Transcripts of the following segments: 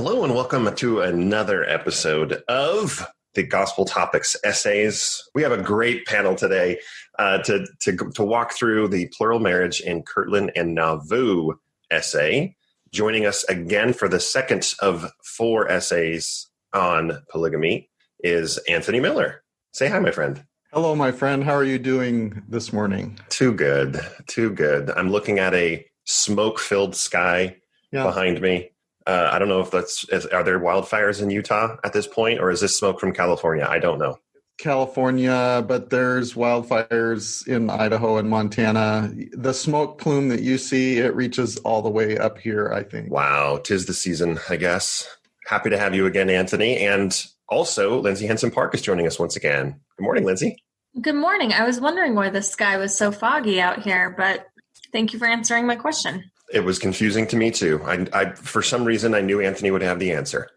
Hello and welcome to another episode of the Gospel Topics Essays. We have a great panel today to walk through the Plural Marriage in Kirtland and Nauvoo essay. Joining us again for the second of 4 essays on polygamy is Anthony Miller. Say hi, my friend. Hello, my friend. How are you doing this morning? Too good. Too good. I'm looking at a smoke-filled sky behind me. I don't know if are there wildfires in Utah at this point, or is this smoke from California? I don't know. California, but there's wildfires in Idaho and Montana. The smoke plume that you see, it reaches all the way up here, I think. Wow. 'Tis the season, I guess. Happy to have you again, Anthony. And also, Lindsay Hansen Park is joining us once again. Good morning, Lindsay. Good morning. I was wondering why the sky was so foggy out here, but thank you for answering my question. It was confusing to me too. I for some reason, I knew Anthony would have the answer.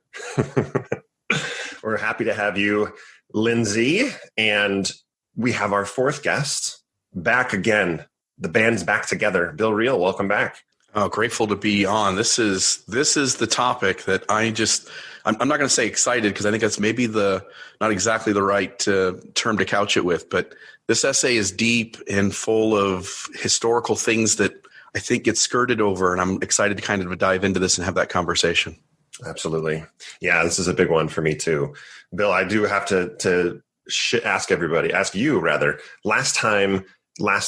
We're happy to have you, Lindsay. And we have our 4th guest back again. The band's back together. Bill Reel, welcome back. Oh, grateful to be on. This is the topic that I'm not going to say excited, because I think that's maybe not exactly the right term to couch it with. But this essay is deep and full of historical things that I think get skirted over, and I'm excited to kind of dive into this and have that conversation. Absolutely. Yeah, this is a big one for me too. Bill, I do have to ask you rather. Last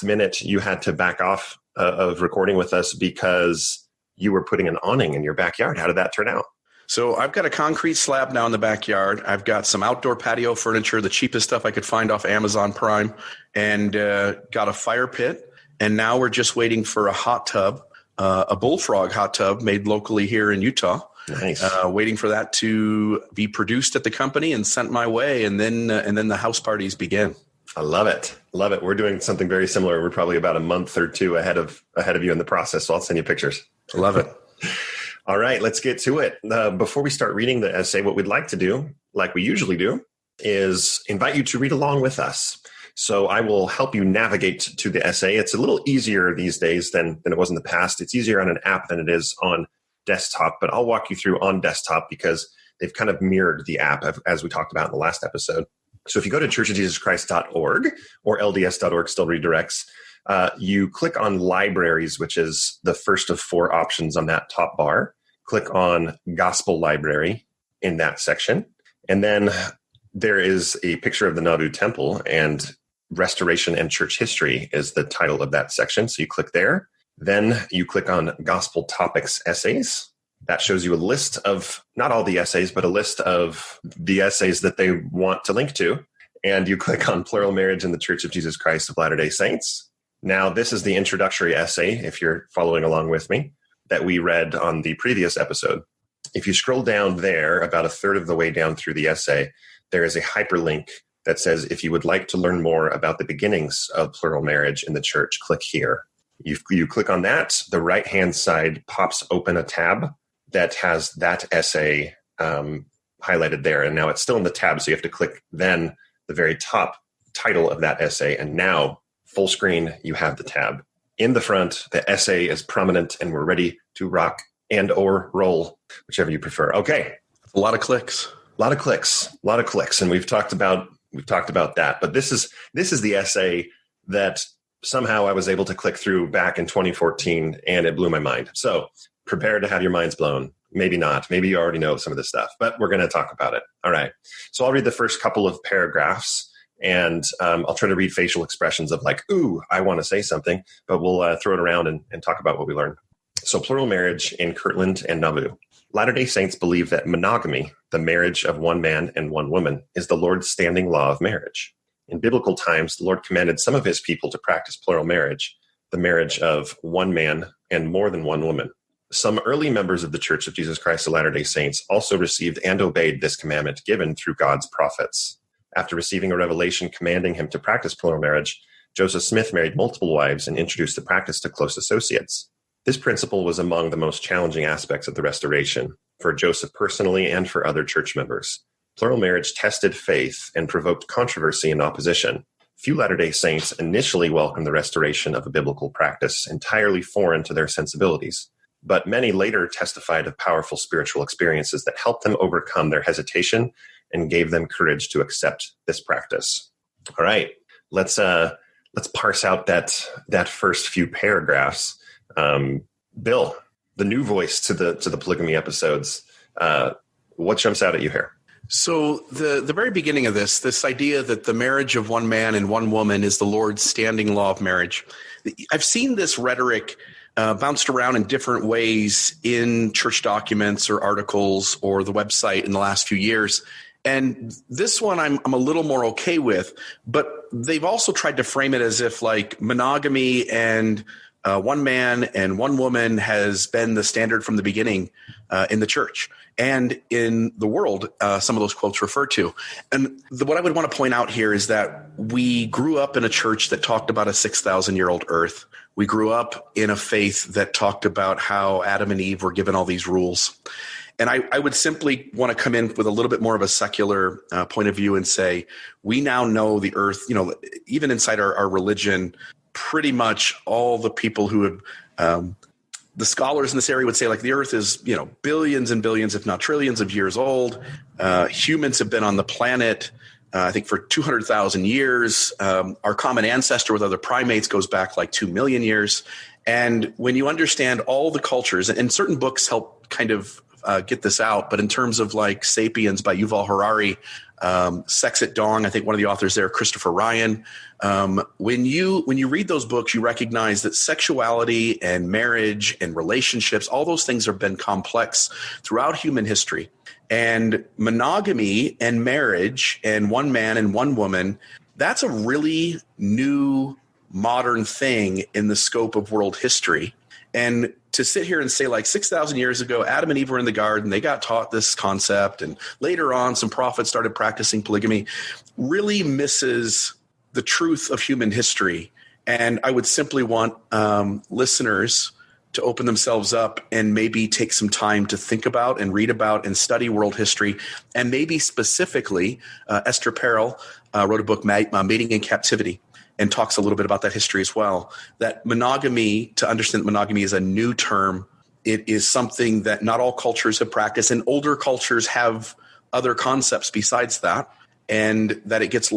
minute, you had to back off of recording with us because you were putting an awning in your backyard. How did that turn out? So I've got a concrete slab now in the backyard. I've got some outdoor patio furniture, the cheapest stuff I could find off Amazon Prime, and got a fire pit. And now we're just waiting for a hot tub, a bullfrog hot tub made locally here in Utah. Nice. Waiting for that to be produced at the company and sent my way, and then the house parties begin. I love it. Love it. We're doing something very similar. We're probably about a month or 2 ahead of you in the process. So I'll send you pictures. Love it. All right, let's get to it. Before we start reading the essay, what we'd like to do, like we usually do, is invite you to read along with us. So I will help you navigate to the essay. It's a little easier these days than it was in the past. It's easier on an app than it is on desktop, but I'll walk you through on desktop because they've kind of mirrored the app as we talked about in the last episode. So if you go to churchofjesuschrist.org or lds.org, still redirects, you click on libraries, which is the first of 4 options on that top bar. Click on Gospel Library in that section. And then there is a picture of the Nauvoo Temple, and Restoration and Church History is the title of that section. So you click there. Then you click on Gospel Topics Essays. That shows you a list of, not all the essays, but a list of the essays that they want to link to. And you click on Plural Marriage in the Church of Jesus Christ of Latter-day Saints. Now, this is the introductory essay, if you're following along with me, that we read on the previous episode. If you scroll down there, about a third of the way down through the essay, there is a hyperlink that says, if you would like to learn more about the beginnings of plural marriage in the church, click here. You click on that, the right-hand side pops open a tab that has that essay highlighted there. And now it's still in the tab, so you have to click then the very top title of that essay. And now, full screen, you have the tab. In the front, the essay is prominent, and we're ready to rock and or roll, whichever you prefer. Okay. A lot of clicks. A lot of clicks. And we've talked about that. But this is the essay that somehow I was able to click through back in 2014, and it blew my mind. So prepare to have your minds blown. Maybe not. Maybe you already know some of this stuff, but we're going to talk about it. All right. So I'll read the first couple of paragraphs, and I'll try to read facial expressions of like, ooh, I want to say something, but we'll throw it around and talk about what we learned. So plural marriage in Kirtland and Nauvoo. Latter-day Saints believe that monogamy, the marriage of one man and one woman, is the Lord's standing law of marriage. In biblical times, the Lord commanded some of his people to practice plural marriage, the marriage of one man and more than one woman. Some early members of the Church of Jesus Christ of Latter-day Saints also received and obeyed this commandment given through God's prophets. After receiving a revelation commanding him to practice plural marriage, Joseph Smith married multiple wives and introduced the practice to close associates. This principle was among the most challenging aspects of the Restoration, for Joseph personally and for other church members. Plural marriage tested faith and provoked controversy and opposition. Few Latter-day Saints initially welcomed the restoration of a biblical practice entirely foreign to their sensibilities. but many later testified of powerful spiritual experiences that helped them overcome their hesitation and gave them courage to accept this practice. All right, let's parse out that first few paragraphs. Bill, the new voice to the polygamy episodes, what jumps out at you here? So the very beginning of this idea that the marriage of one man and one woman is the Lord's standing law of marriage. I've seen this rhetoric bounced around in different ways in church documents or articles or the website in the last few years. And this one I'm a little more okay with, but they've also tried to frame it as if like monogamy and one man and one woman has been the standard from the beginning in the church and in the world, some of those quotes refer to. And what I would want to point out here is that we grew up in a church that talked about a 6,000-year-old earth. We grew up in a faith that talked about how Adam and Eve were given all these rules. And I would simply want to come in with a little bit more of a secular point of view and say, we now know the earth, even inside our religion, pretty much all the people who have, the scholars in this area would say like the earth is, billions and billions, if not trillions of years old. Humans have been on the planet, I think for 200,000 years. Our common ancestor with other primates goes back like 2 million years. And when you understand all the cultures, and certain books help kind of get this out, but in terms of like Sapiens by Yuval Harari, Sex at Dawn, I think one of the authors there, Christopher Ryan. When you read those books, you recognize that sexuality and marriage and relationships, all those things have been complex throughout human history. And monogamy and marriage and one man and one woman, that's a really new modern thing in the scope of world history. And to sit here and say like 6,000 years ago, Adam and Eve were in the garden, they got taught this concept, and later on some prophets started practicing polygamy, really misses the truth of human history. And I would simply want listeners to open themselves up and maybe take some time to think about and read about and study world history. And maybe specifically, Esther Perel wrote a book, Mating in Captivity, and talks a little bit about that history as well. That monogamy, to understand that monogamy is a new term, it is something that not all cultures have practiced, and older cultures have other concepts besides that, and that it gets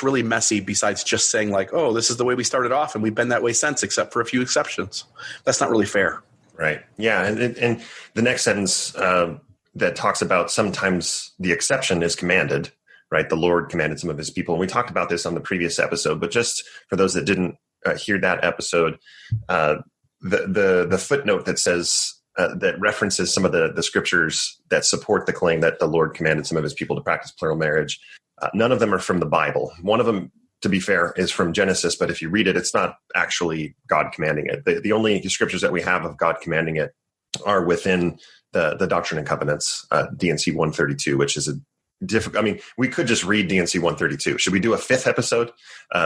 really messy besides just saying like, oh, this is the way we started off and we've been that way since, except for a few exceptions. That's not really fair. Right. Yeah. And the next sentence that talks about sometimes the exception is commanded. Right, the Lord commanded some of his people. And we talked about this on the previous episode, but just for those that didn't hear that episode, the footnote that says, that references some of the scriptures that support the claim that the Lord commanded some of his people to practice plural marriage, none of them are from the Bible. One of them, to be fair, is from Genesis, but if you read it, it's not actually God commanding it. The only scriptures that we have of God commanding it are within the Doctrine and Covenants, D&C 132, which is a difficult. I mean, we could just read D&C 132. Should we do a fifth episode?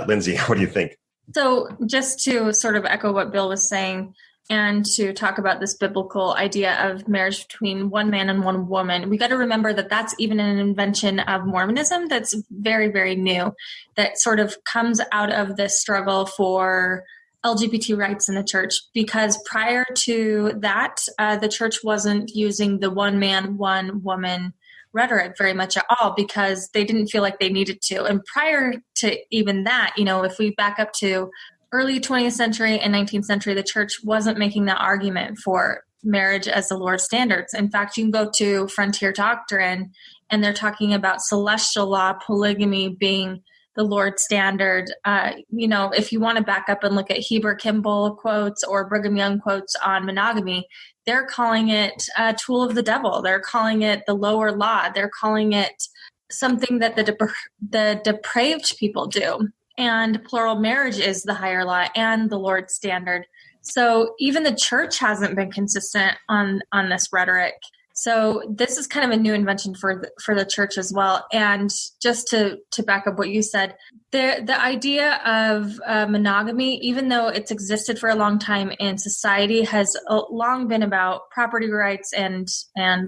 Lindsay, what do you think? So just to sort of echo what Bill was saying and to talk about this biblical idea of marriage between one man and one woman, we got to remember that that's even an invention of Mormonism that's very, very new, that sort of comes out of this struggle for LGBT rights in the church, because prior to that, the church wasn't using the one man, one woman rhetoric very much at all, because they didn't feel like they needed to. And prior to even that, if we back up to early 20th century and 19th century, the church wasn't making that argument for marriage as the Lord's standards. In fact, you can go to Frontier Doctrine and they're talking about celestial law, polygamy being the Lord's standard. If you want to back up and look at Heber Kimball quotes or Brigham Young quotes on monogamy, they're calling it a tool of the devil. They're calling it the lower law. They're calling it something that the depraved people do. And plural marriage is the higher law and the Lord's standard. So even the church hasn't been consistent on this rhetoric. So this is kind of a new invention for the church as well. And just to back up what you said, the idea of monogamy, even though it's existed for a long time in society, has long been about property rights and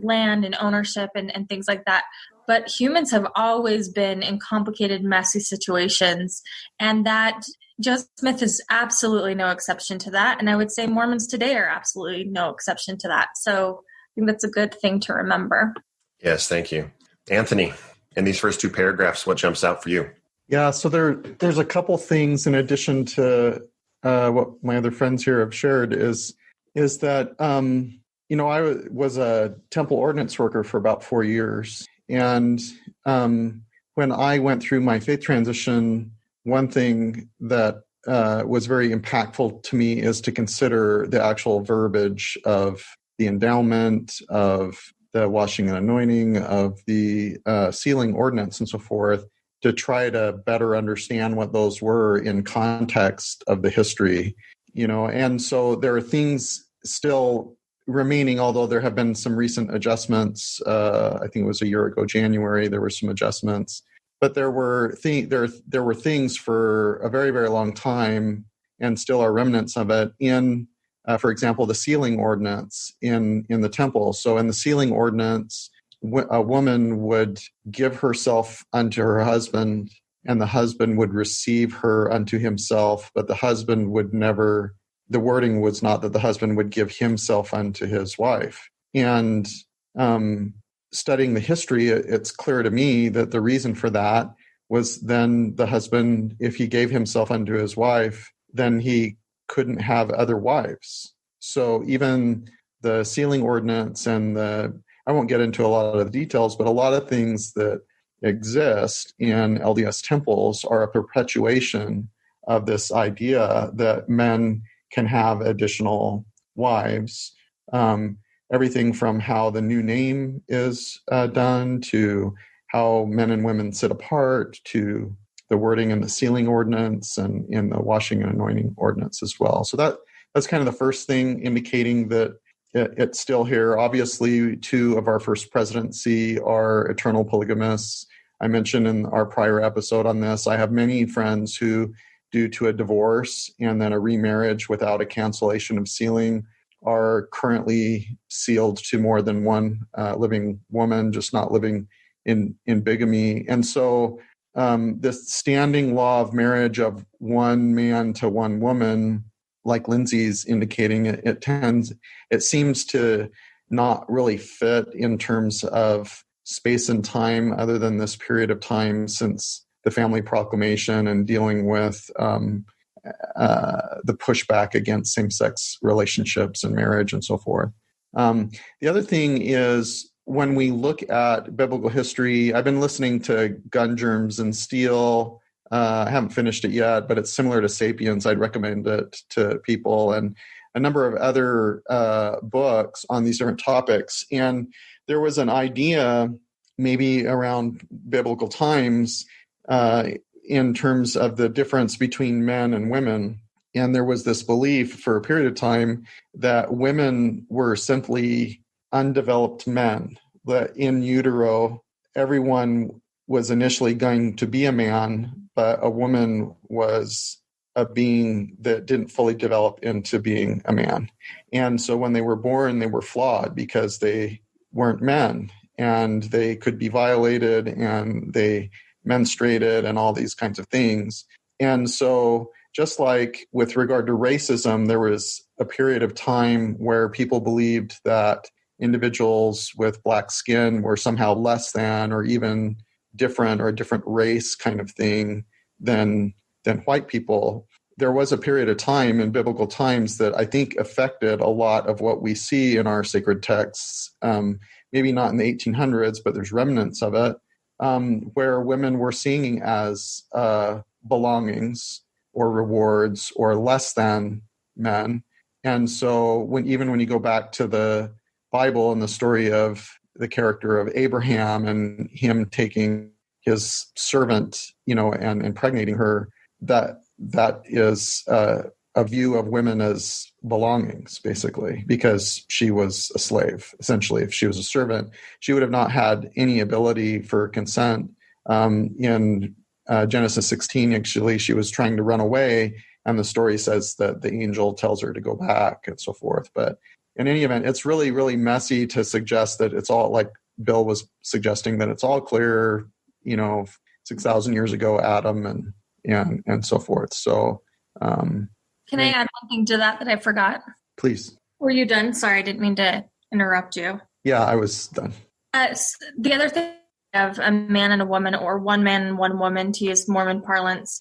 land and ownership and things like that. but humans have always been in complicated, messy situations, and that Joseph Smith is absolutely no exception to that. And I would say Mormons today are absolutely no exception to that. So I think that's a good thing to remember. Yes, thank you. Anthony, in these first two paragraphs, what jumps out for you? Yeah, so there's a couple things in addition to what my other friends here have shared is that, I was a temple ordinance worker for about 4 years. And when I went through my faith transition, one thing that was very impactful to me is to consider the actual verbiage of the endowment, of the washing and anointing, of the sealing ordinance and so forth, to try to better understand what those were in context of the history, and so there are things still remaining, although there have been some recent adjustments. I think it was a year ago, January, there were some adjustments, but there were things for a very, very long time, and still are remnants of it in, for example, the sealing ordinance in the temple. So in the sealing ordinance, a woman would give herself unto her husband, and the husband would receive her unto himself, but the husband would never, the wording was not that the husband would give himself unto his wife. And studying the history, it's clear to me that the reason for that was then the husband, if he gave himself unto his wife, then he couldn't have other wives. So even the sealing ordinance and I won't get into a lot of the details, but a lot of things that exist in LDS temples are a perpetuation of this idea that men can have additional wives. Everything from how the new name is done, to how men and women sit apart, to the wording in the sealing ordinance and in the washing and anointing ordinance as well. So that's kind of the first thing indicating that it's still here. Obviously, 2 of our first presidency are eternal polygamists. I mentioned in our prior episode on this, I have many friends who, due to a divorce and then a remarriage without a cancellation of sealing, are currently sealed to more than one living woman, just not living in bigamy. And so this standing law of marriage of one man to one woman, like Lindsay's indicating, it seems to not really fit in terms of space and time, other than this period of time since the family proclamation and dealing with the pushback against same-sex relationships and marriage and so forth. The other thing is, when we look at biblical history, I've been listening to Gun Germs and Steel. I haven't finished it yet, but it's similar to Sapiens. I'd recommend it to people, and a number of other books on these different topics. And there was an idea maybe around biblical times in terms of the difference between men and women. And there was this belief for a period of time that women were simply undeveloped men, that in utero, everyone was initially going to be a man, but a woman was a being that didn't fully develop into being a man. And so when they were born, they were flawed because they weren't men, and they could be violated, and they menstruated and all these kinds of things. And so just like with regard to racism, there was a period of time where people believed that individuals with black skin were somehow less than, or even different, or a different race kind of thing than white people. There was a period of time in biblical times that I think affected a lot of what we see in our sacred texts, maybe not in the 1800s, but there's remnants of it, where women were seen as belongings or rewards or less than men. And so when you go back to the Bible and the story of the character of Abraham and him taking his servant, and impregnating her, that is a view of women as belongings, basically, because she was a slave. Essentially, if she was a servant, she would have not had any ability for consent. In Genesis 16, actually, she was trying to run away, and the story says that the angel tells her to go back and so forth. But in any event, it's really, really messy to suggest that it's all like Bill was suggesting that it's all clear, 6,000 years ago, Adam and so forth. So, can I add one thing to that I forgot? Please. Were you done? Sorry, I didn't mean to interrupt you. Yeah, I was done. The other thing of a man and a woman, or one man and one woman, to use Mormon parlance,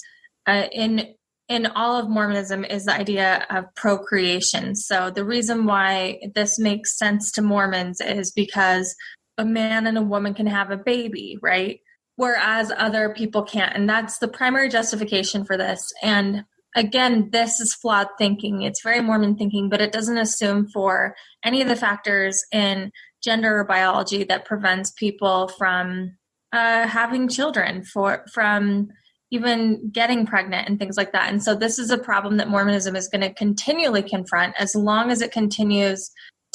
in all of Mormonism is the idea of procreation. So the reason why this makes sense to Mormons is because a man and a woman can have a baby, right? Whereas other people can't. And that's the primary justification for this. And again, this is flawed thinking. It's very Mormon thinking, but it doesn't assume for any of the factors in gender or biology that prevents people from having children, from even getting pregnant and things like that. And so this is a problem that Mormonism is going to continually confront as long as it continues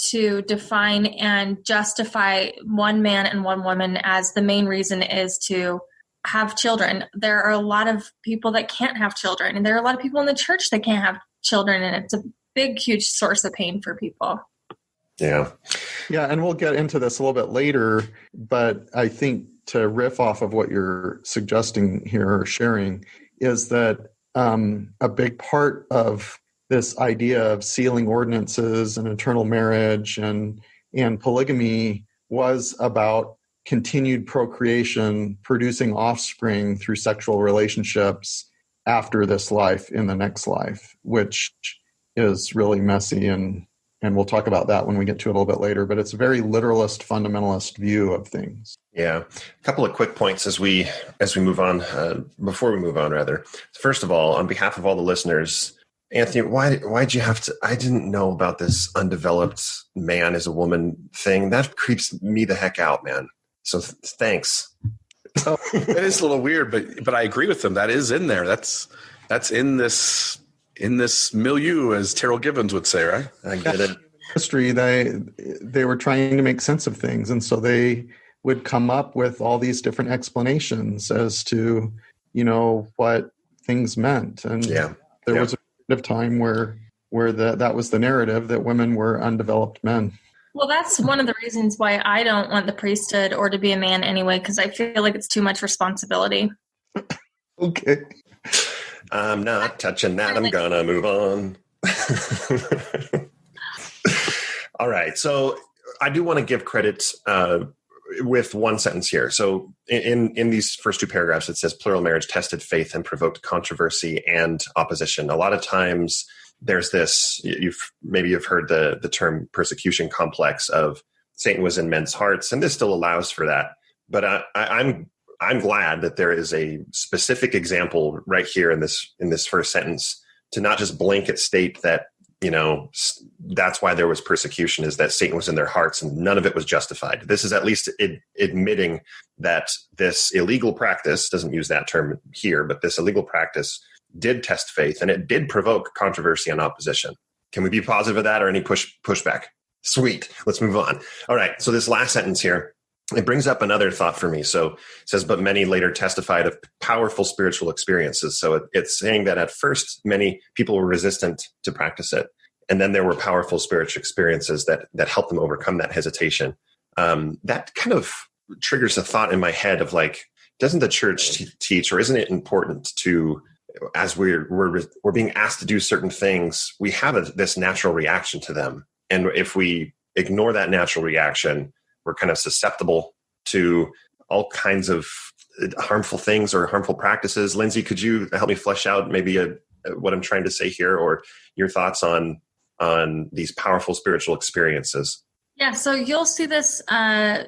to define and justify one man and one woman as the main reason is to have children. There are a lot of people that can't have children, and there are a lot of people in the church that can't have children, and it's a big, huge source of pain for people. Yeah. Yeah, and we'll get into this a little bit later, but I think to riff off of what you're suggesting here or sharing is that a big part of this idea of sealing ordinances and eternal marriage and polygamy was about continued procreation, producing offspring through sexual relationships after this life in the next life, which is really messy, and we'll talk about that when we get to it a little bit later, but it's a very literalist, fundamentalist view of things. Yeah. A couple of quick points as we move on, before we move on, rather. First of all, on behalf of all the listeners, Anthony, why'd you have to, I didn't know about this undeveloped man as a woman thing. That creeps me the heck out, man. So thanks. It is a little weird, but I agree with them. That is in there. That's in this milieu, as Terrell Gibbons would say, right? I get it. History, they were trying to make sense of things, and so they would come up with all these different explanations as to, what things meant. And there was a period of time where that was the narrative, that women were undeveloped men. Well, that's one of the reasons why I don't want the priesthood or to be a man anyway, because I feel like it's too much responsibility. Okay. I'm not touching that. I'm going to move on. All right. So I do want to give credit with one sentence here. So in these first two paragraphs, it says plural marriage tested faith and provoked controversy and opposition. A lot of times there's this, you've heard the term persecution complex of Satan was in men's hearts, and this still allows for that. But I'm glad that there is a specific example right here in this first sentence to not just blanket state that, that's why there was persecution, is that Satan was in their hearts and none of it was justified. This is at least admitting that this illegal practice, doesn't use that term here, but this illegal practice did test faith and it did provoke controversy and opposition. Can we be positive of that, or any pushback? Sweet. Let's move on. All right. So this last sentence here, it brings up another thought for me. So it says, but many later testified of powerful spiritual experiences. So it's saying that at first, many people were resistant to practice it. And then there were powerful spiritual experiences that helped them overcome that hesitation. That kind of triggers a thought in my head of like, doesn't the church teach, or isn't it important to, as we're being asked to do certain things, we have this natural reaction to them. And if we ignore that natural reaction, we're kind of susceptible to all kinds of harmful things or harmful practices. Lindsay, could you help me flesh out maybe what I'm trying to say here, or your thoughts on these powerful spiritual experiences? Yeah, so you'll see this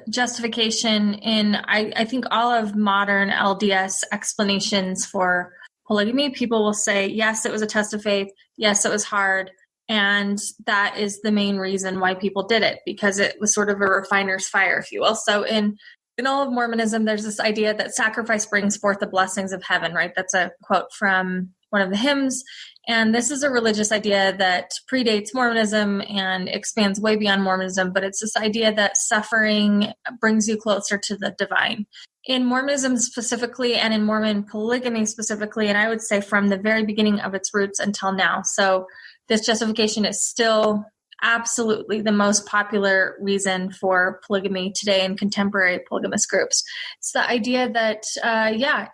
justification in, I think, all of modern LDS explanations for polygamy. People will say, yes, it was a test of faith. Yes, it was hard. And that is the main reason why people did it, because it was sort of a refiner's fire, if you will. So in all of Mormonism, there's this idea that sacrifice brings forth the blessings of heaven, right? That's a quote from one of the hymns. And this is a religious idea that predates Mormonism and expands way beyond Mormonism, but it's this idea that suffering brings you closer to the divine. In Mormonism specifically, and in Mormon polygamy specifically, and I would say from the very beginning of its roots until now. So this justification is still absolutely the most popular reason for polygamy today in contemporary polygamous groups. It's the idea that,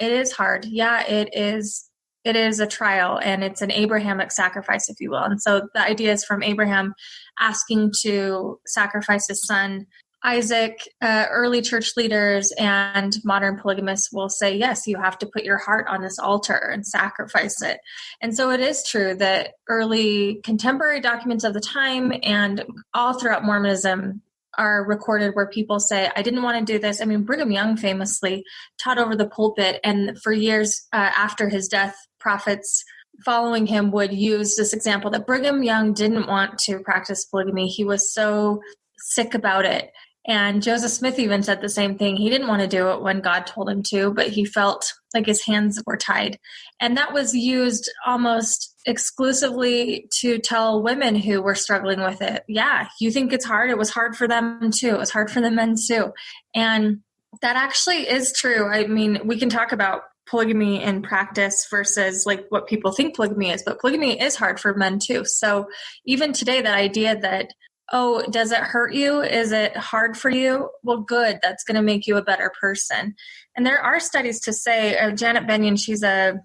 it is hard. Yeah, it is a trial, and it's an Abrahamic sacrifice, if you will. And so the idea is from Abraham asking to sacrifice his son Isaac. Early church leaders and modern polygamists will say, yes, you have to put your heart on this altar and sacrifice it. And so it is true that early contemporary documents of the time and all throughout Mormonism are recorded where people say, I didn't want to do this. I mean, Brigham Young famously taught over the pulpit, and for years after his death, prophets following him would use this example that Brigham Young didn't want to practice polygamy. He was so sick about it. And Joseph Smith even said the same thing. He didn't want to do it when God told him to, but he felt like his hands were tied. And that was used almost exclusively to tell women who were struggling with it, yeah, you think it's hard? It was hard for them too. It was hard for the men too. And that actually is true. I mean, we can talk about polygamy in practice versus like what people think polygamy is, but polygamy is hard for men too. So even today, that idea that, oh, does it hurt you? Is it hard for you? Well, good. That's going to make you a better person. And there are studies to say, Janet Benyon, she's a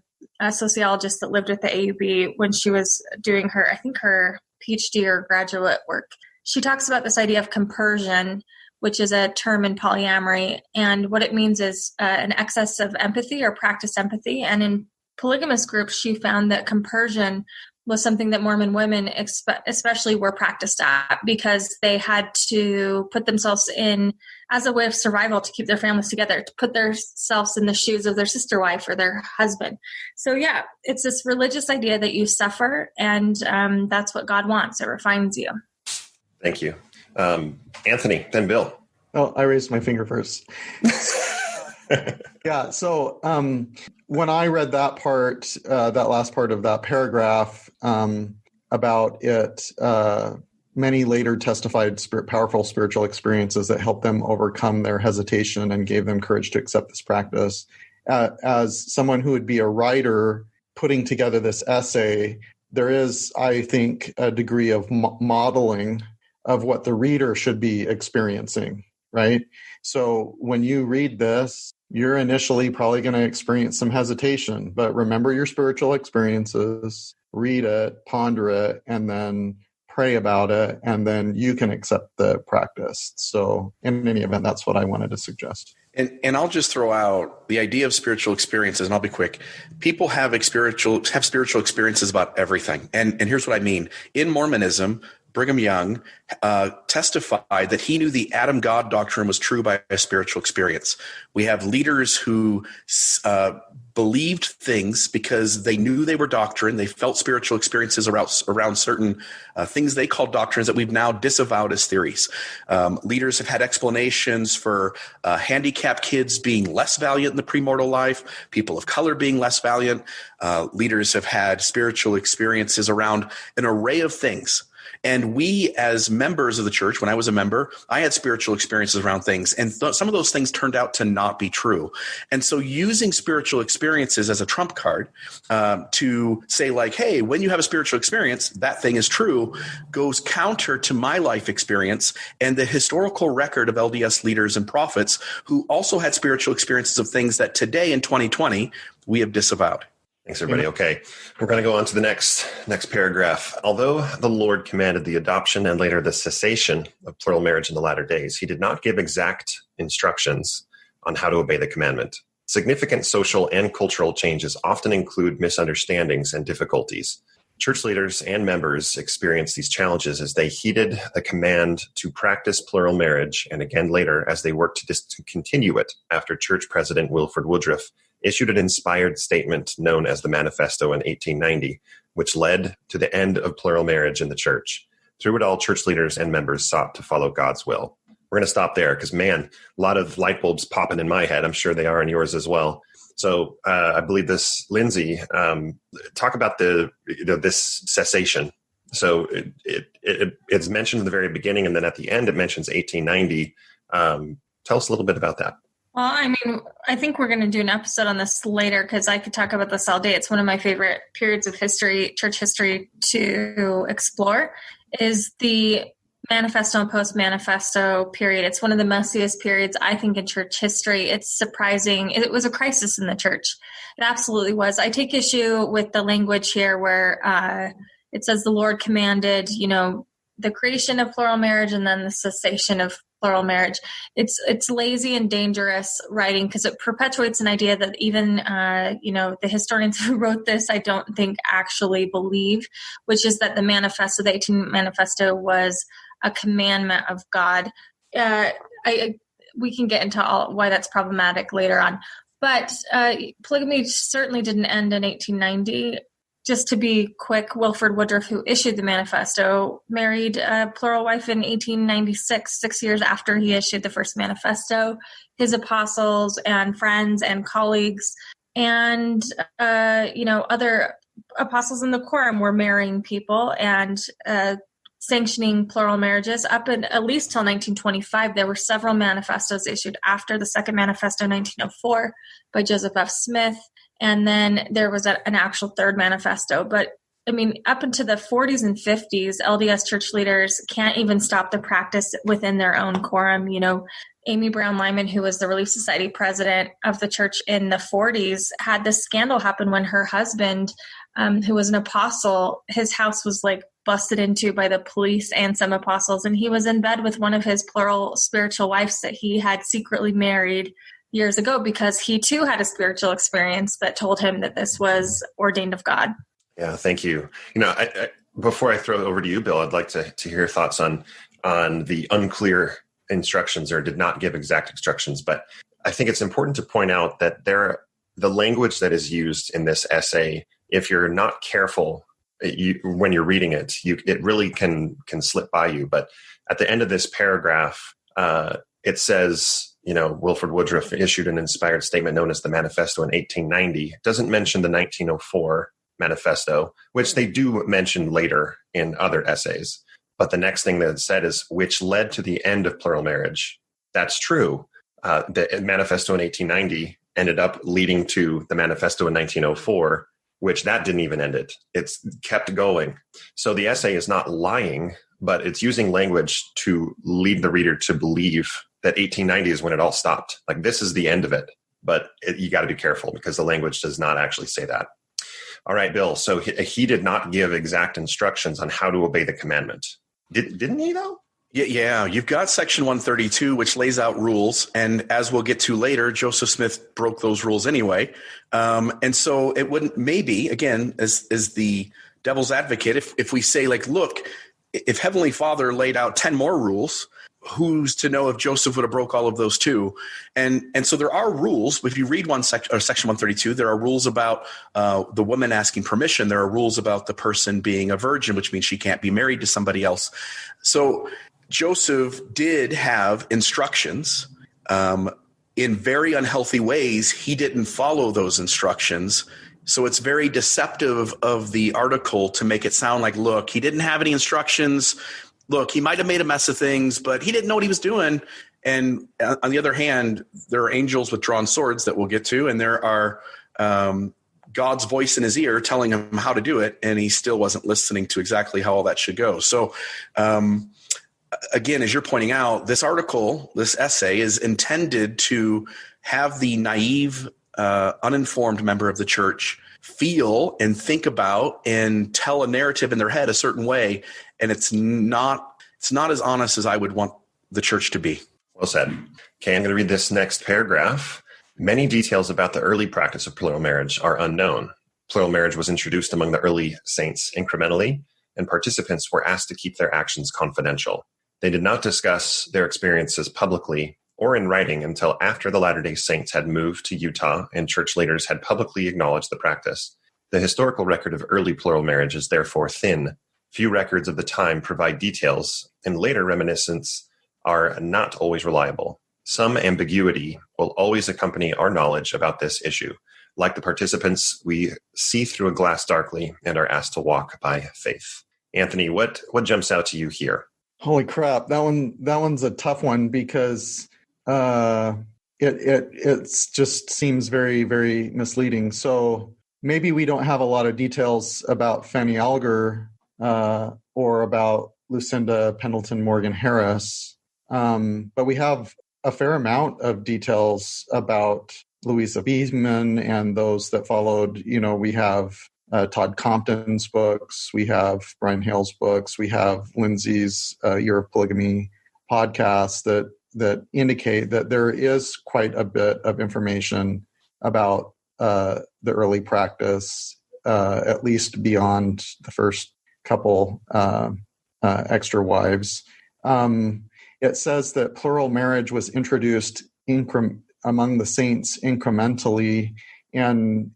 sociologist that lived with the AUB when she was doing her PhD or graduate work. She talks about this idea of compersion, which is a term in polyamory. And what it means is an excess of empathy or practice empathy. And in polygamous groups, she found that compersion was something that Mormon women especially were practiced at, because they had to put themselves in as a way of survival to keep their families together, to put themselves in the shoes of their sister wife or their husband. So yeah, it's this religious idea that you suffer, and that's what God wants. It refines you. Thank you. Anthony, then Bill. Oh, I raised my finger first. Yeah. So when I read that part, that last part of that paragraph about it, many later testified powerful spiritual experiences that helped them overcome their hesitation and gave them courage to accept this practice. As someone who would be a writer putting together this essay, there is, I think, a degree of modeling of what the reader should be experiencing, right? So when you read this, you're initially probably going to experience some hesitation, but remember your spiritual experiences, read it, ponder it, and then pray about it, and then you can accept the practice. So in any event, that's what I wanted to suggest. And I'll just throw out the idea of spiritual experiences, and I'll be quick. People have spiritual experiences about everything. And here's what I mean. In Mormonism, Brigham Young testified that he knew the Adam God doctrine was true by a spiritual experience. We have leaders who believed things because they knew they were doctrine. They felt spiritual experiences around certain things they called doctrines that we've now disavowed as theories. Leaders have had explanations for handicapped kids being less valiant in the premortal life, people of color being less valiant. Leaders have had spiritual experiences around an array of things. And we, as members of the church, when I was a member, I had spiritual experiences around things. And some of those things turned out to not be true. And so using spiritual experiences as a trump card to say like, hey, when you have a spiritual experience, that thing is true, goes counter to my life experience and the historical record of LDS leaders and prophets who also had spiritual experiences of things that today in 2020 we have disavowed. Thanks, everybody. Okay, we're going to go on to the next paragraph. Although the Lord commanded the adoption and later the cessation of plural marriage in the latter days, he did not give exact instructions on how to obey the commandment. Significant social and cultural changes often include misunderstandings and difficulties. Church leaders and members experienced these challenges as they heeded the command to practice plural marriage, and again later as they worked to discontinue it after church president Wilford Woodruff issued an inspired statement known as the Manifesto in 1890, which led to the end of plural marriage in the church. Through it all, church leaders and members sought to follow God's will. We're going to stop there because, man, a lot of light bulbs popping in my head. I'm sure they are in yours as well. So I believe this, Lindsay, talk about this cessation. So it's mentioned in the very beginning, and then at the end it mentions 1890. Tell us a little bit about that. Well, I mean, I think we're going to do an episode on this later because I could talk about this all day. It's one of my favorite periods of history, church history, to explore. is the Manifesto and post-Manifesto period. It's one of the messiest periods, I think, in church history. It's surprising. It was a crisis in the church. It absolutely was. I take issue with the language here where it says the Lord commanded, the creation of plural marriage and then the cessation of plural marriage. It's lazy and dangerous writing because it perpetuates an idea that even, the historians who wrote this, I don't think actually believe, which is that the manifesto, the 18th manifesto, was a commandment of God. We can get into why that's problematic later on. But polygamy certainly didn't end in 1890. Just to be quick, Wilford Woodruff, who issued the manifesto, married a plural wife in 1896, 6 years after he issued the first manifesto. His apostles and friends and colleagues and, other apostles in the quorum were marrying people and sanctioning plural marriages up at least till 1925. There were several manifestos issued after the second manifesto in 1904 by Joseph F. Smith. And then there was an actual third manifesto. But up into the 40s and 50s, LDS church leaders can't even stop the practice within their own quorum. Amy Brown Lyman, who was the Relief Society president of the church in the 40s, had this scandal happen when her husband, who was an apostle, his house was busted into by the police and some apostles. And he was in bed with one of his plural spiritual wives that he had secretly married years ago because he too had a spiritual experience that told him that this was ordained of God. Yeah, thank you. Before I throw it over to you, Bill, I'd like to hear your thoughts on the unclear instructions or did not give exact instructions. But I think it's important to point out that the language that is used in this essay, if you're not careful when you're reading it, it really can slip by you. But at the end of this paragraph, it says, Wilford Woodruff issued an inspired statement known as the Manifesto in 1890. It doesn't mention the 1904 Manifesto, which they do mention later in other essays. But the next thing that it said is, which led to the end of plural marriage. That's true. The Manifesto in 1890 ended up leading to the Manifesto in 1904, which that didn't even end it. It's kept going. So the essay is not lying, but it's using language to lead the reader to believe that 1890 is when it all stopped. This is the end of it. But you got to be careful because the language does not actually say that. All right, Bill. So he did not give exact instructions on how to obey the commandment. Didn't he, though? Yeah. You've got Section 132, which lays out rules. And as we'll get to later, Joseph Smith broke those rules anyway. And so it wouldn't, maybe, again, as the devil's advocate, if we say, look, if Heavenly Father laid out 10 more rules, who's to know if Joseph would have broke all of those too? And so there are rules. If you read Section 132, there are rules about the woman asking permission. There are rules about the person being a virgin, which means she can't be married to somebody else. So Joseph did have instructions in very unhealthy ways. He didn't follow those instructions. So it's very deceptive of the article to make it sound like, look, he didn't have any instructions. Look, he might have made a mess of things, but he didn't know what he was doing. And on the other hand, there are angels with drawn swords that we'll get to, and there are God's voice in his ear telling him how to do it, and he still wasn't listening to exactly how all that should go. So again, as you're pointing out, this article, this essay is intended to have the naive, uninformed member of the church feel and think about and tell a narrative in their head a certain way. And it's not as honest as I would want the church to be. Well said. Okay, I'm going to read this next paragraph. Many details about the early practice of plural marriage are unknown. Plural marriage was introduced among the early saints incrementally, and participants were asked to keep their actions confidential. They did not discuss their experiences publicly or in writing until after the Latter-day Saints had moved to Utah and church leaders had publicly acknowledged the practice. The historical record of early plural marriage is therefore thin. Few records of the time provide details, and later reminiscents are not always reliable. Some ambiguity will always accompany our knowledge about this issue. Like the participants, we see through a glass darkly and are asked to walk by faith. Anthony, what jumps out to you here? Holy crap. That one's a tough one because it just seems very, very misleading. So maybe we don't have a lot of details about Fanny Alger or about Lucinda Pendleton Morgan Harris. But we have a fair amount of details about Louisa Beeman and those that followed. We have Todd Compton's books, we have Brian Hale's books, we have Lindsay's Year of Polygamy podcast that indicate that there is quite a bit of information about the early practice, at least beyond the first couple extra wives. It says that plural marriage was introduced among the saints incrementally, and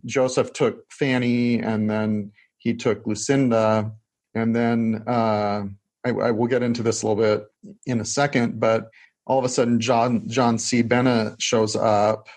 Joseph took Fanny, and then he took Lucinda, and then I will get into this a little bit in a second, but all of a sudden John C. Bennett shows up,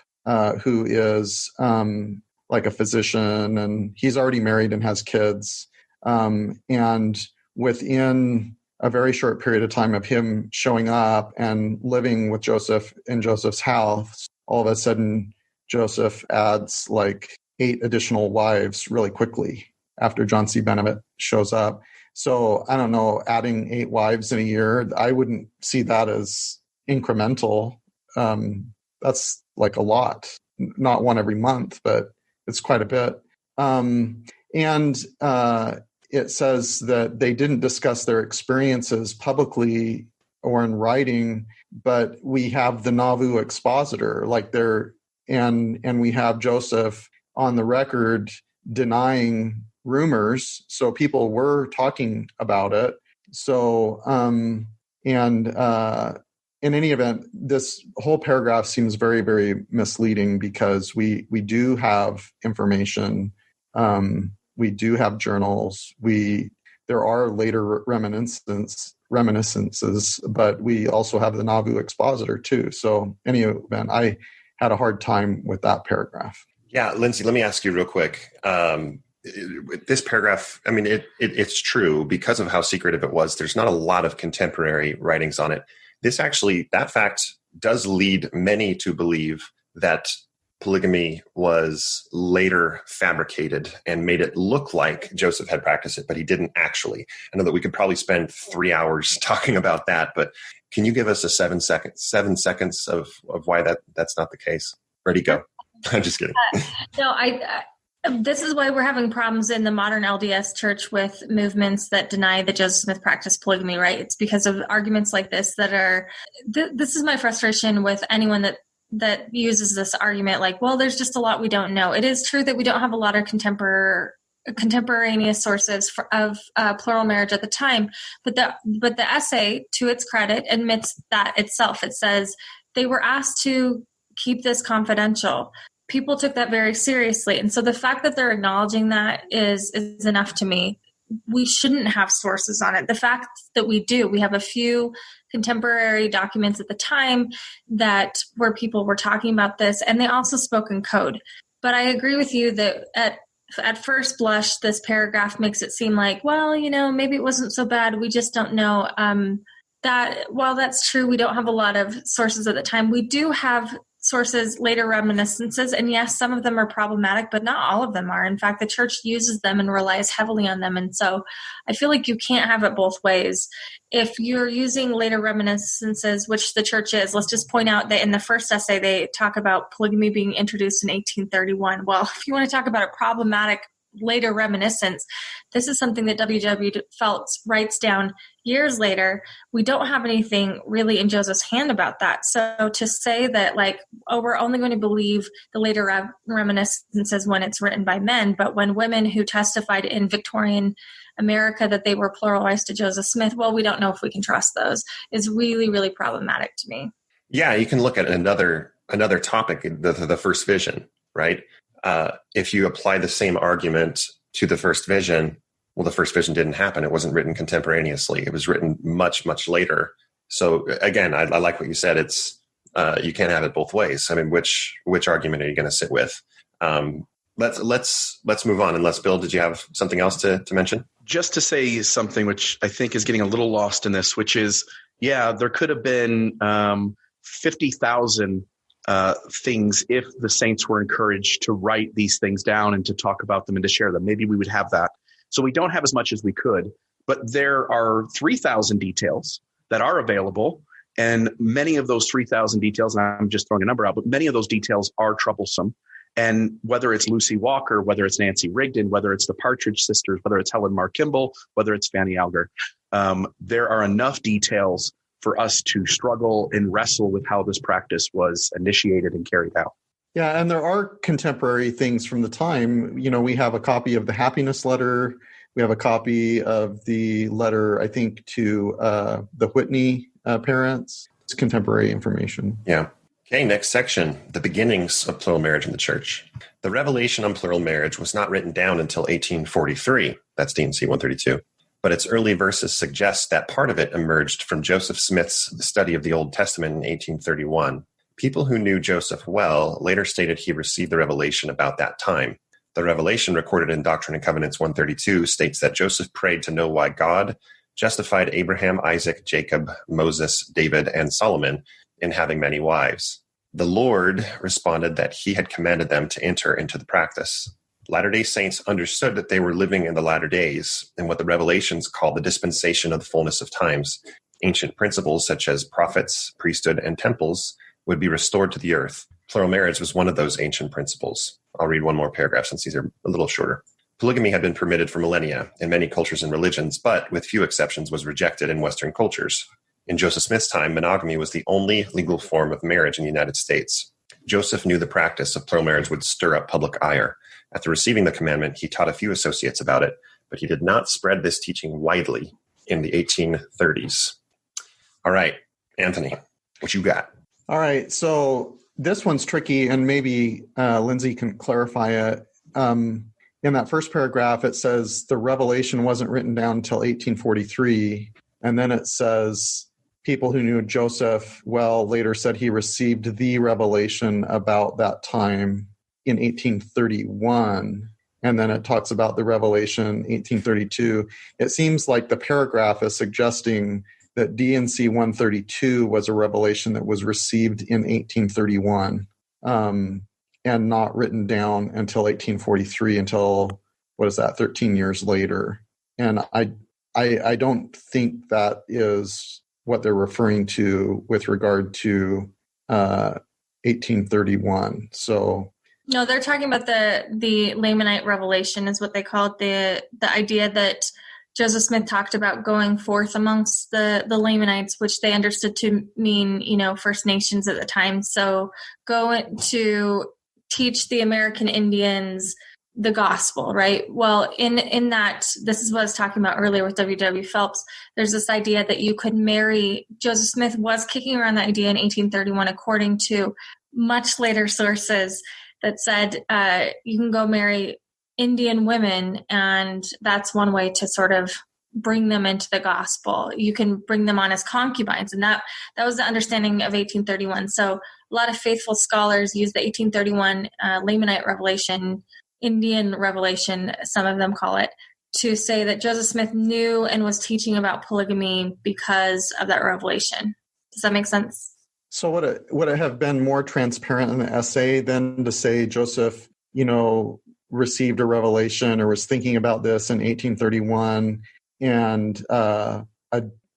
who is like a physician, and he's already married and has kids. And within a very short period of time of him showing up and living with Joseph in Joseph's house, all of a sudden Joseph adds like 8 additional wives really quickly after John C. Bennett shows up. So I don't know, adding 8 wives in a year, I wouldn't see that as incremental. That's like a lot, not one every month, but it's quite a bit. It says that they didn't discuss their experiences publicly or in writing, but we have the Nauvoo expositor, and we have Joseph on the record denying rumors. So people were talking about it. So, in any event, this whole paragraph seems very, very misleading because we do have information. We do have journals. There are later reminiscences, but we also have the Nauvoo expositor too. So, any event, I had a hard time with that paragraph. Yeah, Lindsay, let me ask you real quick. This paragraph, I mean, it's true because of how secretive it was. There's not a lot of contemporary writings on it. That fact does lead many to believe that polygamy was later fabricated and made it look like Joseph had practiced it, but he didn't actually. I know that we could probably spend 3 hours talking about that, but can you give us a 7 seconds of why that's not the case? Ready, go. I'm just kidding. This is why we're having problems in the modern LDS church with movements that deny that Joseph Smith practiced polygamy, right? It's because of arguments like this this is my frustration with anyone that uses this argument like, well, there's just a lot we don't know. It is true that we don't have a lot of contemporaneous sources of plural marriage at the time, but the essay, to its credit, admits that itself. It says they were asked to keep this confidential. People took that very seriously. And so the fact that they're acknowledging that is enough to me. We shouldn't have sources on it. The fact that we have a few contemporary documents at the time where people were talking about this, and they also spoke in code. But I agree with you that at first blush, this paragraph makes it seem like, well, maybe it wasn't so bad. We just don't know. That while that's true, we don't have a lot of sources at the time. We do have sources, later reminiscences, and yes, some of them are problematic, but not all of them are. In fact, the church uses them and relies heavily on them. And so I feel like you can't have it both ways. If you're using later reminiscences, which the church is, let's just point out that in the first essay, they talk about polygamy being introduced in 1831. Well, if you want to talk about a problematic later reminiscence, this is something that W.W. Phelps writes down years later. We don't have anything really in Joseph's hand about that. So to say that we're only going to believe the later reminiscences when it's written by men, but when women who testified in Victorian America that they were pluralized to Joseph Smith, well, we don't know if we can trust those, is really, really problematic to me. Yeah, you can look at another topic, the first vision, right? If you apply the same argument to the first vision, well, the first vision didn't happen. It wasn't written contemporaneously. It was written much, much later. So again, I like what you said. It's you can't have it both ways. I mean, which argument are you going to sit with? Let's move on. Unless, Bill, did you have something else to mention? Just to say something which I think is getting a little lost in this, which is, there could have been 50,000 things if the saints were encouraged to write these things down and to talk about them and to share them. Maybe we would have that. So we don't have as much as we could. But there are 3,000 details that are available. And many of those 3,000 details, and I'm just throwing a number out, but many of those details are troublesome. And whether it's Lucy Walker, whether it's Nancy Rigdon, whether it's the Partridge Sisters, whether it's Helen Mar Kimball, whether it's Fanny Alger, there are enough details for us to struggle and wrestle with how this practice was initiated and carried out. Yeah, and there are contemporary things from the time. We have a copy of the Happiness Letter. We have a copy of the letter, I think, to the Whitney parents. It's contemporary information. Yeah. Okay, next section, the beginnings of plural marriage in the church. The revelation on plural marriage was not written down until 1843. That's D&C 132. But its early verses suggest that part of it emerged from Joseph Smith's study of the Old Testament in 1831. People who knew Joseph well later stated he received the revelation about that time. The revelation recorded in Doctrine and Covenants 132 states that Joseph prayed to know why God justified Abraham, Isaac, Jacob, Moses, David, and Solomon in having many wives. The Lord responded that he had commanded them to enter into the practice. Latter-day Saints understood that they were living in the latter days and what the Revelations call the dispensation of the fullness of times. Ancient principles such as prophets, priesthood, and temples would be restored to the earth. Plural marriage was one of those ancient principles. I'll read one more paragraph since these are a little shorter. Polygamy had been permitted for millennia in many cultures and religions, but with few exceptions was rejected in Western cultures. In Joseph Smith's time, monogamy was the only legal form of marriage in the United States. Joseph knew the practice of plural marriage would stir up public ire. After receiving the commandment, he taught a few associates about it, but he did not spread this teaching widely in the 1830s. All right, Anthony, what you got? All right, so this one's tricky, and maybe Lindsay can clarify it. In that first paragraph, it says the revelation wasn't written down until 1843, and then it says people who knew Joseph well later said he received the revelation about that time in 1831, and then it talks about the revelation 1832. It seems like the paragraph is suggesting that D&C 132 was a revelation that was received in 1831 and not written down until 1843, until, 13 years later. And I don't think that is what they're referring to with regard to 1831. So no, they're talking about the Lamanite revelation is what they call it. The idea that Joseph Smith talked about going forth amongst the Lamanites, which they understood to mean, First Nations at the time. So go to teach the American Indians the gospel, right? Well, in that, this is what I was talking about earlier with W.W. Phelps. There's this idea that you could marry. Joseph Smith was kicking around the idea in 1831, according to much later sources that said you can go marry Indian women, and that's one way to sort of bring them into the gospel. You can bring them on as concubines, and that was the understanding of 1831. So a lot of faithful scholars use the 1831 Lamanite revelation, Indian revelation, some of them call it, to say that Joseph Smith knew and was teaching about polygamy because of that revelation. Does that make sense? So would it have been more transparent in the essay than to say Joseph, received a revelation or was thinking about this in 1831, and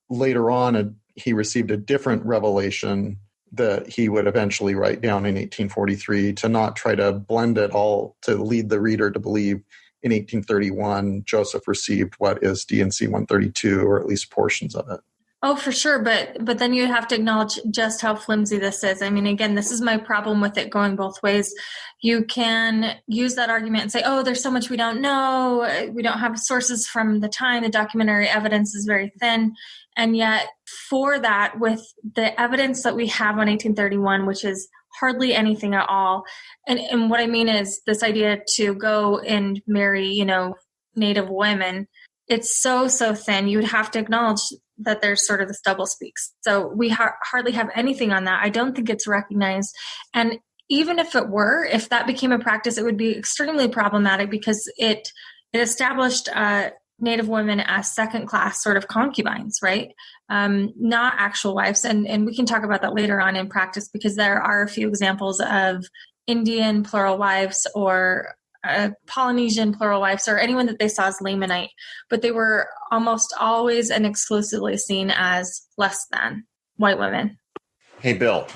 later on he received a different revelation that he would eventually write down in 1843, to not try to blend it all to lead the reader to believe in 1831 Joseph received what is D&C 132, or at least portions of it. Oh, for sure. But then you have to acknowledge just how flimsy this is. I mean, again, this is my problem with it going both ways. You can use that argument and say, oh, there's so much we don't know. We don't have sources from the time. The documentary evidence is very thin. And yet for that, with the evidence that we have on 1831, which is hardly anything at all. And what I mean is this idea to go and marry, Native women, it's so thin. You would have to acknowledge that there's sort of this double speaks. So we hardly have anything on that. I don't think it's recognized. And even if it were, if that became a practice, it would be extremely problematic, because it established Native women as second-class sort of concubines, right? Not actual wives. And we can talk about that later on in practice, because there are a few examples of Indian plural wives or Polynesian plural wives or anyone that they saw as Lamanite, but they were almost always and exclusively seen as less than white women. Hey, Bill,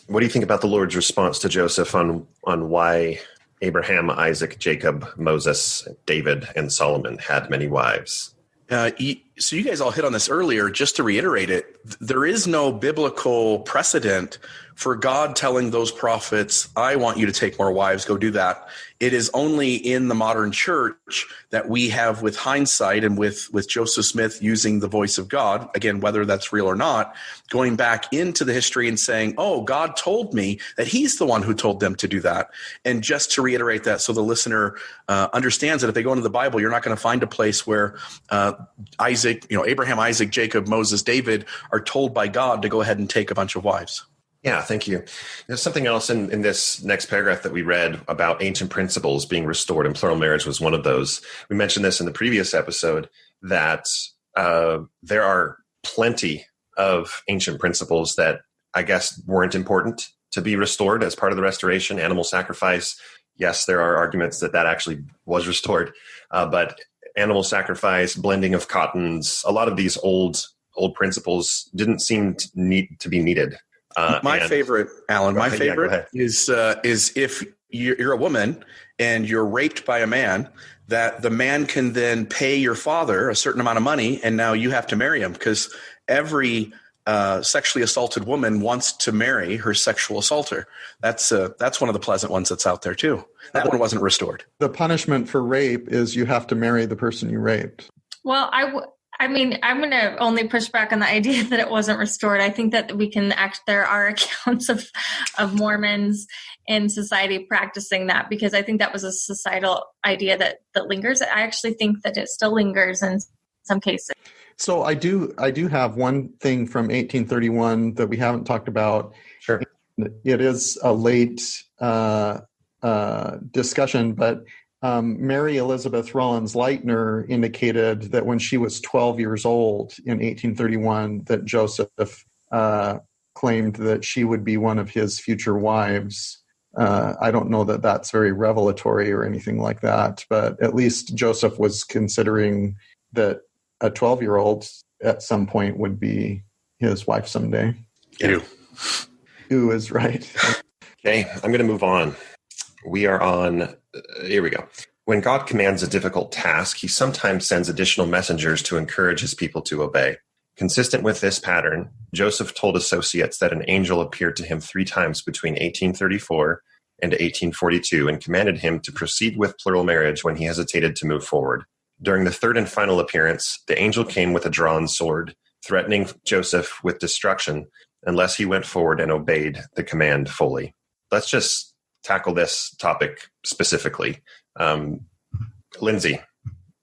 what do you think about the Lord's response to Joseph on why Abraham, Isaac, Jacob, Moses, David, and Solomon had many wives? So you guys all hit on this earlier. Just to reiterate it, there is no biblical precedent for God telling those prophets, I want you to take more wives, go do that. It is only in the modern church that we have, with hindsight and with Joseph Smith using the voice of God, again, whether that's real or not, going back into the history and saying, oh, God told me that he's the one who told them to do that. And just to reiterate that so the listener understands that if they go into the Bible, you're not going to find a place where Abraham, Isaac, Jacob, Moses, David are told by God to go ahead and take a bunch of wives. Yeah, thank you. There's something else in this next paragraph that we read about ancient principles being restored, and plural marriage was one of those. We mentioned this in the previous episode, that there are plenty of ancient principles that I guess weren't important to be restored as part of the restoration. Animal sacrifice, yes, there are arguments that actually was restored, but animal sacrifice, blending of cottons, a lot of these old principles didn't seem to be needed. My favorite is if you're a woman and you're raped by a man, that the man can then pay your father a certain amount of money, and now you have to marry him, because every sexually assaulted woman wants to marry her sexual assaulter. That's one of the pleasant ones that's out there too. That one wasn't restored. The punishment for rape is you have to marry the person you raped. Well, I'm going to only push back on the idea that it wasn't restored. I think that there are accounts of Mormons in society practicing that, because I think that was a societal idea that lingers. I actually think that it still lingers in some cases. So I do have one thing from 1831 that we haven't talked about. Sure. It is a late discussion, but Mary Elizabeth Rollins Leitner indicated that when she was 12 years old in 1831, that Joseph claimed that she would be one of his future wives. I don't know that that's very revelatory or anything like that, but at least Joseph was considering that a 12-year-old at some point would be his wife someday. Ew. Ew is right. Okay, I'm going to move on. We are on, here we go. When God commands a difficult task, he sometimes sends additional messengers to encourage his people to obey. Consistent with this pattern, Joseph told associates that an angel appeared to him 3 times between 1834 and 1842 and commanded him to proceed with plural marriage when he hesitated to move forward. During the 3rd and final appearance, the angel came with a drawn sword, threatening Joseph with destruction unless he went forward and obeyed the command fully. Let's just tackle this topic specifically. Lindsay,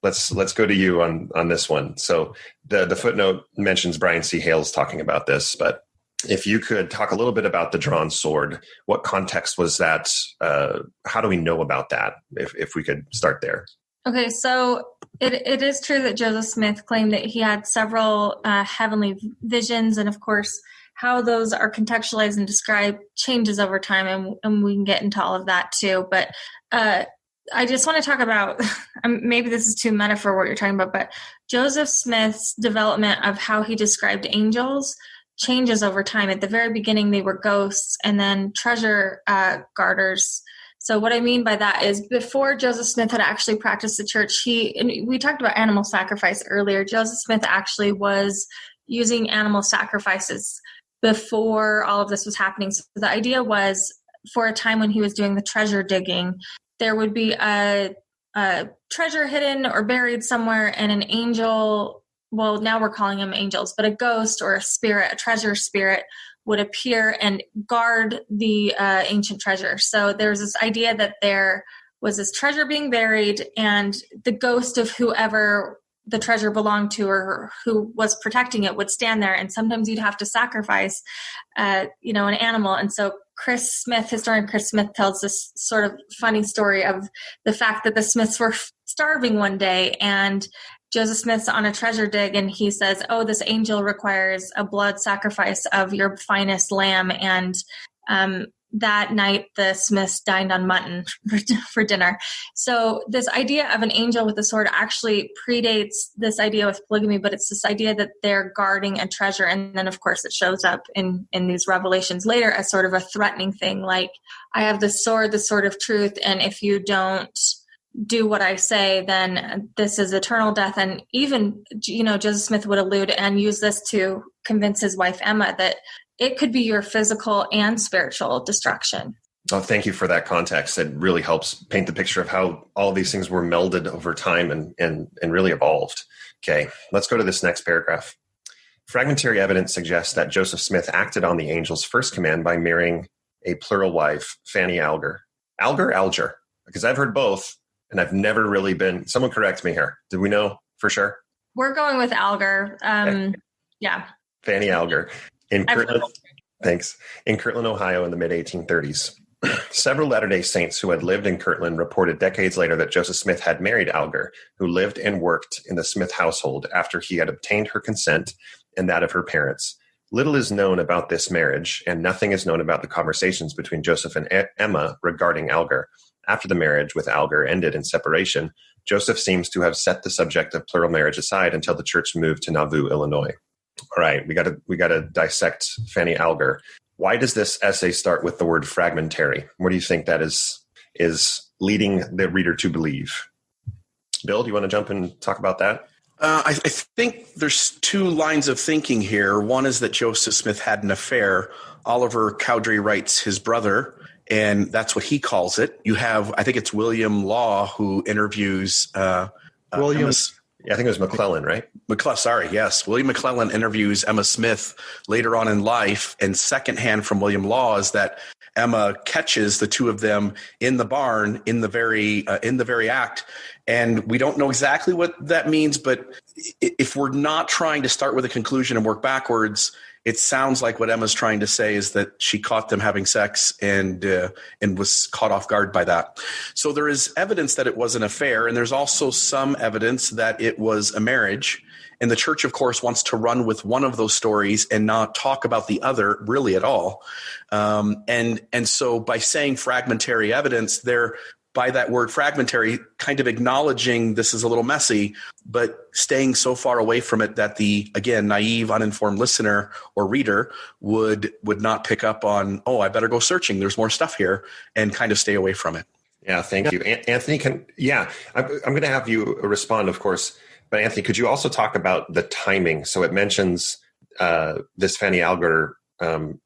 let's go to you on this one. So the footnote mentions Brian C. Hales talking about this, but if you could talk a little bit about the drawn sword, what context was that? How do we know about that? If we could start there. Okay, so it is true that Joseph Smith claimed that he had several heavenly visions, and of course, how those are contextualized and described changes over time, and we can get into all of that too. But I just want to talk about, maybe this is too meta for what you're talking about, but Joseph Smith's development of how he described angels changes over time. At the very beginning, they were ghosts and then treasure guarders. So what I mean by that is before Joseph Smith had actually practiced the church, we talked about animal sacrifice earlier. Joseph Smith actually was using animal sacrifices before all of this was happening. So the idea was, for a time when he was doing the treasure digging, there would be a treasure hidden or buried somewhere, and an angel, well, now we're calling them angels, but a ghost or a spirit, a treasure spirit, would appear and guard the ancient treasure. So there was this idea that there was this treasure being buried, and the ghost of whoever the treasure belonged to or who was protecting it would stand there, and sometimes you'd have to sacrifice an animal. And so historian Chris Smith tells this sort of funny story of the fact that the Smiths were starving one day, and Joseph Smith's on a treasure dig, and he says, oh, this angel requires a blood sacrifice of your finest lamb. And that night the Smiths dined on mutton for dinner. So this idea of an angel with a sword actually predates this idea with polygamy, but it's this idea that they're guarding a treasure. And then, of course, it shows up in these revelations later as sort of a threatening thing, like, I have the sword of truth, and if you don't do what I say, then this is eternal death. And even, Joseph Smith would allude and use this to convince his wife, Emma, that it could be your physical and spiritual destruction. Oh, thank you for that context. It really helps paint the picture of how all these things were melded over time and really evolved. Okay, let's go to this next paragraph. Fragmentary evidence suggests that Joseph Smith acted on the angel's first command by marrying a plural wife, Fanny Alger. Alger? Because I've heard both, and I've never really been... Someone correct me here. Did we know for sure? We're going with Alger. Yeah. Fanny Alger. In Kirtland, Ohio in the mid-1830s. Several Latter-day Saints who had lived in Kirtland reported decades later that Joseph Smith had married Alger, who lived and worked in the Smith household after he had obtained her consent and that of her parents. Little is known about this marriage, and nothing is known about the conversations between Joseph and Emma regarding Alger. After the marriage with Alger ended in separation, Joseph seems to have set the subject of plural marriage aside until the church moved to Nauvoo, Illinois. All right, we got to dissect Fanny Alger. Why does this essay start with the word fragmentary? What do you think that is leading the reader to believe? Bill, do you want to jump and talk about that? I think there's two lines of thinking here. One is that Joseph Smith had an affair. Oliver Cowdery writes his brother, and that's what he calls it. You have, I think it's William Law who interviews William. Yeah, I think it was McClellan, right? William McClellan interviews Emma Smith later on in life, and secondhand from William Law is that Emma catches the two of them in the barn in the very act. And we don't know exactly what that means, but if we're not trying to start with a conclusion and work backwards, it sounds like what Emma's trying to say is that she caught them having sex and was caught off guard by that. So there is evidence that it was an affair, and there's also some evidence that it was a marriage. And the church, of course, wants to run with one of those stories and not talk about the other really at all. And so by saying fragmentary evidence, they're, by that word fragmentary, kind of acknowledging this is a little messy, but staying so far away from it that the, again, naive, uninformed listener or reader would not pick up on, oh, I better go searching. There's more stuff here, and kind of stay away from it. Yeah, thank you. Anthony, I'm going to have you respond, of course. But Anthony, could you also talk about the timing? So it mentions this Fanny Alger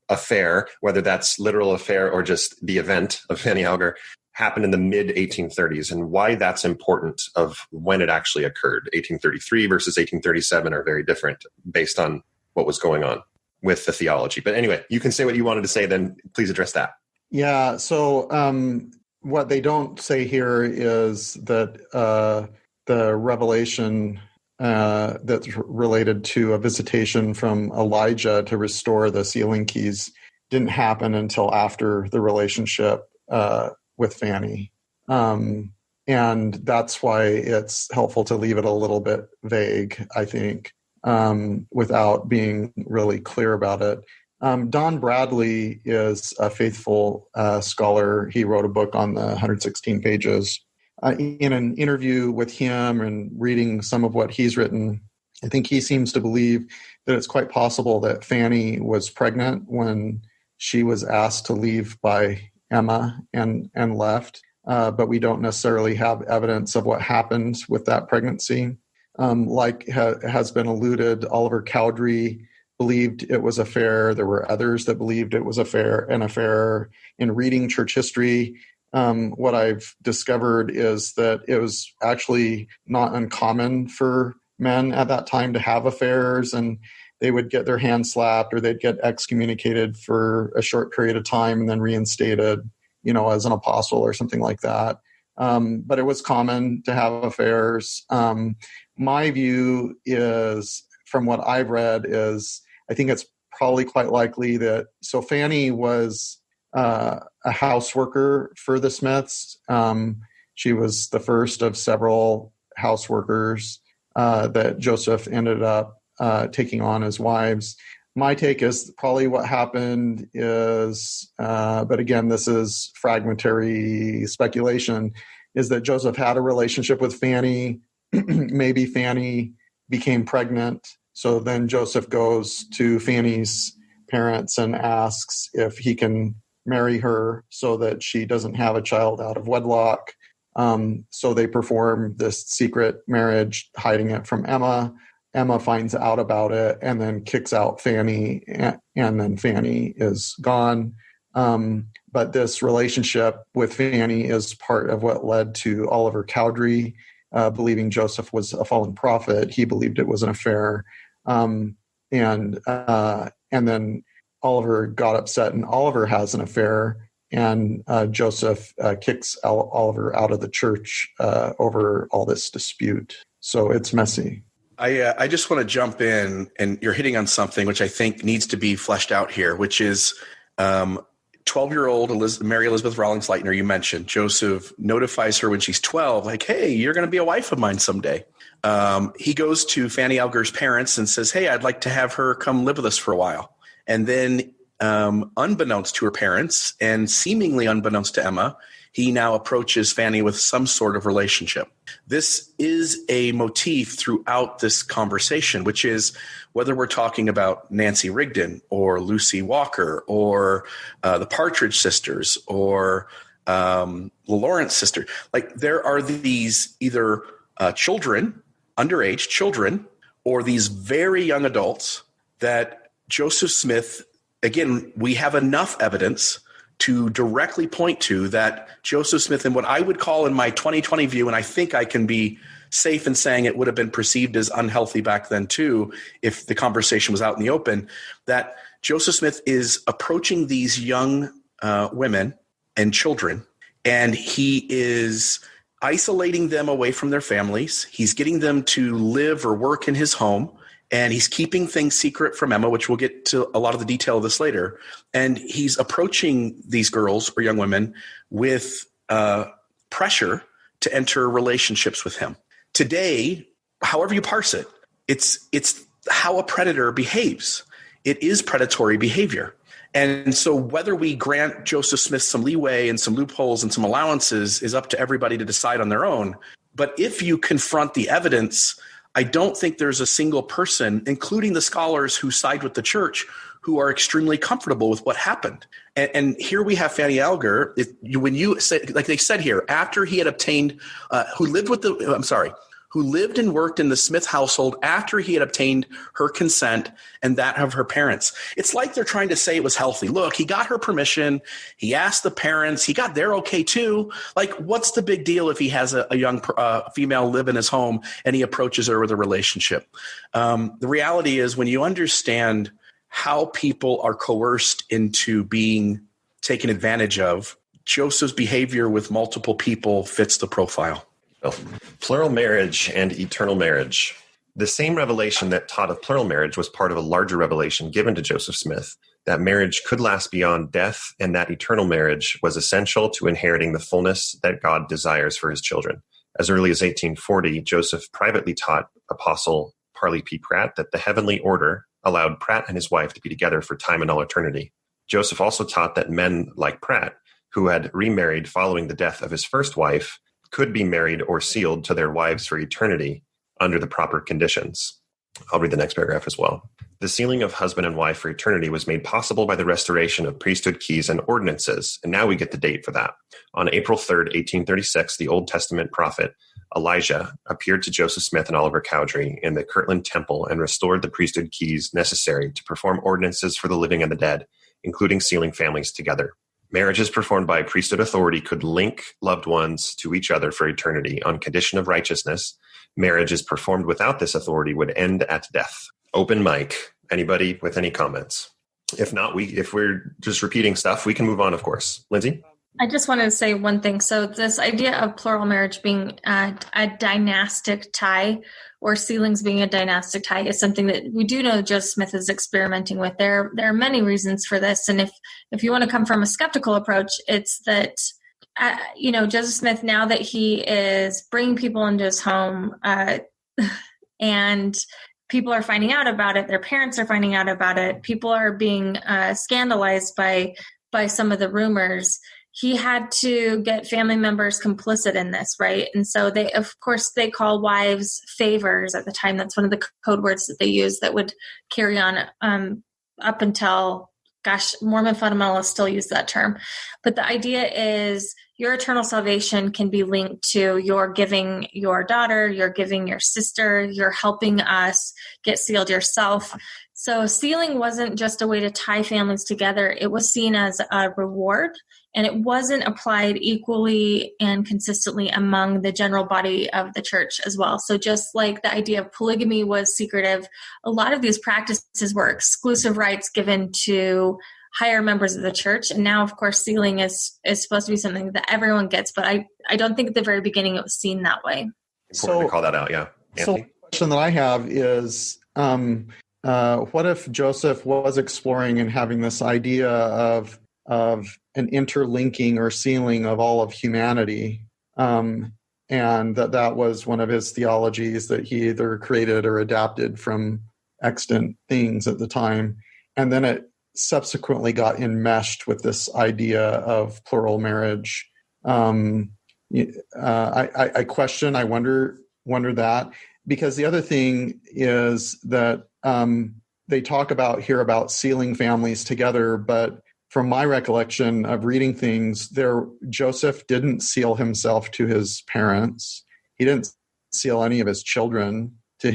affair, whether that's literal affair or just the event of Fanny Alger, happened in the mid-1830s, and why that's important of when it actually occurred. 1833 versus 1837 are very different based on what was going on with the theology. But anyway, you can say what you wanted to say, then please address that. Yeah, so what they don't say here is that the revelation that's related to a visitation from Elijah to restore the sealing keys didn't happen until after the relationship with Fanny. And that's why it's helpful to leave it a little bit vague, I think, without being really clear about it. Don Bradley is a faithful scholar. He wrote a book on the 116 pages. In an interview with him and reading some of what he's written, I think he seems to believe that it's quite possible that Fanny was pregnant when she was asked to leave by Emma and left, but we don't necessarily have evidence of what happened with that pregnancy. Like has been alluded, Oliver Cowdery believed it was affair. There were others that believed it was an affair. In reading church history, what I've discovered is that it was actually not uncommon for men at that time to have affairs, and they would get their hands slapped or they'd get excommunicated for a short period of time and then reinstated, as an apostle or something like that. But it was common to have affairs. My view is, from what I've read, is I think it's probably quite likely that, so Fanny was a house worker for the Smiths. She was the first of several house workers that Joseph ended up taking on as wives. My take is probably what happened is, but again, this is fragmentary speculation, is that Joseph had a relationship with Fanny. Maybe Fanny became pregnant. So then Joseph goes to Fanny's parents and asks if he can marry her so that she doesn't have a child out of wedlock. So they perform this secret marriage, hiding it from Emma. Emma finds out about it and then kicks out Fanny, and then Fanny is gone. But this relationship with Fanny is part of what led to Oliver Cowdery believing Joseph was a fallen prophet. He believed it was an affair. And then Oliver got upset, and Oliver has an affair, and Joseph kicks Oliver out of the church over all this dispute. So it's messy. I just want to jump in, and you're hitting on something which I think needs to be fleshed out here, which is 12-year-old Mary Elizabeth Rawlings Lightner, you mentioned. Joseph notifies her when she's 12, like, hey, you're going to be a wife of mine someday. He goes to Fanny Alger's parents and says, hey, I'd like to have her come live with us for a while. And then unbeknownst to her parents and seemingly unbeknownst to Emma, he now approaches Fanny with some sort of relationship. This is a motif throughout this conversation, which is whether we're talking about Nancy Rigdon or Lucy Walker or the Partridge sisters or the Lawrence sister. Like, there are these either children, underage children, or these very young adults that Joseph Smith, again, we have enough evidence to directly point to that Joseph Smith, in what I would call in my 2020 view, and I think I can be safe in saying it would have been perceived as unhealthy back then too, if the conversation was out in the open, that Joseph Smith is approaching these young women and children, and he is isolating them away from their families. He's getting them to live or work in his home. And he's keeping things secret from Emma, which we'll get to a lot of the detail of this later. And he's approaching these girls or young women with pressure to enter relationships with him. Today, however you parse it, it's how a predator behaves. It is predatory behavior. And so whether we grant Joseph Smith some leeway and some loopholes and some allowances is up to everybody to decide on their own. But if you confront the evidence, I don't think there's a single person, including the scholars who side with the church, who are extremely comfortable with what happened. And here we have Fanny Alger. When you say, like they said here, after he had obtained, who lived and worked in the Smith household after he had obtained her consent and that of her parents. It's like they're trying to say it was healthy. Look, he got her permission. He asked the parents. He got their okay too. Like, what's the big deal if he has a young female live in his home and he approaches her with a relationship? The reality is, when you understand how people are coerced into being taken advantage of, Joseph's behavior with multiple people fits the profile. Well, plural marriage and eternal marriage. The same revelation that taught of plural marriage was part of a larger revelation given to Joseph Smith, that marriage could last beyond death and that eternal marriage was essential to inheriting the fullness that God desires for his children. As early as 1840, Joseph privately taught Apostle Parley P. Pratt that the heavenly order allowed Pratt and his wife to be together for time and all eternity. Joseph also taught that men like Pratt, who had remarried following the death of his first wife, could be married or sealed to their wives for eternity under the proper conditions. I'll read the next paragraph as well. The sealing of husband and wife for eternity was made possible by the restoration of priesthood keys and ordinances, and now we get the date for that. On April 3rd, 1836, the Old Testament prophet Elijah appeared to Joseph Smith and Oliver Cowdery in the Kirtland Temple and restored the priesthood keys necessary to perform ordinances for the living and the dead, including sealing families together. Marriages performed by priesthood authority could link loved ones to each other for eternity on condition of righteousness. Marriages performed without this authority would end at death. Open mic. Anybody with any comments? If not, if we're just repeating stuff, we can move on, of course. Lindsay? I just wanted to say one thing. So this idea of plural marriage being a dynastic tie, or sealings being a dynastic tie, is something that we do know Joseph Smith is experimenting with. There are many reasons for this. And if you want to come from a skeptical approach, it's that, Joseph Smith, now that he is bringing people into his home and people are finding out about it. Their parents are finding out about it. People are being scandalized by some of the rumors. He had to get family members complicit in this, right? And so they call wives favors at the time. That's one of the code words that they use that would carry on up until, Mormon fundamentalists still use that term. But the idea is your eternal salvation can be linked to your giving your daughter, you're giving your sister, you're helping us get sealed yourself. So sealing wasn't just a way to tie families together. It was seen as a reward, and it wasn't applied equally and consistently among the general body of the church as well. So just like the idea of polygamy was secretive, a lot of these practices were exclusive rights given to higher members of the church. And now, of course, sealing is supposed to be something that everyone gets, but I don't think at the very beginning it was seen that way. Important to call that out, yeah. Anthony? So the question that I have is, what if Joseph was exploring and having this idea of an interlinking or sealing of all of humanity, and that was one of his theologies that he either created or adapted from extant things at the time, and then it subsequently got enmeshed with this idea of plural marriage. I wonder that, because the other thing is that they talk about sealing families together, but from my recollection of reading things, Joseph didn't seal himself to his parents. He didn't seal any of his children to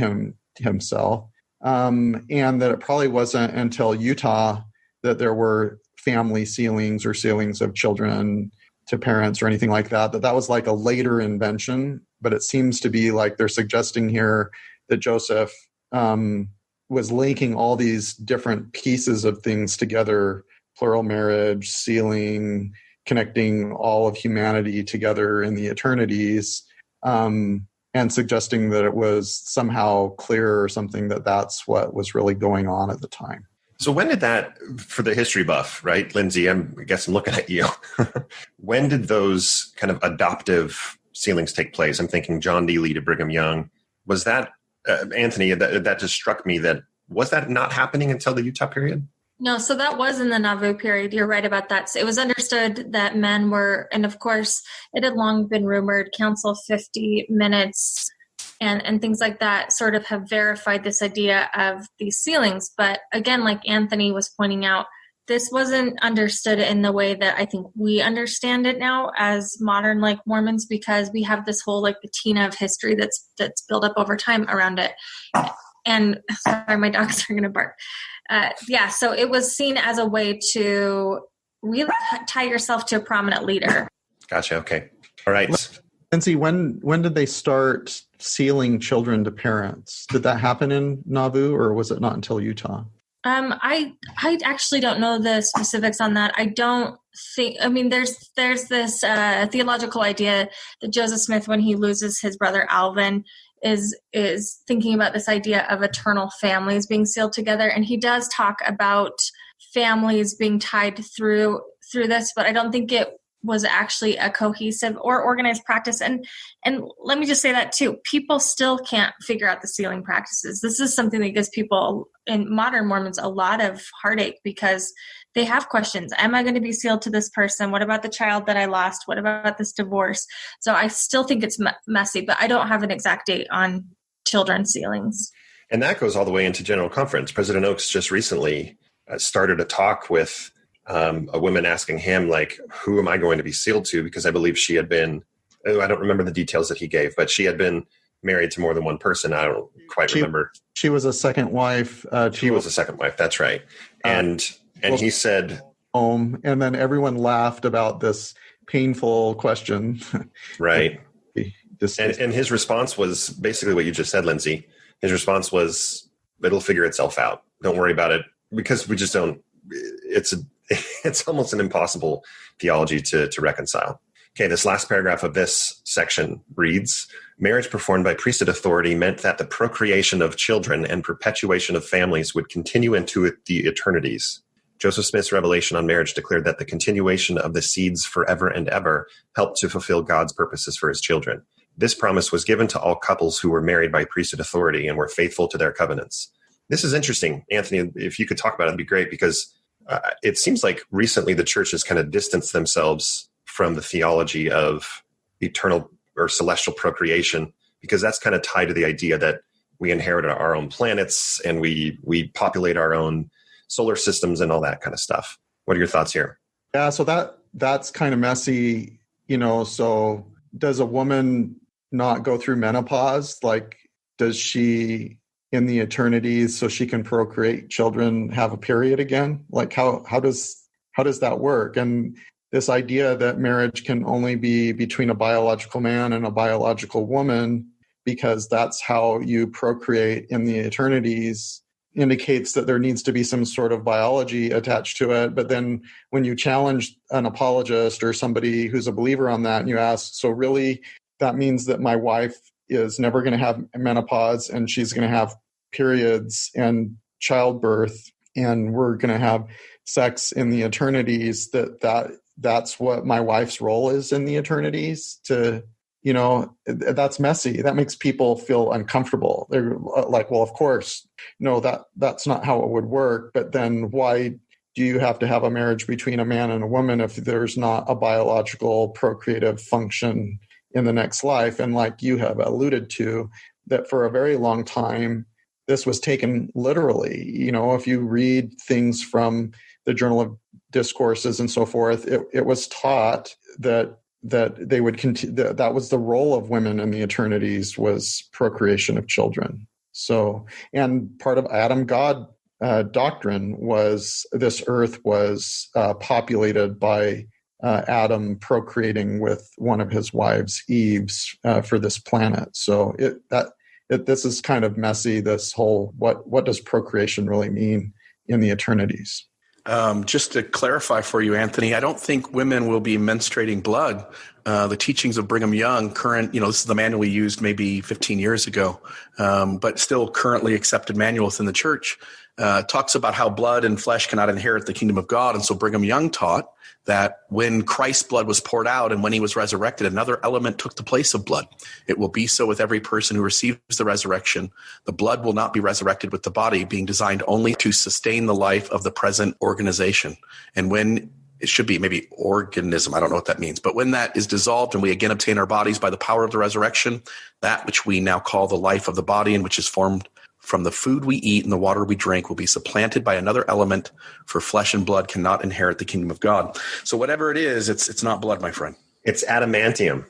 himself. And that it probably wasn't until Utah that there were family sealings or sealings of children to parents or anything like that, that was like a later invention. But it seems to be like they're suggesting here that Joseph was linking all these different pieces of things together: plural marriage, sealing, connecting all of humanity together in the eternities, and suggesting that it was somehow clear or something that's what was really going on at the time. So when did that, for the history buff, right, Lindsay, I guess I'm looking at you. When did those kind of adoptive sealings take place? I'm thinking John Dealey to Brigham Young. Was that, Anthony, that just struck me, was that not happening until the Utah period? No, so that was in the Nauvoo period. You're right about that. So it was understood that men were, and of course, it had long been rumored, Council 50 Minutes and things like that sort of have verified this idea of these sealings. But again, like Anthony was pointing out, this wasn't understood in the way that I think we understand it now as modern like Mormons, because we have this whole like patina of history that's built up over time around it. And sorry, my dogs are going to bark. So it was seen as a way to really tie yourself to a prominent leader. Gotcha. Okay. All right. Lindsay, when did they start sealing children to parents? Did that happen in Nauvoo, or was it not until Utah? I actually don't know the specifics on that. I don't think, I mean, there's this theological idea that Joseph Smith, when he loses his brother Alvin, is thinking about this idea of eternal families being sealed together. And he does talk about families being tied through this, but I don't think it was actually a cohesive or organized practice. And let me just say that too, people still can't figure out the sealing practices. This is something that gives people in modern Mormons a lot of heartache, because they have questions. Am I going to be sealed to this person? What about the child that I lost? What about this divorce? So I still think it's messy, but I don't have an exact date on children's sealings. And that goes all the way into General Conference. President Oaks just recently started a talk with a woman asking him, like, who am I going to be sealed to? Because I believe she had been, I don't remember the details that he gave, but she had been married to more than one person. I don't quite remember. She was a second wife. She was a second wife. That's right. And he said, and then everyone laughed about this painful question. Right. And his response was basically what you just said, Lindsay. His response was, it'll figure itself out. Don't worry about it, because we just don't, it's almost an impossible theology to reconcile. Okay, this last paragraph of this section reads, marriage performed by priesthood authority meant that the procreation of children and perpetuation of families would continue into the eternities. Joseph Smith's revelation on marriage declared that the continuation of the seeds forever and ever helped to fulfill God's purposes for his children. This promise was given to all couples who were married by priesthood authority and were faithful to their covenants. This is interesting, Anthony. If you could talk about it, it'd be great, because it seems like recently the church has kind of distanced themselves from the theology of eternal or celestial procreation, because that's kind of tied to the idea that we inherit our own planets and we populate our own solar systems and all that kind of stuff. What are your thoughts here? Yeah, so that's kind of messy, so does a woman not go through menopause? Like, does she in the eternities, so she can procreate children, have a period again? Like, how does that work? And this idea that marriage can only be between a biological man and a biological woman, because that's how you procreate in the eternities, indicates that there needs to be some sort of biology attached to it. But then when you challenge an apologist or somebody who's a believer on that, and you ask, so really that means that my wife is never going to have menopause and she's going to have periods and childbirth and we're going to have sex in the eternities, that's what my wife's role is in the eternities? That's messy. That makes people feel uncomfortable. They're like, well, of course, no, that's not how it would work. But then why do you have to have a marriage between a man and a woman if there's not a biological procreative function in the next life? And like you have alluded to, that for a very long time, this was taken literally. If you read things from the Journal of Discourses and so forth, it was taught that they would continue, that was the role of women in the eternities, was procreation of children. So, and part of Adam God doctrine was this earth was populated by Adam procreating with one of his wives, Eve's, for this planet. So this is kind of messy, this whole, what does procreation really mean in the eternities? Just to clarify for you, Anthony, I don't think women will be menstruating blood. The teachings of Brigham Young, this is the manual we used maybe 15 years ago, but still currently accepted manual within the church, talks about how blood and flesh cannot inherit the kingdom of God. And so Brigham Young taught that when Christ's blood was poured out and when he was resurrected, another element took the place of blood. It will be so with every person who receives the resurrection. The blood will not be resurrected with the body, being designed only to sustain the life of the present organization. And when it should be maybe organism, I don't know what that means, but when that is dissolved and we again obtain our bodies by the power of the resurrection, that which we now call the life of the body and which is formed from the food we eat and the water we drink will be supplanted by another element, for flesh and blood cannot inherit the kingdom of God. So whatever it is, it's not blood, my friend. It's adamantium.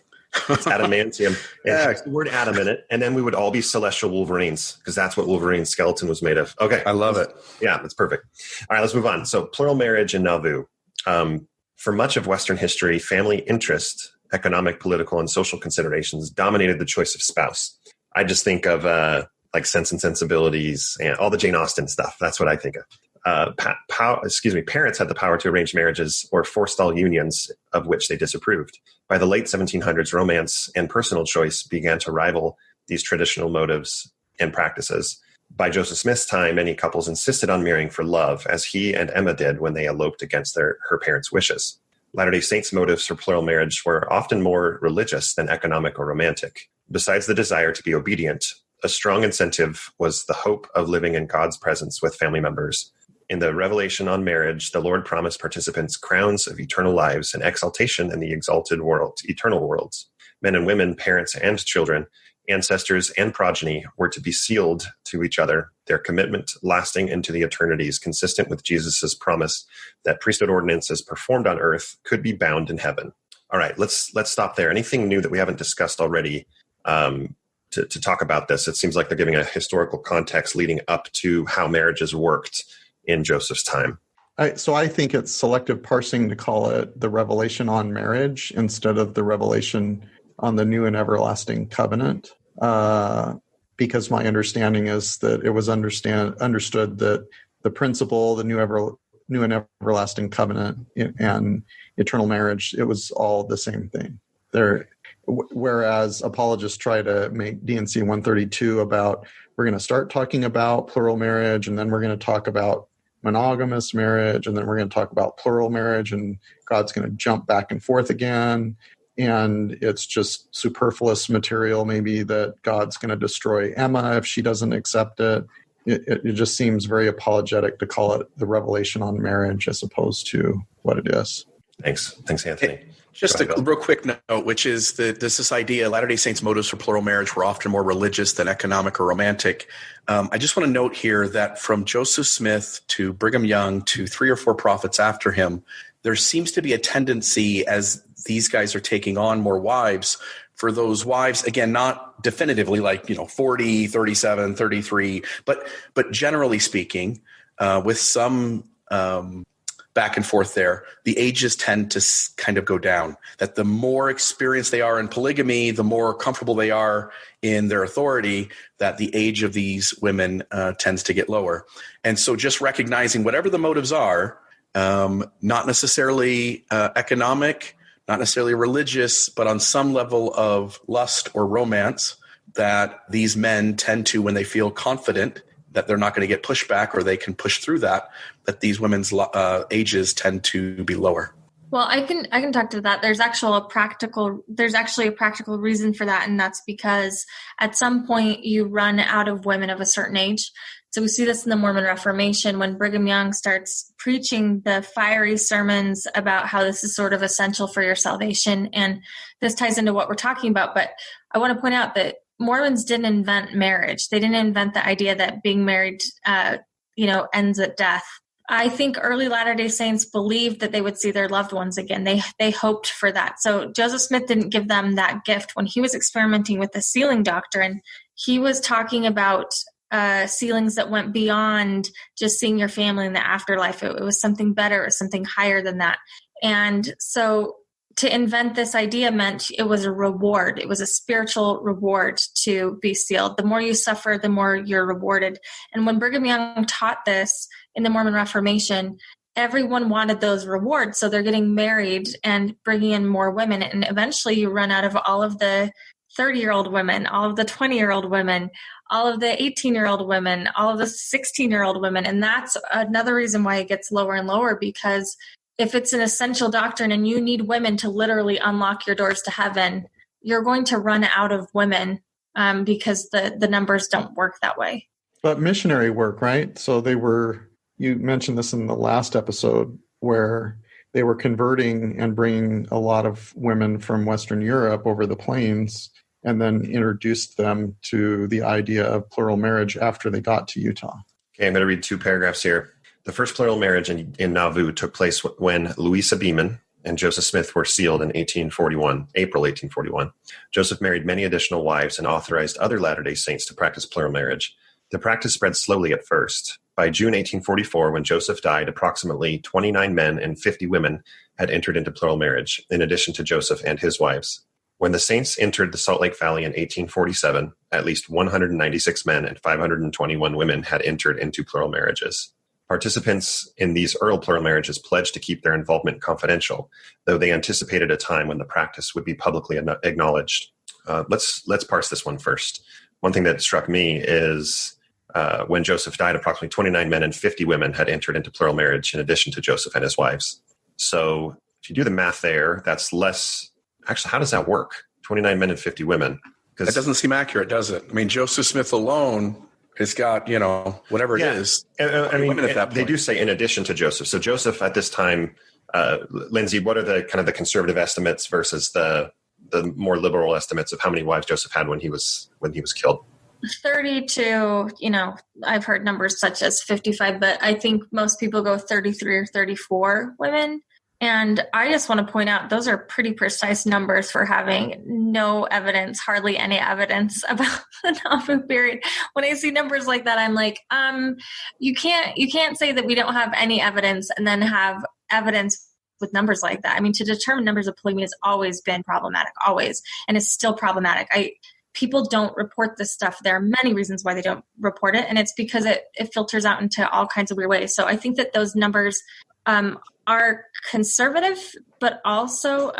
It's adamantium. It has the word Adam in it. And then we would all be celestial Wolverines, because that's what Wolverine's skeleton was made of. Okay. I love it. Yeah, that's perfect. All right, let's move on. So plural marriage in Nauvoo. For much of Western history, family interest, economic, political, and social considerations dominated the choice of spouse. I just think of like Sense and Sensibilities and all the Jane Austen stuff. That's what I think of. Parents had the power to arrange marriages or forestall unions of which they disapproved. By the late 1700s, romance and personal choice began to rival these traditional motives and practices. By Joseph Smith's time, many couples insisted on marrying for love, as he and Emma did when they eloped against her parents' wishes. Latter-day Saints' motives for plural marriage were often more religious than economic or romantic. Besides the desire to be obedient, a strong incentive was the hope of living in God's presence with family members. In the Revelation on Marriage, the Lord promised participants crowns of eternal lives and exaltation in the exalted world, eternal worlds. Men and women, parents and children, ancestors and progeny were to be sealed to each other, their commitment lasting into the eternities, consistent with Jesus' promise that priesthood ordinances performed on earth could be bound in heaven. All right, let's stop there. Anything new that we haven't discussed already to talk about this? It seems like they're giving a historical context leading up to how marriages worked in Joseph's time. So I think it's selective parsing to call it the revelation on marriage instead of the revelation on the new and everlasting covenant, because my understanding is that it was understood that the principle, the new and everlasting covenant and eternal marriage, it was all the same thing. Whereas apologists try to make D&C 132 about, we're going to start talking about plural marriage, and then we're going to talk about monogamous marriage, and then we're going to talk about plural marriage, and God's going to jump back and forth again. and it's just superfluous material, maybe that God's going to destroy Emma if she doesn't accept it. It just seems very apologetic to call it the revelation on marriage as opposed to what it is. Thanks, Anthony. Just a real quick note, which is that this idea, Latter-day Saints' motives for plural marriage were often more religious than economic or romantic. I just want to note here that from Joseph Smith to Brigham Young to 3 or 4 prophets after him, there seems to be a tendency as these guys are taking on more wives for those wives, again, not definitively like, 40, 37, 33, but generally speaking, with some back and forth there, the ages tend to kind of go down. That the more experienced they are in polygamy, the more comfortable they are in their authority, that the age of these women tends to get lower. And so just recognizing whatever the motives are, not necessarily economic, not necessarily religious, but on some level of lust or romance, that these men tend to, when they feel confident that they're not going to get pushback or they can push through that these women's ages tend to be lower. Well, I can talk to that. There's actually a practical reason for that, and that's because at some point you run out of women of a certain age. So we see this in the Mormon Reformation when Brigham Young starts preaching the fiery sermons about how this is sort of essential for your salvation, and this ties into what we're talking about. But I want to point out that Mormons didn't invent marriage. They didn't invent the idea that being married, ends at death. I think early Latter-day Saints believed that they would see their loved ones again. They hoped for that. So Joseph Smith didn't give them that gift. When he was experimenting with the sealing doctrine, he was talking about sealings that went beyond just seeing your family in the afterlife. It was something better, it was something higher than that. And so to invent this idea meant it was a reward. It was a spiritual reward to be sealed. The more you suffer, the more you're rewarded. And when Brigham Young taught this in the Mormon Reformation, everyone wanted those rewards. So they're getting married and bringing in more women. And eventually you run out of all of the 30-year-old women, all of the 20-year-old women, all of the 18-year-old women, all of the 16-year-old women. And that's another reason why it gets lower and lower, because if it's an essential doctrine and you need women to literally unlock your doors to heaven, you're going to run out of women because the numbers don't work that way. But missionary work, right? So you mentioned this in the last episode, where they were converting and bringing a lot of women from Western Europe over the plains and then introduced them to the idea of plural marriage after they got to Utah. Okay, I'm going to read 2 paragraphs here. The first plural marriage in Nauvoo took place when Louisa Beeman and Joseph Smith were sealed in April 1841. Joseph married many additional wives and authorized other Latter-day Saints to practice plural marriage. The practice spread slowly at first. By June 1844, when Joseph died, approximately 29 men and 50 women had entered into plural marriage, in addition to Joseph and his wives. When the Saints entered the Salt Lake Valley in 1847, at least 196 men and 521 women had entered into plural marriages. Participants in these early plural marriages pledged to keep their involvement confidential, though they anticipated a time when the practice would be publicly acknowledged. Let's parse this one first. One thing that struck me is when Joseph died, approximately 29 men and 50 women had entered into plural marriage in addition to Joseph and his wives. So if you do the math there, that's less. Actually, how does that work? 29 men and 50 women. That doesn't seem accurate, does it? I mean, Joseph Smith alone has got, whatever it is. I mean, they do say in addition to Joseph. So Joseph at this time, Lindsay, what are the kind of the conservative estimates versus the more liberal estimates of how many wives Joseph had when he was killed? 30 to, I've heard numbers such as 55, but I think most people go 33 or 34 women. And I just want to point out, those are pretty precise numbers for having no evidence, hardly any evidence about the Nauvoo period. When I see numbers like that, I'm like, you can't say that we don't have any evidence and then have evidence with numbers like that. I mean, to determine numbers of polygamy has always been problematic, always, and it's still problematic. People don't report this stuff. There are many reasons why they don't report it, and it's because it filters out into all kinds of weird ways. So I think that those numbers are conservative, but also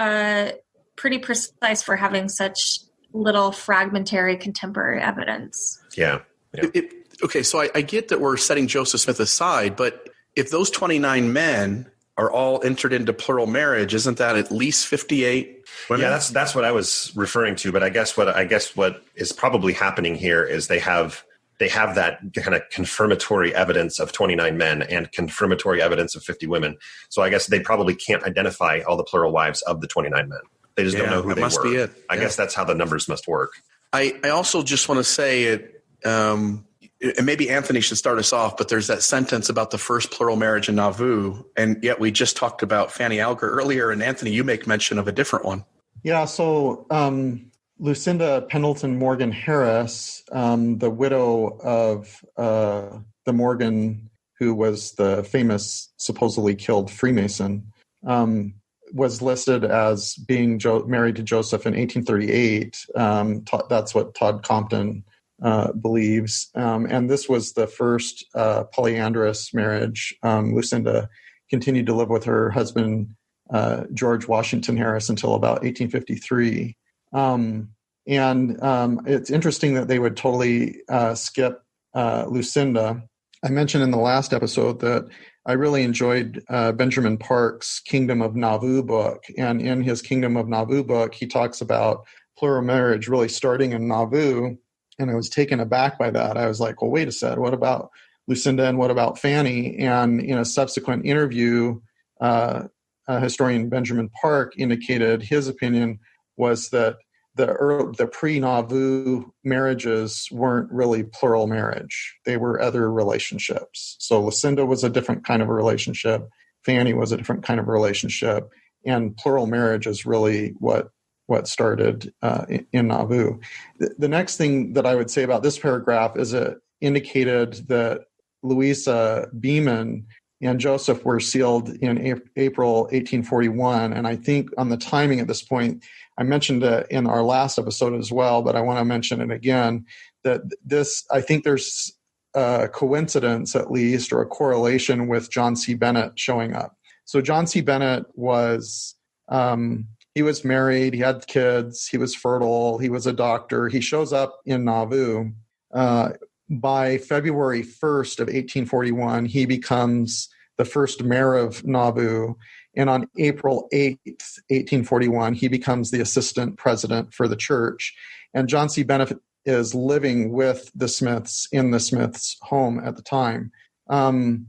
pretty precise for having such little fragmentary contemporary evidence. Yeah. Okay, so I get that we're setting Joseph Smith aside, but if those 29 men are all entered into plural marriage. Isn't that at least 58 women? Yeah, that's what I was referring to. But I guess what is probably happening here is they have that kind of confirmatory evidence of 29 men and confirmatory evidence of 50 women. So I guess they probably can't identify all the plural wives of the 29 men. They just don't know who they were. That must be it. I guess that's how the numbers must work. I also just want to say it, and maybe Anthony should start us off, but there's that sentence about the first plural marriage in Nauvoo, and yet we just talked about Fanny Alger earlier, and Anthony, you make mention of a different one. Yeah, so Lucinda Pendleton Morgan Harris, the widow of the Morgan who was the famous supposedly killed Freemason, was listed as being married to Joseph in 1838. That's what Todd Compton believes. And this was the first polyandrous marriage. Lucinda continued to live with her husband, George Washington Harris, until about 1853. And it's interesting that they would totally skip Lucinda. I mentioned in the last episode that I really enjoyed Benjamin Park's Kingdom of Nauvoo book. And in his Kingdom of Nauvoo book, he talks about plural marriage really starting in Nauvoo. And I was taken aback by that. I was like, well, wait a sec, what about Lucinda and what about Fanny? And in a subsequent interview, historian Benjamin Park indicated his opinion was that the pre-Nauvoo marriages weren't really plural marriage. They were other relationships. So Lucinda was a different kind of a relationship. Fanny was a different kind of relationship. And plural marriage is really what started in Nauvoo. The next thing that I would say about this paragraph is it indicated that Louisa Beeman and Joseph were sealed in April 1841. And I think on the timing at this point, I mentioned it in our last episode as well, but I want to mention it again, that I think there's a coincidence at least, or a correlation with John C. Bennett showing up. So John C. Bennett was, he was married, he had kids, he was fertile, he was a doctor. He shows up in Nauvoo. By February 1st of 1841, he becomes the first mayor of Nauvoo. And on April 8th, 1841, he becomes the assistant president for the church. And John C. Bennett is living with the Smiths in the Smiths' home at the time. John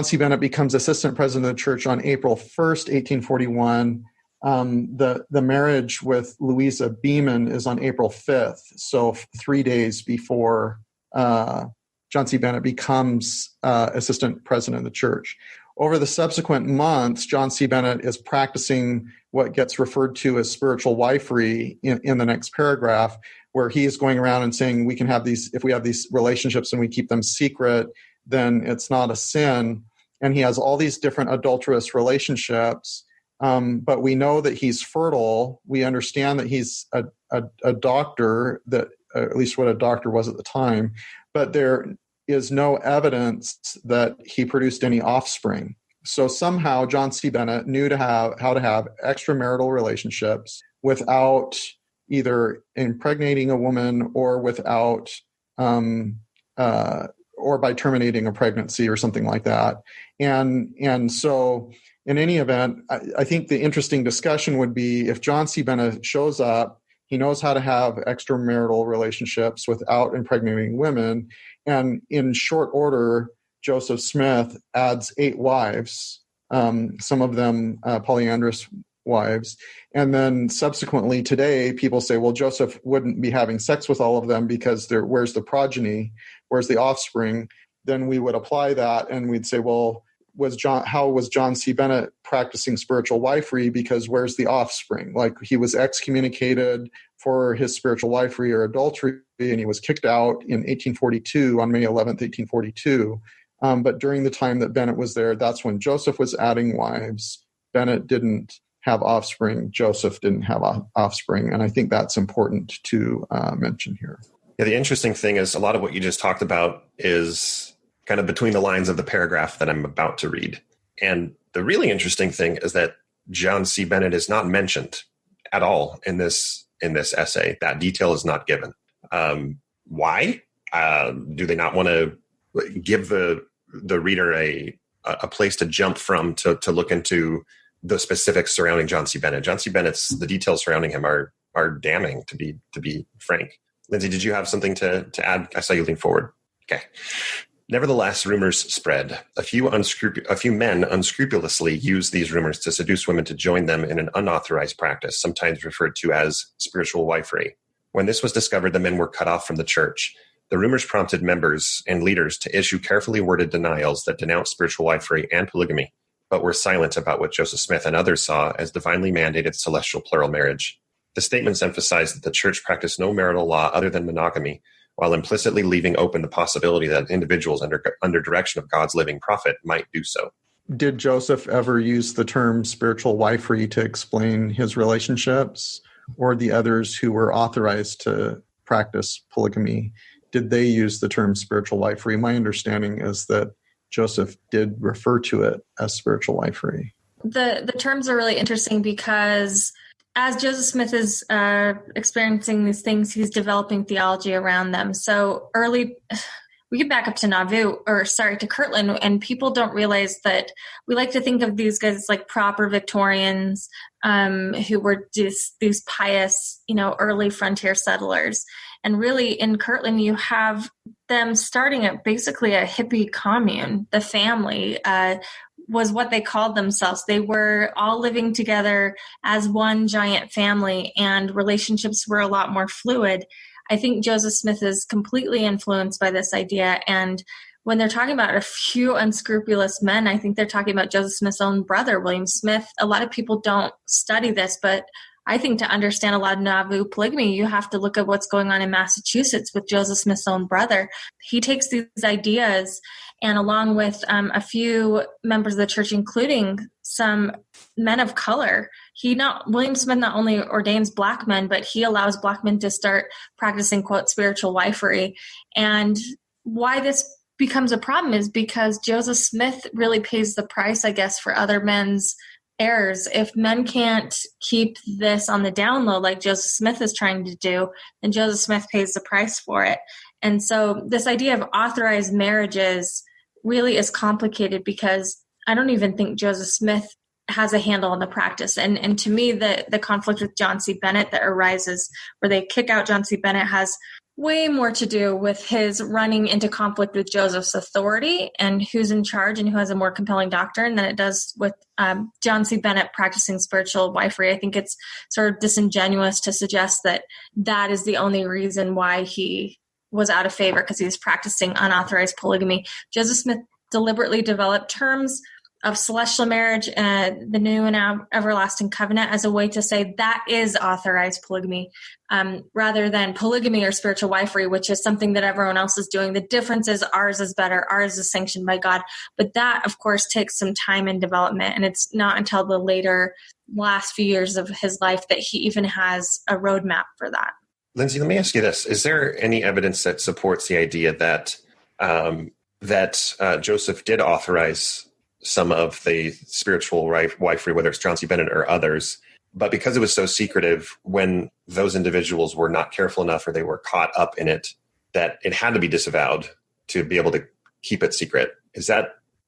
C. Bennett becomes assistant president of the church on April 1st, 1841. The marriage with Louisa Beeman is on April 5th, so 3 days before John C. Bennett becomes assistant president of the church. Over the subsequent months, John C. Bennett is practicing what gets referred to as spiritual wifery in the next paragraph, where he is going around and saying we can have these, if we have these relationships and we keep them secret, then it's not a sin. And he has all these different adulterous relationships. But we know that he's fertile. We understand that he's a doctor, that at least what a doctor was at the time. But there is no evidence that he produced any offspring. So somehow John C. Bennett knew how to have extramarital relationships without either impregnating a woman or without or by terminating a pregnancy or something like that. And so in any event, I think the interesting discussion would be if John C. Bennett shows up, he knows how to have extramarital relationships without impregnating women. And in short order, Joseph Smith adds 8 wives, some of them polyandrous wives. And then subsequently today, people say, well, Joseph wouldn't be having sex with all of them because where's the where's the offspring? Then we would apply that and we'd say, well, how was John C. Bennett practicing spiritual wifery? Because where's the offspring? Like he was excommunicated for his spiritual wifery or adultery, and he was kicked out in 1842 on May 11th, 1842. But during the time that Bennett was there, that's when Joseph was adding wives. Bennett didn't have offspring. Joseph didn't have offspring. And I think that's important to mention here. Yeah, the interesting thing is a lot of what you just talked about is kind of between the lines of the paragraph that I'm about to read. And the really interesting thing is that John C. Bennett is not mentioned at all in this essay. That detail is not given. Why? Do they not want to give the reader a a place to jump from to look into the specifics surrounding John C. Bennett. John C. Bennett's, the details surrounding him are damning, to be frank. Lindsay, did you have something to add? I saw you lean forward. Okay. Nevertheless, rumors spread. A few men unscrupulously used these rumors to seduce women to join them in an unauthorized practice, sometimes referred to as spiritual wifery. When this was discovered, the men were cut off from the church. The rumors prompted members and leaders to issue carefully worded denials that denounced spiritual wifery and polygamy, but were silent about what Joseph Smith and others saw as divinely mandated celestial plural marriage. The statements emphasized that the church practiced no marital law other than monogamy, while implicitly leaving open the possibility that individuals under direction of God's living prophet might do so. Did Joseph ever use the term spiritual wifery to explain his relationships, or the others who were authorized to practice polygamy? Did they use the term spiritual wifery? My understanding is that Joseph did refer to it as spiritual wifery. The terms are really interesting because as Joseph Smith is experiencing these things, he's developing theology around them. So we get back up to Kirtland, and people don't realize that we like to think of these guys as like proper Victorians who were just these pious, early frontier settlers. And really in Kirtland, you have them starting at basically a hippie commune. The family was what they called themselves. They were all living together as one giant family, and relationships were a lot more fluid. I think Joseph Smith is completely influenced by this idea. And when they're talking about a few unscrupulous men, I think they're talking about Joseph Smith's own brother, William Smith. A lot of people don't study this, but I think to understand a lot of Nauvoo polygamy, you have to look at what's going on in Massachusetts with Joseph Smith's own brother. He takes these ideas, and along with a few members of the church, including some men of color, William Smith not only ordains black men, but he allows black men to start practicing, quote, spiritual wifery. And why this becomes a problem is because Joseph Smith really pays the price, I guess, for other men's errors. If men can't keep this on the down low like Joseph Smith is trying to do, then Joseph Smith pays the price for it. And so this idea of authorized marriages really is complicated because I don't even think Joseph Smith has a handle on the practice. And to me, the conflict with John C. Bennett that arises where they kick out John C. Bennett has way more to do with his running into conflict with Joseph's authority and who's in charge and who has a more compelling doctrine than it does with John C. Bennett practicing spiritual wifery. I think it's sort of disingenuous to suggest that is the only reason why he was out of favor, because he was practicing unauthorized polygamy. Joseph Smith deliberately developed terms of celestial marriage and the new and everlasting covenant as a way to say that is authorized polygamy, rather than polygamy or spiritual wifery, which is something that everyone else is doing. The difference is ours is better, ours is sanctioned by God. But that, of course, takes some time and development, and it's not until the last few years of his life that he even has a roadmap for that. Lindsay, let me ask you this. Is there any evidence that supports the idea that Joseph did authorize some of the spiritual wifery, whether it's John C. Bennett or others, but because it was so secretive, when those individuals were not careful enough or they were caught up in it, that it had to be disavowed to be able to keep it secret?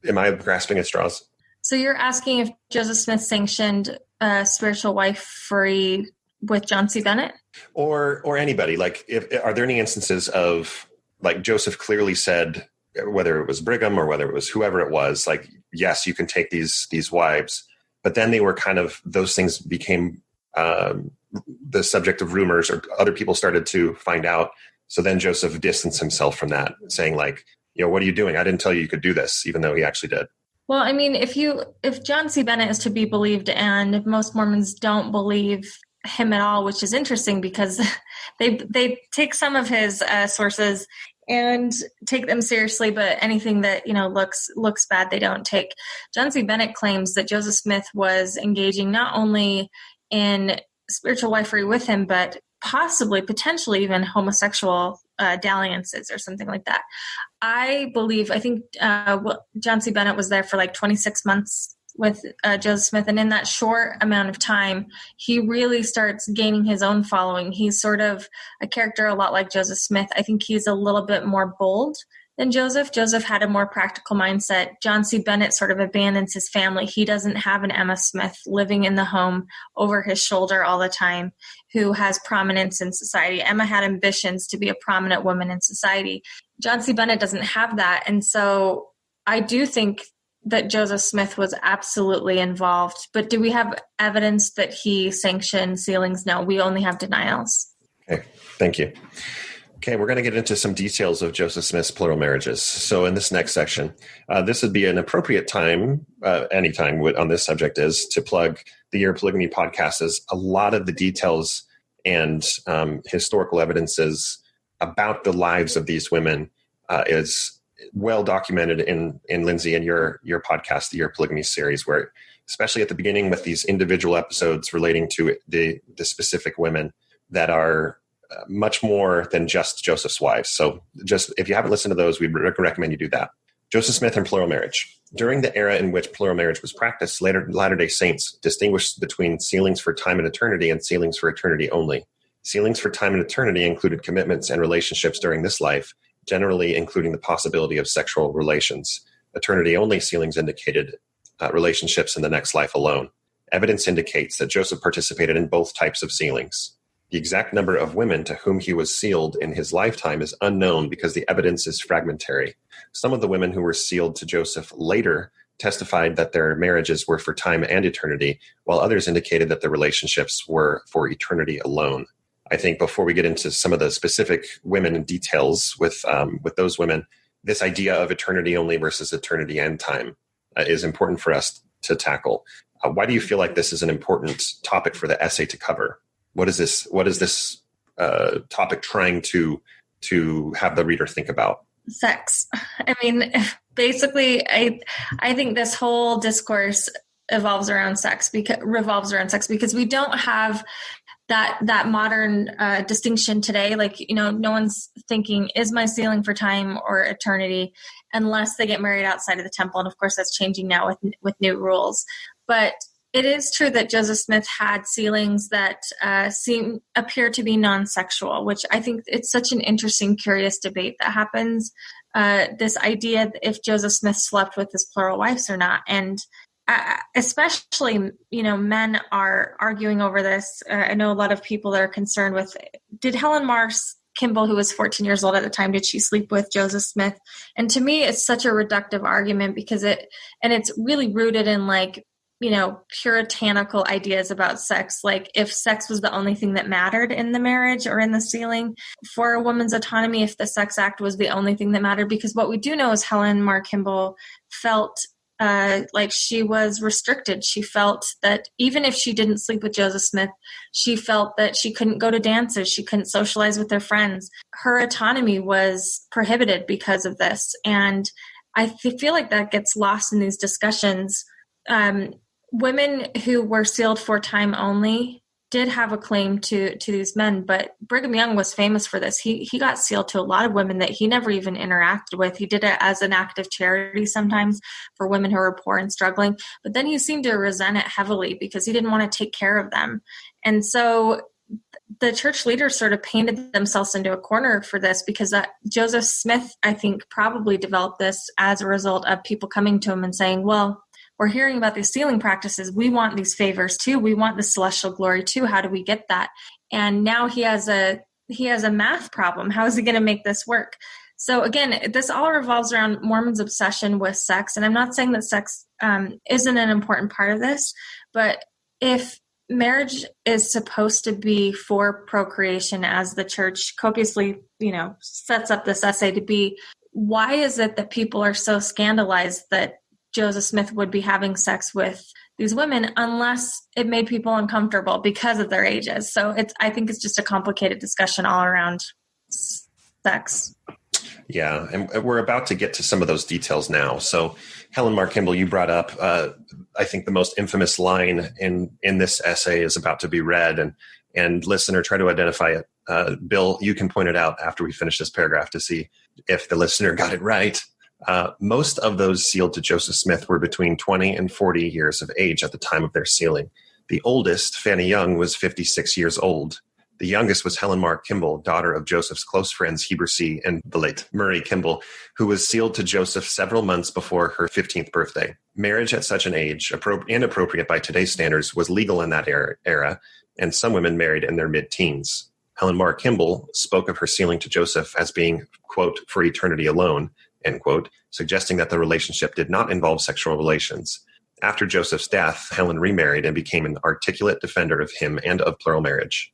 Am I grasping at straws? So you're asking if Joseph Smith sanctioned spiritual wifery with John C. Bennett? Or anybody. Like, are there any instances of, like, Joseph clearly said, whether it was Brigham or whether it was whoever it was, like, yes, you can take these wives, but then they were kind of, those things became the subject of rumors, or other people started to find out. So then Joseph distanced himself from that, saying, like, what are you doing? I didn't tell you could do this, even though he actually did. Well, I mean, if John C. Bennett is to be believed, and if most Mormons don't believe him at all, which is interesting because they take some of his sources and take them seriously, but anything that looks bad, they don't take. John C. Bennett claims that Joseph Smith was engaging not only in spiritual wifery with him, but potentially even homosexual dalliances or something like that. I think John C. Bennett was there for like 26 months with Joseph Smith, and in that short amount of time, he really starts gaining his own following. He's sort of a character a lot like Joseph Smith. I think he's a little bit more bold than Joseph. Joseph had a more practical mindset. John C. Bennett sort of abandons his family. He doesn't have an Emma Smith living in the home over his shoulder all the time who has prominence in society. Emma had ambitions to be a prominent woman in society. John C. Bennett doesn't have that. And so I do think that Joseph Smith was absolutely involved. But do we have evidence that he sanctioned sealings? No, we only have denials. Okay, thank you. Okay, we're going to get into some details of Joseph Smith's plural marriages. So in this next section, this would be an appropriate time, anytime on this subject, is to plug the Year of Polygamy podcast, as a lot of the details and historical evidences about the lives of these women is well documented in Lindsay and your podcast, the Year of Polygamy series, where especially at the beginning with these individual episodes relating to the specific women that are much more than just Joseph's wives. So just if you haven't listened to those, we recommend you do that. Joseph Smith and plural marriage. During the era in which plural marriage was practiced, Latter-day Saints distinguished between sealings for time and eternity and sealings for eternity only. Sealings for time and eternity included commitments and relationships during this life, generally including the possibility of sexual relations. Eternity-only sealings indicated relationships in the next life alone. Evidence indicates that Joseph participated in both types of sealings. The exact number of women to whom he was sealed in his lifetime is unknown because the evidence is fragmentary. Some of the women who were sealed to Joseph later testified that their marriages were for time and eternity, while others indicated that the relationships were for eternity alone. I think before we get into some of the specific women and details with those women, this idea of eternity only versus eternity and time is important for us to tackle. Why do you feel like this is an important topic for the essay to cover? What is this topic trying to have the reader think about? Sex. I mean, basically, I think this whole discourse revolves around sex because we don't have that modern distinction today. Like, no one's thinking, is my sealing for time or eternity, unless they get married outside of the temple. And of course, that's changing now with new rules. But it is true that Joseph Smith had sealings that appear to be non-sexual, which I think it's such an interesting, curious debate that happens. This idea that if Joseph Smith slept with his plural wives or not, and especially, men are arguing over this. I know a lot of people that are concerned with, did Helen Mars Kimball, who was 14 years old at the time, did she sleep with Joseph Smith? And to me, it's such a reductive argument because it's really rooted in puritanical ideas about sex. Like, if sex was the only thing that mattered in the marriage or in the sealing, for a woman's autonomy, if the sex act was the only thing that mattered, because what we do know is Helen Mar Kimball felt like she was restricted. She felt that even if she didn't sleep with Joseph Smith, she felt that she couldn't go to dances, she couldn't socialize with her friends. Her autonomy was prohibited because of this. And I feel like that gets lost in these discussions. Women who were sealed for time only did have a claim to these men, but Brigham Young was famous for this. He got sealed to a lot of women that he never even interacted with. He did it as an act of charity sometimes for women who were poor and struggling, but then he seemed to resent it heavily because he didn't want to take care of them. And so the church leaders sort of painted themselves into a corner for this because Joseph Smith, I think, probably developed this as a result of people coming to him and saying, well, we're hearing about these sealing practices. We want these favors too. We want the celestial glory too. How do we get that? And now he has a math problem. How is he going to make this work? So again, this all revolves around Mormons' obsession with sex. And I'm not saying that sex isn't an important part of this, but if marriage is supposed to be for procreation, as the church copiously, sets up this essay to be, why is it that people are so scandalized that Joseph Smith would be having sex with these women unless it made people uncomfortable because of their ages? So I think it's just a complicated discussion all around sex. Yeah, and we're about to get to some of those details now. So Helen Mar Kimball, you brought up, I think the most infamous line in this essay is about to be read, and listener, try to identify it. Bill, you can point it out after we finish this paragraph to see if the listener got it right. Most of those sealed to Joseph Smith were between 20 and 40 years of age at the time of their sealing. The oldest, Fanny Young, was 56 years old. The youngest was Helen Mar Kimball, daughter of Joseph's close friends Heber C. and the late Murray Kimball, who was sealed to Joseph several months before her 15th birthday. Marriage at such an age, inappropriate by today's standards, was legal in that era, and some women married in their mid-teens. Helen Mar Kimball spoke of her sealing to Joseph as being, quote, for eternity alone, end quote, suggesting that the relationship did not involve sexual relations. After Joseph's death, Helen remarried and became an articulate defender of him and of plural marriage.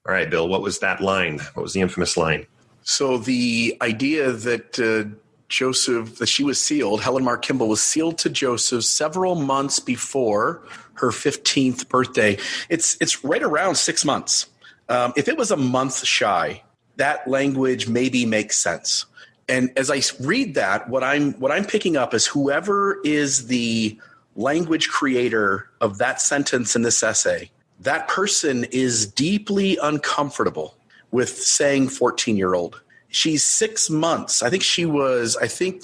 All right, Bill, what was that line? What was the infamous line? So the idea that that she was sealed, Helen Mar Kimball was sealed to Joseph several months before her 15th birthday. It's right around 6 months. If it was a month shy, that language maybe makes sense. And as I read that, what I'm picking up is whoever is the language creator of that sentence in this essay, that person is deeply uncomfortable with saying 14-year-old. She's 6 months. I think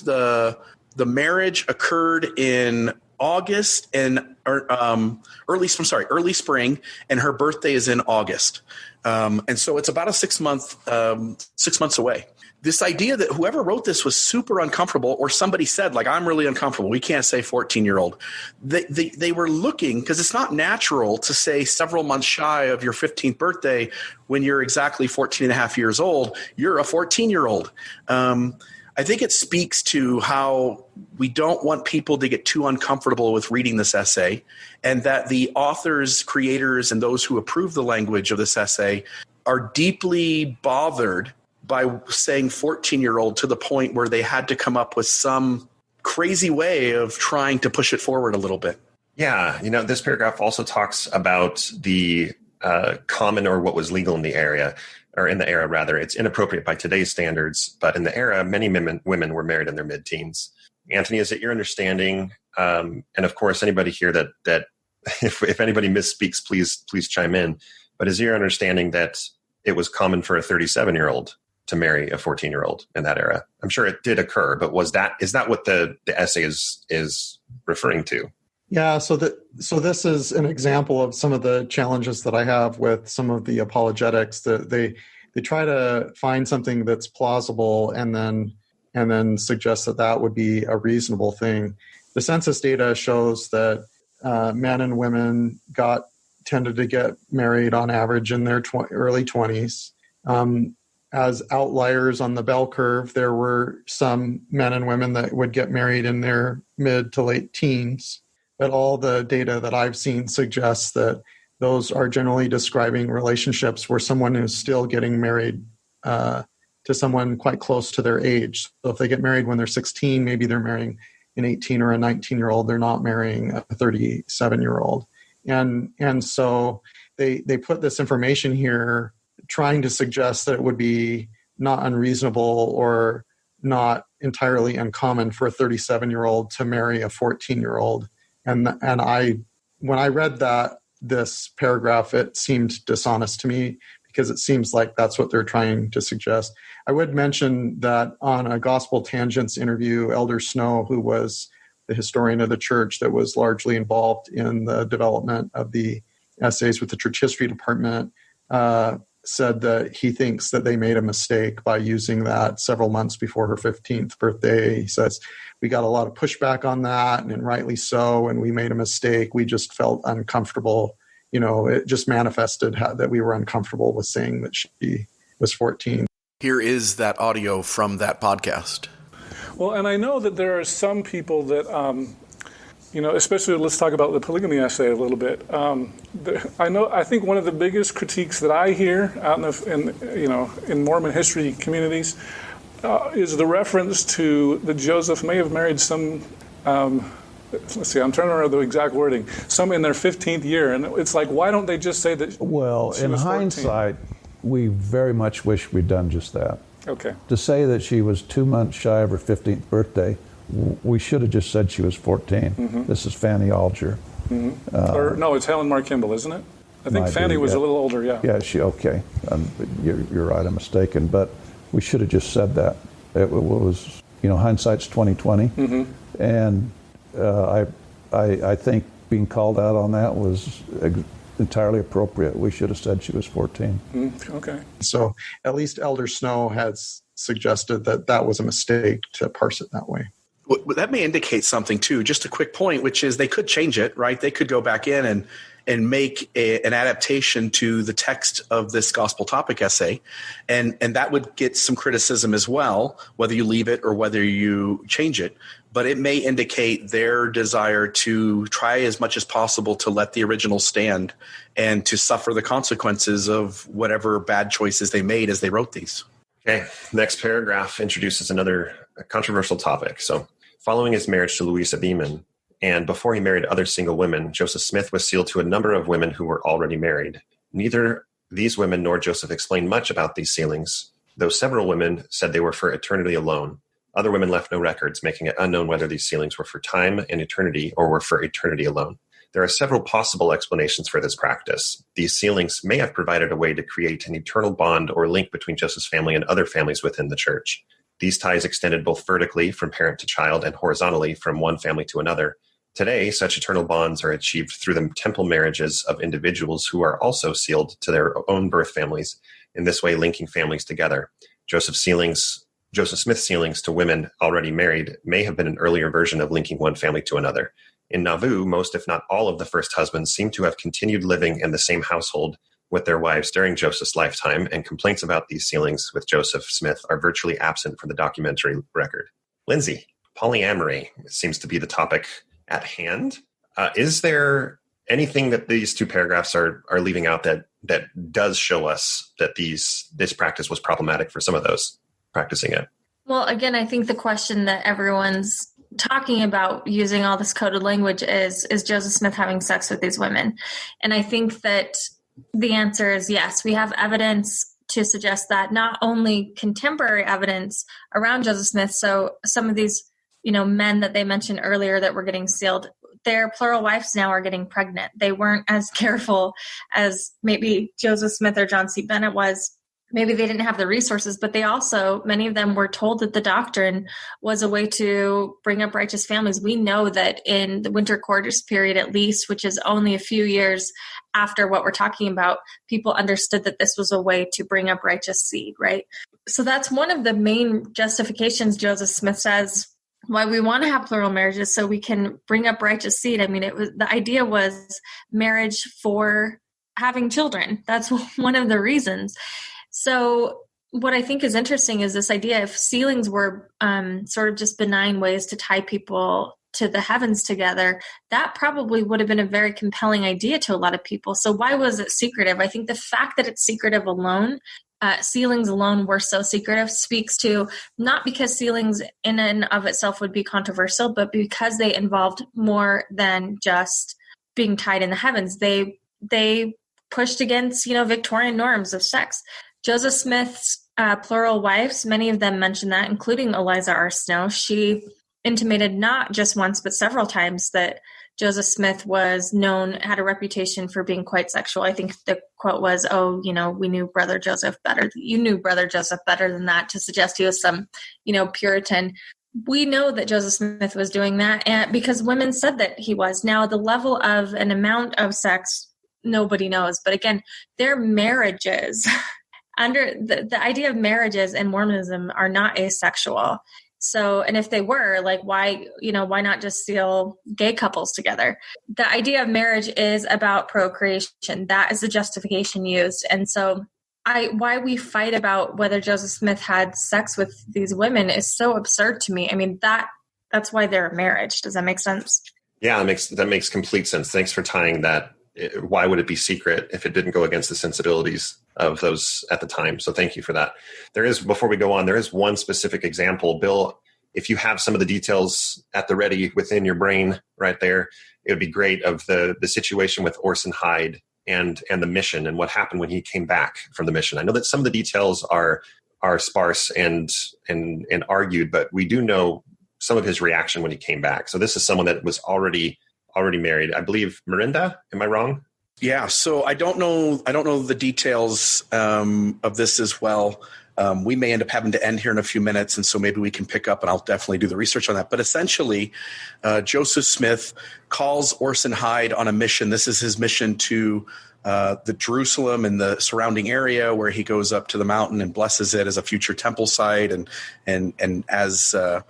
the marriage occurred in August and early spring, and her birthday is in August. And so it's about 6 months away. This idea that whoever wrote this was super uncomfortable, or somebody said, like, I'm really uncomfortable, we can't say 14-year-old. They were looking, because it's not natural to say several months shy of your 15th birthday when you're exactly 14 and a half years old, you're a 14-year-old. I think it speaks to how we don't want people to get too uncomfortable with reading this essay, and that the authors, creators, and those who approve the language of this essay are deeply bothered by saying 14-year-old to the point where they had to come up with some crazy way of trying to push it forward a little bit. Yeah, this paragraph also talks about the common, or what was legal in the era. It's inappropriate by today's standards, but in the era, many women were married in their mid-teens. Anthony, is it your understanding? And of course, anybody here that if anybody misspeaks, please chime in. But is your understanding that it was common for a 37-year-old to marry a 14-year-old in that era? I'm sure it did occur, but is that what the essay is referring to? Yeah, so this is an example of some of the challenges that I have with some of the apologetics. That they try to find something that's plausible and then suggest that would be a reasonable thing. The census data shows that men and women tended to get married on average in their early 20s. As outliers on the bell curve, there were some men and women that would get married in their mid to late teens. But all the data that I've seen suggests that those are generally describing relationships where someone is still getting married to someone quite close to their age. So if they get married when they're 16, maybe they're marrying an 18 or a 19-year-old. They're not marrying a 37-year-old. And so they put this information here trying to suggest that it would be not unreasonable or not entirely uncommon for a 37-year-old to marry a 14-year-old. And when I read this paragraph, it seemed dishonest to me because it seems like that's what they're trying to suggest. I would mention that on a Gospel Tangents interview, Elder Snow, who was the historian of the church that was largely involved in the development of the essays with the church history department, said that he thinks that they made a mistake by using that several months before her 15th birthday. He says, we got a lot of pushback on that, and rightly so, and we made a mistake. We just felt uncomfortable. It just manifested that we were uncomfortable with saying that she was 14. Here is that audio from that podcast. Well, and I know that there are some people that, especially let's talk about the polygamy essay a little bit. I think one of the biggest critiques that I hear out in Mormon history communities is the reference to that Joseph may have married some. Let's see, I'm trying to remember the exact wording. Some in their 15th year, and it's like, why don't they just say that? Well, in hindsight, we very much wish we'd done just that. Okay. To say that she was 2 months shy of her 15th birthday, we should have just said she was 14. Mm-hmm. This is Fanny Alger. Mm-hmm. Or no, it's Helen Mar Kimball, isn't it? I think Fanny was a little older, yeah. Yeah, okay. You're right, I'm mistaken. But we should have just said that. It was, hindsight's 20/20. Mm-hmm. And I think being called out on that was entirely appropriate. We should have said she was 14. Okay. So at least Elder Snow has suggested that that was a mistake to parse it that way. Well, that may indicate something too. Just a quick point, which is they could change it, right? They could go back in and make an adaptation to the text of this gospel topic essay, and that would get some criticism as well, whether you leave it or whether you change it. But it may indicate their desire to try as much as possible to let the original stand and to suffer the consequences of whatever bad choices they made as they wrote these. Okay, next paragraph introduces another controversial topic. So, following his marriage to Louisa Beeman, and before he married other single women, Joseph Smith was sealed to a number of women who were already married. Neither these women nor Joseph explained much about these sealings, though several women said they were for eternity alone. Other women left no records, making it unknown whether these sealings were for time and eternity or were for eternity alone. There are several possible explanations for this practice. These sealings may have provided a way to create an eternal bond or link between Joseph's family and other families within the church. These ties extended both vertically from parent to child and horizontally from one family to another. Today, such eternal bonds are achieved through the temple marriages of individuals who are also sealed to their own birth families, in this way linking families together. Joseph Smith's sealings to women already married may have been an earlier version of linking one family to another. In Nauvoo, most if not all of the first husbands seem to have continued living in the same household with their wives during Joseph's lifetime, and complaints about these sealings with Joseph Smith are virtually absent from the documentary record. Lindsay, polyamory seems to be the topic at hand. Is there anything that these two paragraphs are leaving out that does show us that this practice was problematic for some of those practicing it? Well, again, I think the question that everyone's talking about using all this coded language is Joseph Smith having sex with these women? And I think that the answer is yes. We have evidence to suggest that, not only contemporary evidence around Joseph Smith. So some of these, men that they mentioned earlier that were getting sealed, their plural wives now are getting pregnant. They weren't as careful as maybe Joseph Smith or John C. Bennett was. Maybe they didn't have the resources, but they also, many of them were told that the doctrine was a way to bring up righteous families. We know that in the winter quarters period, at least, which is only a few years after what we're talking about, people understood that this was a way to bring up righteous seed, right? So that's one of the main justifications Joseph Smith says why we want to have plural marriages, so we can bring up righteous seed. I mean, the idea was marriage for having children. That's one of the reasons. So what I think is interesting is this idea, if sealings were sort of just benign ways to tie people to the heavens together, that probably would have been a very compelling idea to a lot of people. So why was it secretive? I think the fact that it's secretive alone, sealings alone were so secretive, speaks to not because sealings in and of itself would be controversial, but because they involved more than just being tied in the heavens. They pushed against, Victorian norms of sex. Joseph Smith's plural wives, many of them mention that, including Eliza R. Snow. She intimated not just once, but several times that Joseph Smith had a reputation for being quite sexual. I think the quote was, we knew Brother Joseph better. You knew Brother Joseph better than that, to suggest he was some, Puritan. We know that Joseph Smith was doing that because women said that he was. Now, the level of an amount of sex, nobody knows. But again, their marriages... Under the idea of marriages in Mormonism are not asexual. So, and if they were, why not just seal gay couples together? The idea of marriage is about procreation. That is the justification used. And so why we fight about whether Joseph Smith had sex with these women is so absurd to me. I mean, that's why they're a marriage. Does that make sense? Yeah, that makes complete sense. Thanks for tying that. Why would it be secret if it didn't go against the sensibilities of those at the time? So thank you for that. Before we go on, there is one specific example. Bill, if you have some of the details at the ready within your brain right there, it would be great, of the situation with Orson Hyde and the mission and what happened when he came back from the mission. I know that some of the details are sparse and argued, but we do know some of his reaction when he came back. So this is someone that was already married. I believe Mirinda. Am I wrong? Yeah. So I don't know the details of this as well. We may end up having to end here in a few minutes, and so maybe we can pick up, and I'll definitely do the research on that. But essentially, Joseph Smith calls Orson Hyde on a mission. This is his mission to the Jerusalem and the surrounding area, where he goes up to the mountain and blesses it as a future temple site and as a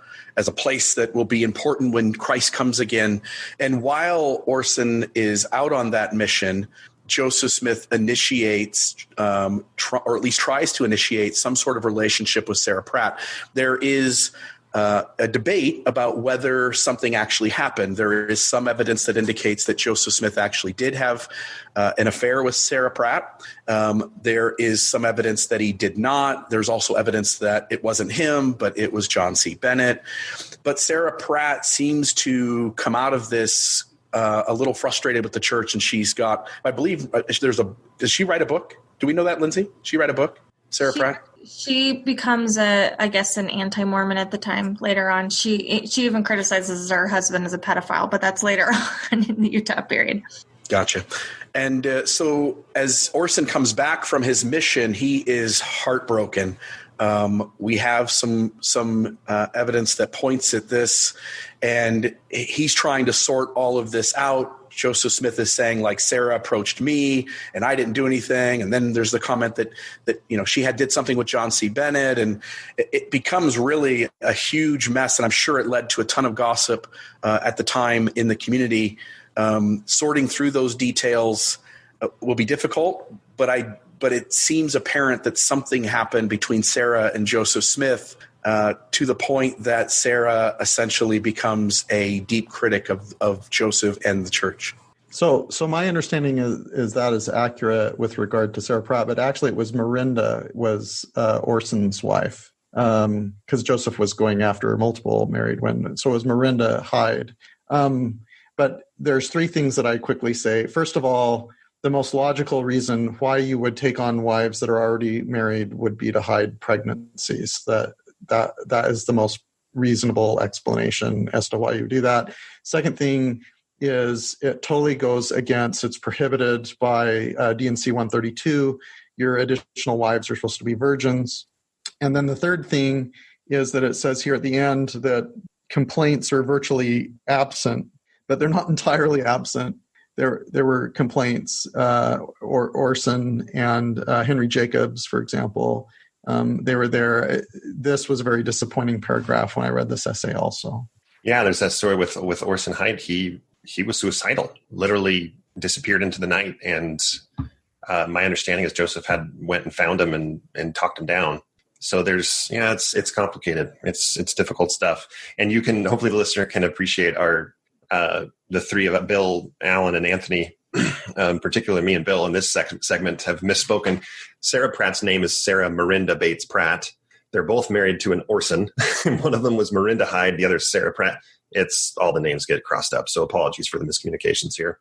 place that will be important when Christ comes again. And while Orson is out on that mission, Joseph Smith initiates, or at least tries to initiate, some sort of relationship with Sarah Pratt. There is a debate about whether something actually happened. There is some evidence that indicates that Joseph Smith actually did have an affair with Sarah Pratt. There is some evidence that he did not. There's also evidence that it wasn't him, but it was John C. Bennett. But Sarah Pratt seems to come out of this a little frustrated with the church, and she's got, I believe, does she write a book? Do we know that, Lindsay? She write a book, Sarah Pratt? She becomes an anti-Mormon at the time. Later on, she even criticizes her husband as a pedophile, but that's later on in the Utah period. Gotcha. And so as Orson comes back from his mission, he is heartbroken. We have some evidence that points at this, and he's trying to sort all of this out. Joseph Smith is saying, like, Sarah approached me and I didn't do anything. And then there's the comment that she did something with John C. Bennett, and it becomes really a huge mess. And I'm sure it led to a ton of gossip at the time in the community. Sorting through those details will be difficult, but it seems apparent that something happened between Sarah and Joseph Smith to the point that Sarah essentially becomes a deep critic of Joseph and the church. So my understanding is that is accurate with regard to Sarah Pratt, but actually it was Miranda was Orson's wife, because Joseph was going after multiple married women. So it was Miranda Hyde. But there's three things that I quickly say. First of all, the most logical reason why you would take on wives that are already married would be to hide pregnancies. That is the most reasonable explanation as to why you do that. Second thing is it totally goes against, it's prohibited by D&C 132. Your additional wives are supposed to be virgins. And then the third thing is that it says here at the end that complaints are virtually absent, but they're not entirely absent. There were complaints, Orson and Henry Jacobs, for example. They were there. This was a very disappointing paragraph when I read this essay also. Yeah, there's that story with Orson Hyde. He was suicidal, literally disappeared into the night. And my understanding is Joseph went and found him and talked him down. So it's complicated. It's difficult stuff. And you can, hopefully the listener can appreciate the three of Bill, Alan, and Anthony, particularly me and Bill in this segment, have misspoken. Sarah Pratt's name is Sarah Miranda Bates Pratt. They're both married to an Orson. One of them was Miranda Hyde. The other is Sarah Pratt. It's all the names get crossed up. So apologies for the miscommunications here.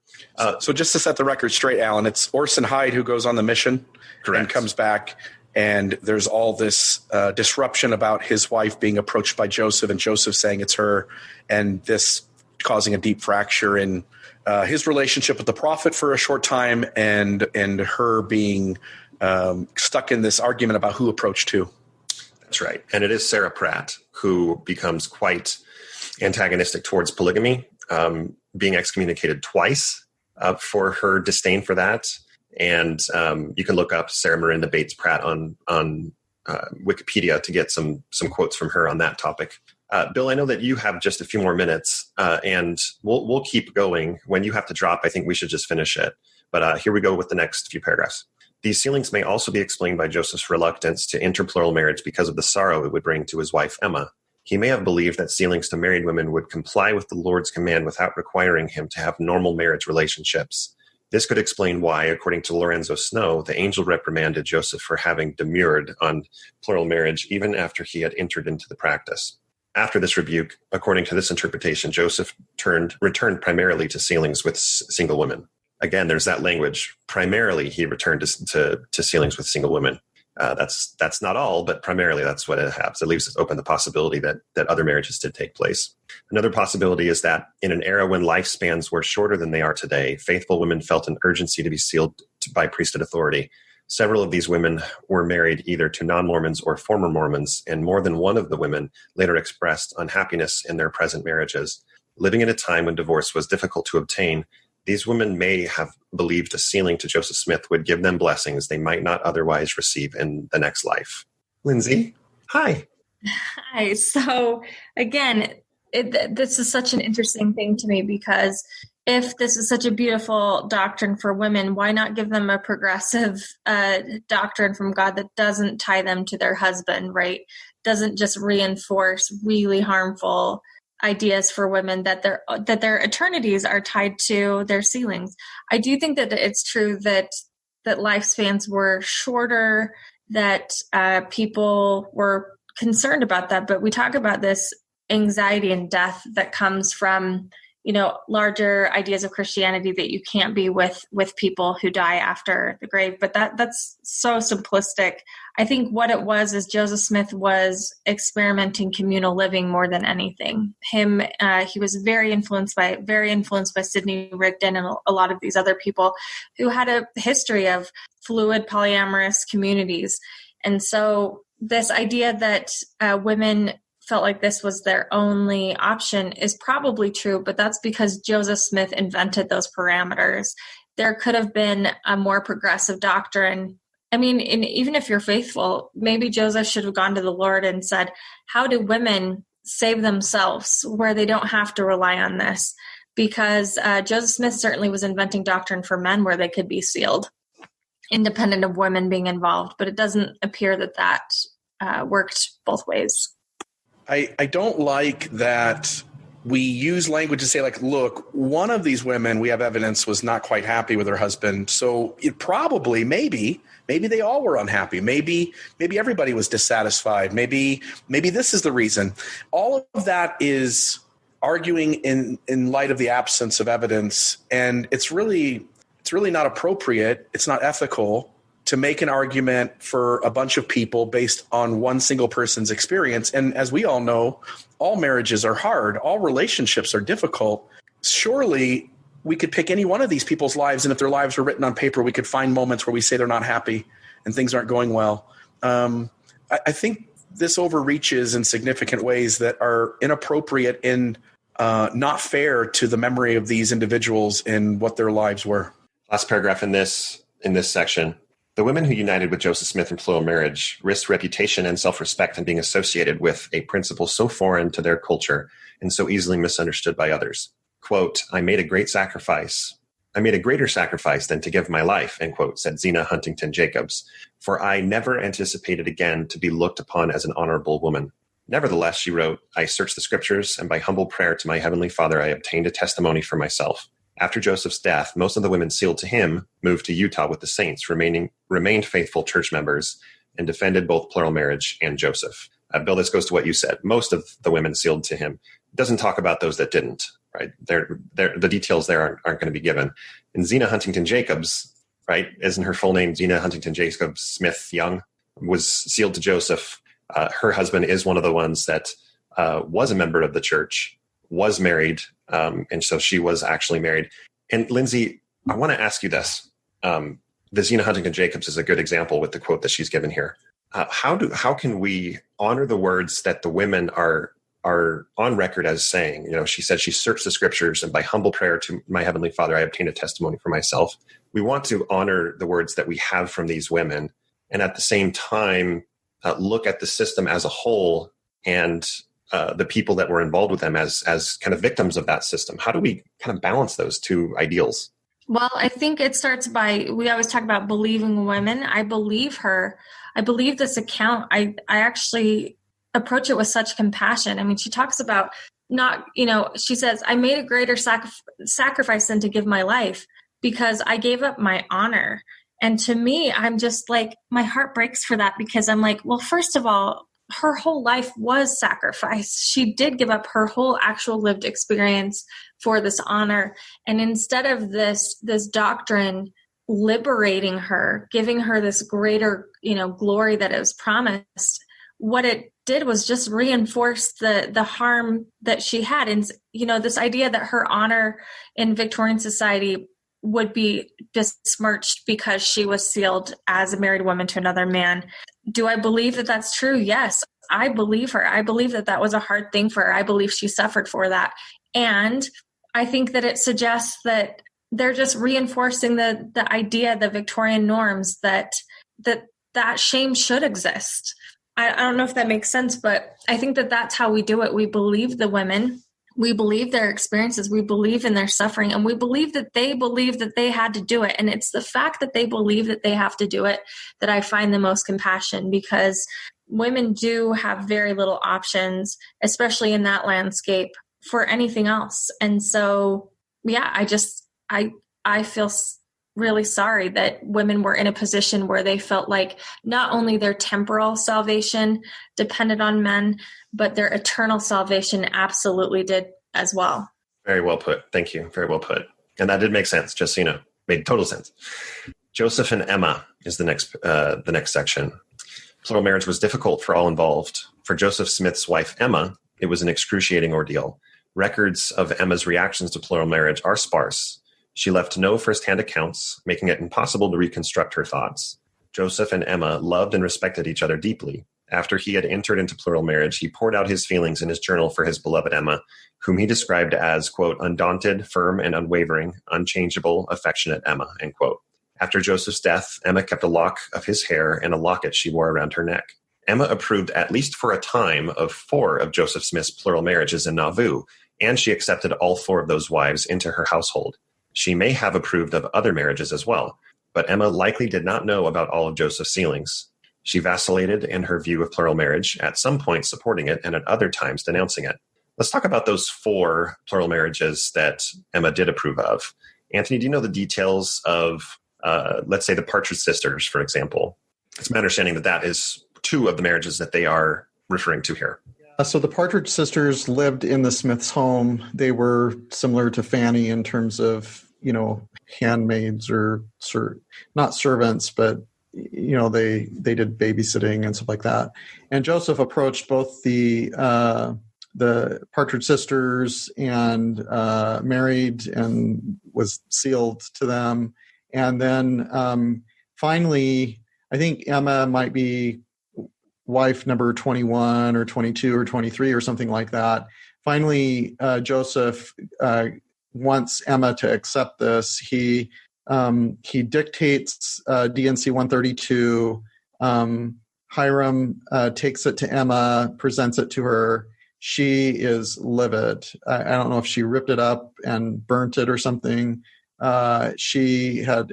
So just to set the record straight, Alan, it's Orson Hyde who goes on the mission. Correct. And comes back. And there's all this disruption about his wife being approached by Joseph and Joseph saying it's her, and this causing a deep fracture in his relationship with the prophet for a short time, and her being stuck in this argument about who approached who. That's right. And it is Sarah Pratt who becomes quite antagonistic towards polygamy, being excommunicated twice for her disdain for that. And you can look up Sarah Miranda Bates Pratt on Wikipedia to get some quotes from her on that topic. Bill, I know that you have just a few more minutes, and we'll keep going. When you have to drop, I think we should just finish it. But here we go with the next few paragraphs. These sealings may also be explained by Joseph's reluctance to enter plural marriage because of the sorrow it would bring to his wife Emma. He may have believed that sealings to married women would comply with the Lord's command without requiring him to have normal marriage relationships. This could explain why, according to Lorenzo Snow, the angel reprimanded Joseph for having demurred on plural marriage even after he had entered into the practice. After this rebuke, according to this interpretation, Joseph returned primarily to sealings with single women. Again, there's that language. Primarily, he returned to sealings with single women. That's not all, but primarily that's what it has. It leaves open the possibility that other marriages did take place. Another possibility is that in an era when lifespans were shorter than they are today, faithful women felt an urgency to be sealed by priesthood authority. Several of these women were married either to non-Mormons or former Mormons, and more than one of the women later expressed unhappiness in their present marriages. Living at a time when divorce was difficult to obtain, These women may have believed a sealing to Joseph Smith would give them blessings they might not otherwise receive in the next life. Lindsay, hi. Hi. So again, this is such an interesting thing to me, because if this is such a beautiful doctrine for women, why not give them a progressive doctrine from God that doesn't tie them to their husband, right? Doesn't just reinforce really harmful ideas for women that their eternities are tied to their sealings. I do think that it's true that lifespans were shorter, that people were concerned about that, but we talk about this anxiety and death that comes from, larger ideas of Christianity, that you can't be with people who die after the grave. But that's so simplistic. I think what it was is Joseph Smith was experimenting communal living more than anything. He was very influenced by Sidney Rigdon and a lot of these other people who had a history of fluid polyamorous communities. And so this idea that women felt like this was their only option is probably true, but that's because Joseph Smith invented those parameters. There could have been a more progressive doctrine. I mean, even if you're faithful, maybe Joseph should have gone to the Lord and said, how do women save themselves where they don't have to rely on this? Because Joseph Smith certainly was inventing doctrine for men where they could be sealed, independent of women being involved. But it doesn't appear that worked both ways. I don't like that we use language to say, like, look, one of these women, we have evidence, was not quite happy with her husband. So it probably, maybe they all were unhappy. Maybe everybody was dissatisfied. Maybe this is the reason. All of that is arguing in light of the absence of evidence. And it's really not appropriate. It's not ethical to make an argument for a bunch of people based on one single person's experience. And as we all know, all marriages are hard. All relationships are difficult. Surely we could pick any one of these people's lives, and if their lives were written on paper, we could find moments where we say they're not happy and things aren't going well. I think this overreaches in significant ways that are inappropriate and not fair to the memory of these individuals and what their lives were. Last paragraph in this section. The women who united with Joseph Smith in plural marriage risked reputation and self-respect in being associated with a principle so foreign to their culture and so easily misunderstood by others. Quote, I made a greater sacrifice than to give my life, end quote, said Zena Huntington Jacobs, for I never anticipated again to be looked upon as an honorable woman. Nevertheless, she wrote, I searched the scriptures, and by humble prayer to my heavenly Father, I obtained a testimony for myself. After Joseph's death, most of the women sealed to him moved to Utah with the saints, remained faithful church members, and defended both plural marriage and Joseph. Bill, this goes to what you said. Most of the women sealed to him. It doesn't talk about those that didn't, right? The details there aren't going to be given. And Zena Huntington Jacobs, right, isn't her full name Zena Huntington Jacobs Smith Young, was sealed to Joseph. Her husband is one of the ones that was a member of the church, was married, and so she was actually married. And Lindsay, I want to ask you this. The Zena Huntington Jacobs is a good example with the quote that she's given here. How can we honor the words that the women are on record as saying? She said she searched the scriptures, and by humble prayer to my heavenly Father, I obtained a testimony for myself. We want to honor the words that we have from these women, and at the same time, look at the system as a whole and the people that were involved with them as kind of victims of that system. How do we kind of balance those two ideals? Well, I think it starts by, we always talk about believing women. I believe her. I believe this account. I actually approach it with such compassion. I mean, she talks about she says, I made a greater sacrifice than to give my life because I gave up my honor. And to me, I'm just like, my heart breaks for that, because I'm like, well, first of all, her whole life was sacrifice. She did give up her whole actual lived experience for this honor. And instead of this doctrine liberating her, giving her this greater, glory that it was promised, what it did was just reinforce the harm that she had. And, this idea that her honor in Victorian society would be besmirched because she was sealed as a married woman to another man. Do I believe that that's true? Yes, I believe her. I believe that that was a hard thing for her. I believe she suffered for that. And I think that it suggests that they're just reinforcing the idea, the Victorian norms that shame should exist. I don't know if that makes sense, but I think that that's how we do it. We believe the women. We believe their experiences. We believe in their suffering. And we believe that they had to do it. And it's the fact that they believe that they have to do it that I find the most compassion, because women do have very little options, especially in that landscape, for anything else. And so, yeah, I feel really sorry that women were in a position where they felt like not only their temporal salvation depended on men, but their eternal salvation absolutely did as well. Very well put. Thank you. Very well put. And that did make sense. Just so you know, made total sense. Joseph and Emma is the next section. Plural marriage was difficult for all involved. For Joseph Smith's wife, Emma, it was an excruciating ordeal. Records of Emma's reactions to plural marriage are sparse. She left no firsthand accounts, making it impossible to reconstruct her thoughts. Joseph and Emma loved and respected each other deeply. After he had entered into plural marriage, he poured out his feelings in his journal for his beloved Emma, whom he described as, quote, undaunted, firm, and unwavering, unchangeable, affectionate Emma, end quote. After Joseph's death, Emma kept a lock of his hair and a locket she wore around her neck. Emma approved, at least for a time, of 4 of Joseph Smith's plural marriages in Nauvoo, and she accepted all 4 of those wives into her household. She may have approved of other marriages as well, but Emma likely did not know about all of Joseph's sealings. She vacillated in her view of plural marriage, at some points supporting it and at other times denouncing it. Let's talk about those 4 plural marriages that Emma did approve of. Anthony, do you know the details of, let's say, the Partridge sisters, for example? It's my understanding that is 2 of the marriages that they are referring to here. So the Partridge sisters lived in the Smiths' home. They were similar to Fanny in terms of, handmaids or not servants, but, they did babysitting and stuff like that. And Joseph approached both the Partridge sisters and married and was sealed to them. And then finally, I think Emma might be wife number 21 or 22 or 23 or something like that. Finally, Joseph wants Emma to accept this. He dictates D&C 132. Hiram takes it to Emma, presents it to her. She is livid. I don't know if she ripped it up and burnt it or something. She had,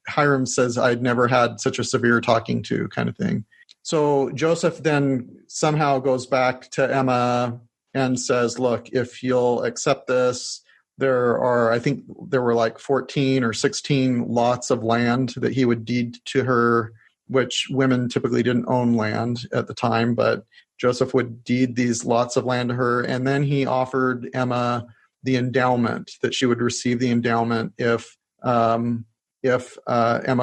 Hiram says, I'd never had such a severe talking to kind of thing. So Joseph then somehow goes back to Emma and says, look, if you'll accept this, I think there were like 14 or 16 lots of land that he would deed to her, which women typically didn't own land at the time, but Joseph would deed these lots of land to her. And then he offered Emma the endowment, that she would receive the endowment if Emma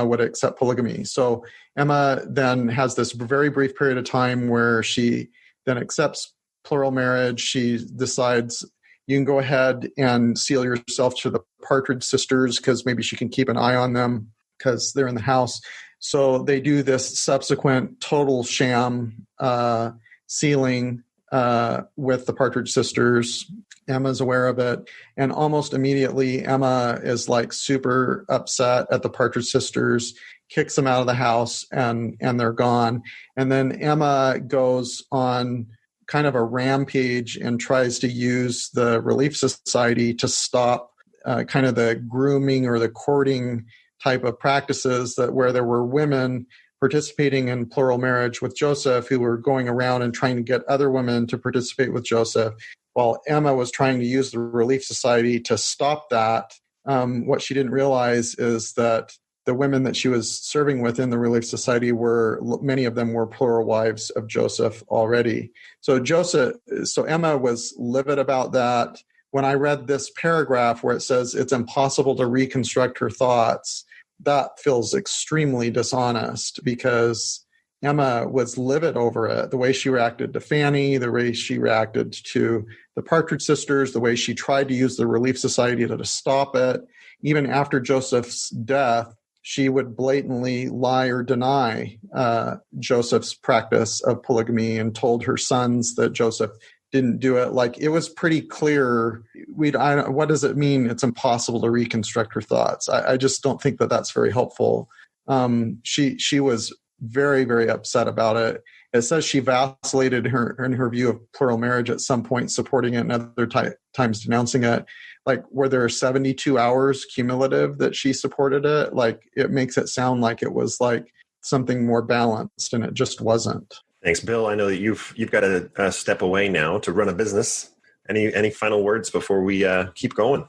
would accept polygamy. So Emma then has this very brief period of time where she then accepts plural marriage. She decides, you can go ahead and seal yourself to the Partridge sisters because maybe she can keep an eye on them because they're in the house. So they do this subsequent total sham sealing with the Partridge sisters. Emma's aware of it. And almost immediately, Emma is like super upset at the Partridge sisters, kicks them out of the house, and they're gone. And then Emma goes on kind of a rampage and tries to use the Relief Society to stop kind of the grooming or the courting type of practices where there were women participating in plural marriage with Joseph who were going around and trying to get other women to participate with Joseph, while Emma was trying to use the Relief Society to stop that. What she didn't realize is that the women that she was serving with in the Relief Society many of them were plural wives of Joseph already. So Emma was livid about that. When I read this paragraph where it says it's impossible to reconstruct her thoughts, that feels extremely dishonest because Emma was livid over it. The way she reacted to Fanny, the way she reacted to the Partridge sisters, the way she tried to use the Relief Society to stop it. Even after Joseph's death, she would blatantly lie or deny Joseph's practice of polygamy and told her sons that Joseph didn't do it. Like, it was pretty clear. What does it mean? It's impossible to reconstruct her thoughts. I just don't think that that's very helpful. She was very, very upset about it. It says she vacillated in her view of plural marriage at some point, supporting it, and other times denouncing it. Like, were there 72 hours cumulative that she supported it? Like, it makes it sound like it was like something more balanced, and it just wasn't. Thanks, Bill. I know that you've got to step away now to run a business. Any final words before we keep going?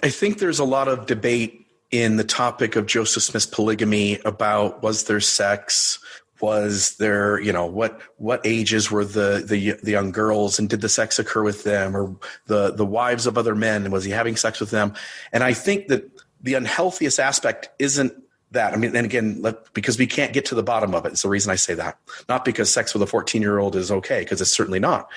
I think there's a lot of debate in the topic of Joseph Smith's polygamy about, was there sex? Was there, what ages were the young girls, and did the sex occur with them, or the wives of other men, and was he having sex with them? And I think that the unhealthiest aspect isn't that. I mean, and again, because we can't get to the bottom of it. It's the reason I say that. Not because sex with a 14-year-old is okay, because it's certainly not.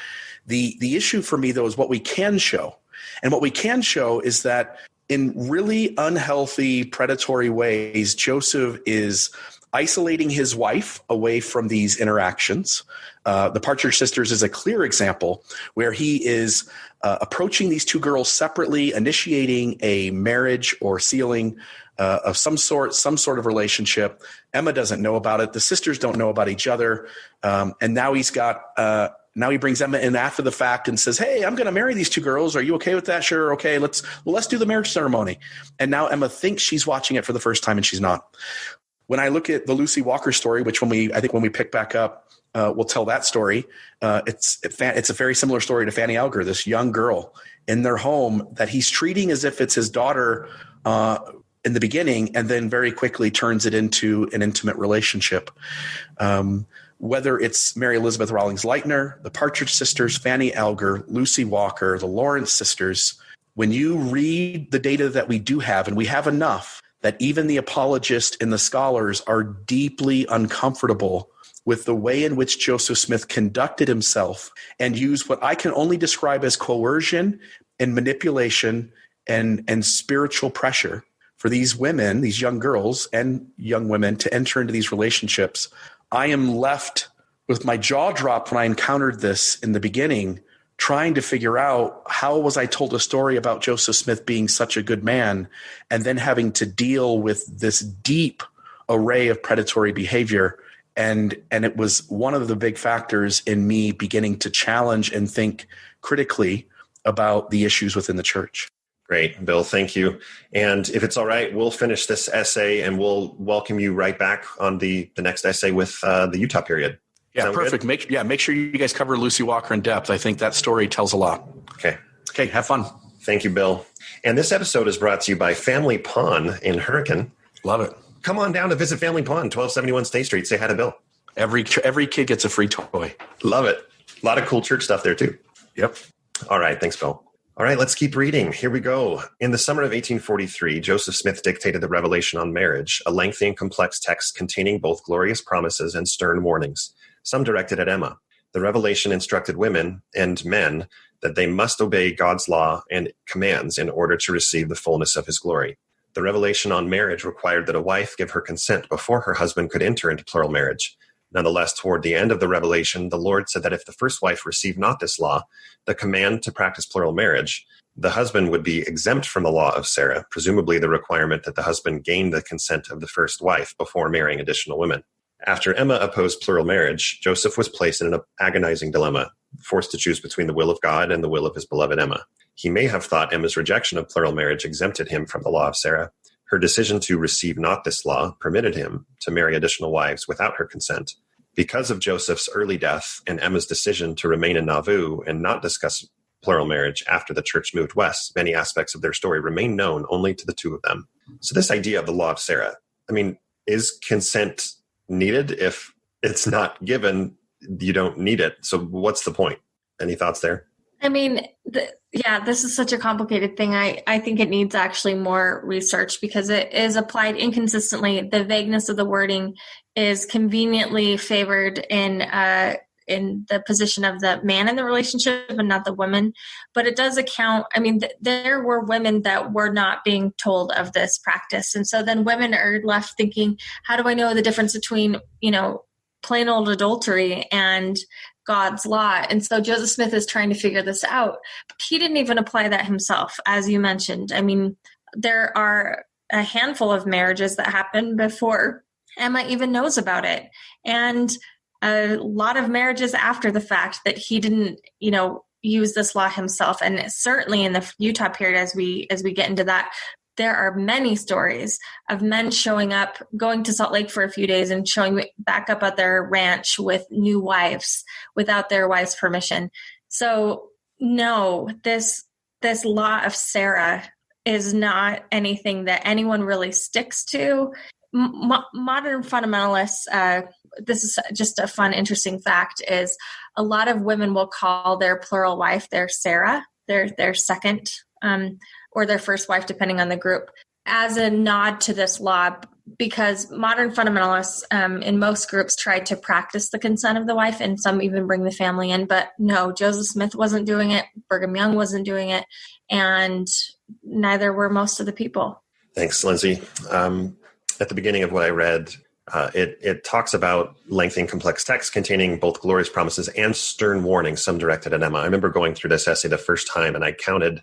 The issue for me, though, is what we can show. And what we can show is that in really unhealthy, predatory ways, Joseph is isolating his wife away from these interactions. The Partridge Sisters is a clear example where he is approaching these two girls separately, initiating a marriage or sealing of some sort of relationship. Emma doesn't know about it. The sisters don't know about each other. And now now he brings Emma in after the fact and says, "Hey, I'm going to marry these two girls. Are you okay with that?" "Sure. Okay. Let's do the marriage ceremony." And now Emma thinks she's watching it for the first time, and she's not. When I look at the Lucy Walker story, which when we pick back up, we'll tell that story. It's a very similar story to Fanny Alger, this young girl in their home that he's treating as if it's his daughter in the beginning, and then very quickly turns it into an intimate relationship. Whether it's Mary Elizabeth Rawlings Lightner, the Partridge Sisters, Fanny Alger, Lucy Walker, the Lawrence sisters, when you read the data that we do have, and we have enough, that even the apologists and the scholars are deeply uncomfortable with the way in which Joseph Smith conducted himself and used what I can only describe as coercion and manipulation and spiritual pressure for these women, these young girls and young women, to enter into these relationships. I am left with my jaw dropped when I encountered this in the beginning, trying to figure out, how was I told a story about Joseph Smith being such a good man, and then having to deal with this deep array of predatory behavior. And it was one of the big factors in me beginning to challenge and think critically about the issues within the church. Great, Bill. Thank you. And if it's all right, we'll finish this essay and we'll welcome you right back on the next essay with the Utah period. Yeah, Sound perfect. Good? Make sure you guys cover Lucy Walker in depth. I think that story tells a lot. Okay, have fun. Thank you, Bill. And this episode is brought to you by Family Pond in Hurricane. Love it. Come on down to visit Family Pond, 1271 State Street. Say hi to Bill. Every kid gets a free toy. Love it. A lot of cool church stuff there, too. Yep. All right. Thanks, Bill. All right, let's keep reading. Here we go. In the summer of 1843, Joseph Smith dictated the Revelation on Marriage, a lengthy and complex text containing both glorious promises and stern warnings, some directed at Emma. The Revelation instructed women and men that they must obey God's law and commands in order to receive the fullness of his glory. The Revelation on Marriage required that a wife give her consent before her husband could enter into plural marriage. Nonetheless, toward the end of the Revelation, the Lord said that if the first wife received not this law, the command to practice plural marriage, the husband would be exempt from the law of Sarah, presumably the requirement that the husband gain the consent of the first wife before marrying additional women. After Emma opposed plural marriage, Joseph was placed in an agonizing dilemma, forced to choose between the will of God and the will of his beloved Emma. He may have thought Emma's rejection of plural marriage exempted him from the law of Sarah. Her decision to receive not this law permitted him to marry additional wives without her consent. Because of Joseph's early death and Emma's decision to remain in Nauvoo and not discuss plural marriage after the church moved west, many aspects of their story remain known only to the two of them. So this idea of the law of Sarah, is consent needed? If it's not given, you don't need it. So what's the point? Any thoughts there? This is such a complicated thing. I think it needs actually more research because it is applied inconsistently. The vagueness of the wording is conveniently favored in the position of the man in the relationship and not the woman. But it does account, there were women that were not being told of this practice. And so then women are left thinking, how do I know the difference between, plain old adultery and God's law. And so Joseph Smith is trying to figure this out. He didn't even apply that himself, as you mentioned. I mean, there are a handful of marriages that happened before Emma even knows about it. And a lot of marriages after the fact that he didn't, use this law himself. And certainly in the Utah period, as we get into that, there are many stories of men showing up, going to Salt Lake for a few days and showing back up at their ranch with new wives without their wife's permission. So no, this law of Sarah is not anything that anyone really sticks to. Modern fundamentalists, this is just a fun, interesting fact, is a lot of women will call their plural wife their Sarah, their second or their first wife, depending on the group, as a nod to this law, because modern fundamentalists in most groups try to practice the consent of the wife, and some even bring the family in. But no, Joseph Smith wasn't doing it, Brigham Young wasn't doing it, and neither were most of the people. Thanks, Lindsay. At the beginning of what I read, it talks about lengthy and complex texts containing both glorious promises and stern warnings, some directed at Emma. I remember going through this essay the first time, and I counted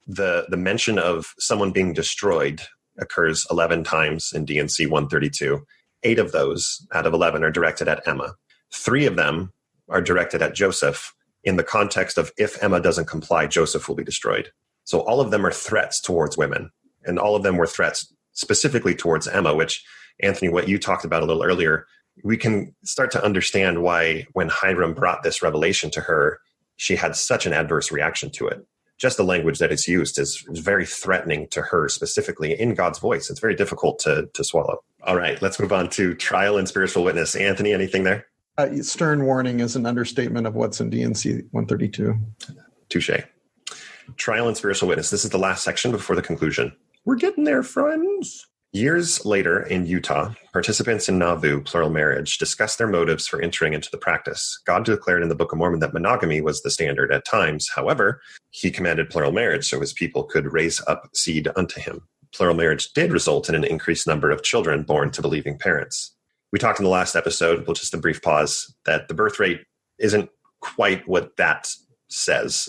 the mention of someone being destroyed occurs 11 times in D&C 132. 8 of those out of 11 are directed at Emma. 3 of them are directed at Joseph in the context of, if Emma doesn't comply, Joseph will be destroyed. So all of them are threats towards women, and all of them were threats specifically towards Emma, which, Anthony, what you talked about a little earlier, we can start to understand why when Hiram brought this revelation to her, she had such an adverse reaction to it. Just the language that is used is very threatening to her specifically in God's voice. It's very difficult to swallow. All right, let's move on to trial and spiritual witness. Anthony, anything there? Stern warning is an understatement of what's in D&C 132. Touche. Trial and spiritual witness. This is the last section before the conclusion. We're getting there, friends. Years later in Utah, participants in Nauvoo, plural marriage, discussed their motives for entering into the practice. God declared in the Book of Mormon that monogamy was the standard at times. However, he commanded plural marriage so his people could raise up seed unto him. Plural marriage did result in an increased number of children born to believing parents. We talked in the last episode, well, just a brief pause, that the birth rate isn't quite what that says.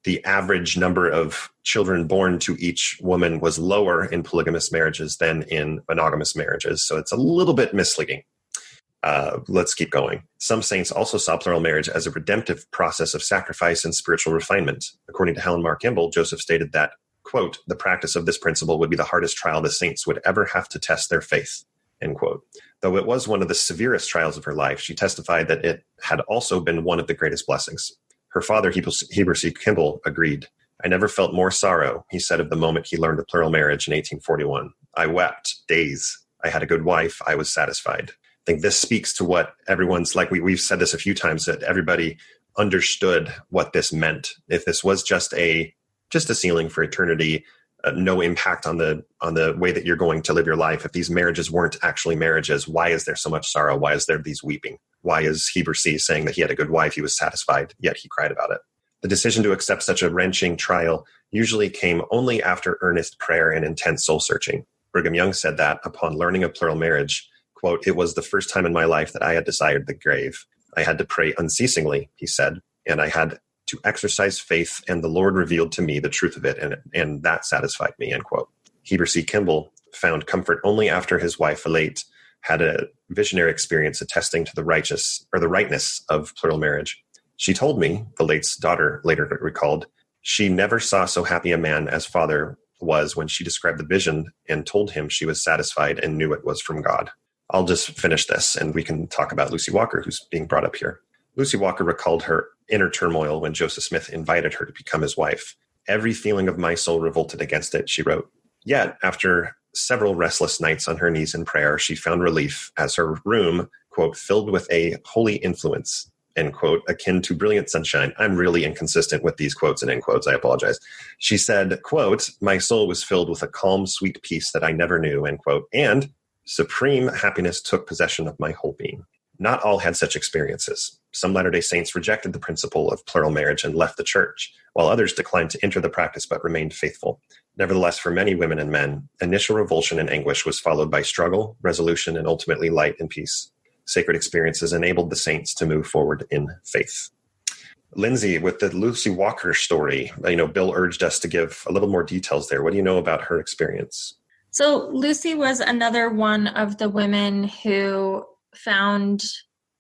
The average number of children born to each woman was lower in polygamous marriages than in monogamous marriages. So it's a little bit misleading. Let's keep going. Some saints also saw plural marriage as a redemptive process of sacrifice and spiritual refinement. According to Helen Mar Kimball, Joseph stated that, quote, the practice of this principle would be the hardest trial the saints would ever have to test their faith, end quote. Though it was one of the severest trials of her life, she testified that it had also been one of the greatest blessings. Her father, Heber C. Kimball, agreed. I never felt more sorrow, he said of the moment he learned of plural marriage in 1841. I wept days. I had a good wife. I was satisfied. I think this speaks to what everyone's, like we've said this a few times, that everybody understood what this meant. If this was just a ceiling for eternity, no impact on the way that you're going to live your life. If these marriages weren't actually marriages, why is there so much sorrow? Why is there these weeping? Why is Heber C. saying that he had a good wife, he was satisfied, yet he cried about it? The decision to accept such a wrenching trial usually came only after earnest prayer and intense soul searching. Brigham Young said that upon learning of plural marriage, quote, it was the first time in my life that I had desired the grave. I had to pray unceasingly, he said, and I had to exercise faith, and the Lord revealed to me the truth of it, and that satisfied me, end quote. Heber C. Kimball found comfort only after his wife, Elate, had a visionary experience attesting to the rightness of plural marriage. She told me, the Late's daughter later recalled, she never saw so happy a man as father was when she described the vision and told him she was satisfied and knew it was from God. I'll just finish this and we can talk about Lucy Walker, who's being brought up here. Lucy Walker recalled her inner turmoil when Joseph Smith invited her to become his wife. Every feeling of my soul revolted against it, she wrote. Yet, after several restless nights on her knees in prayer, she found relief as her room, quote, filled with a holy influence, end quote, akin to brilliant sunshine. I'm really inconsistent with these quotes and end quotes. I apologize. She said, quote, my soul was filled with a calm, sweet peace that I never knew, end quote, and supreme happiness took possession of my whole being. Not all had such experiences. Some Latter-day Saints rejected the principle of plural marriage and left the church, while others declined to enter the practice but remained faithful. Nevertheless, for many women and men, initial revulsion and anguish was followed by struggle, resolution, and ultimately light and peace. sacred experiences enabled the saints to move forward in faith. Lindsay, with the Lucy Walker story, Bill urged us to give a little more details there. What do you know about her experience? So Lucy was another one of the women who found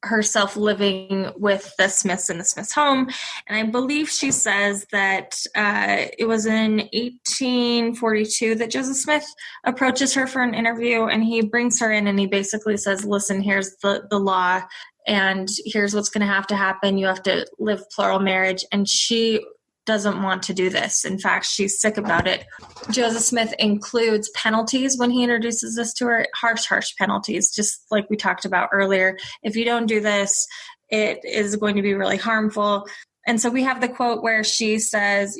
herself living with the Smiths in the Smiths home. And I believe she says that it was in 1842 that Joseph Smith approaches her for an interview, and he brings her in and he basically says, listen, here's the law, and here's what's going to happen. You have to live plural marriage. And she doesn't want to do this. In fact, she's sick about it. Joseph Smith includes penalties when he introduces this to her, harsh penalties, just like we talked about earlier. If you don't do this, it is going to be really harmful. And so we have the quote where she says,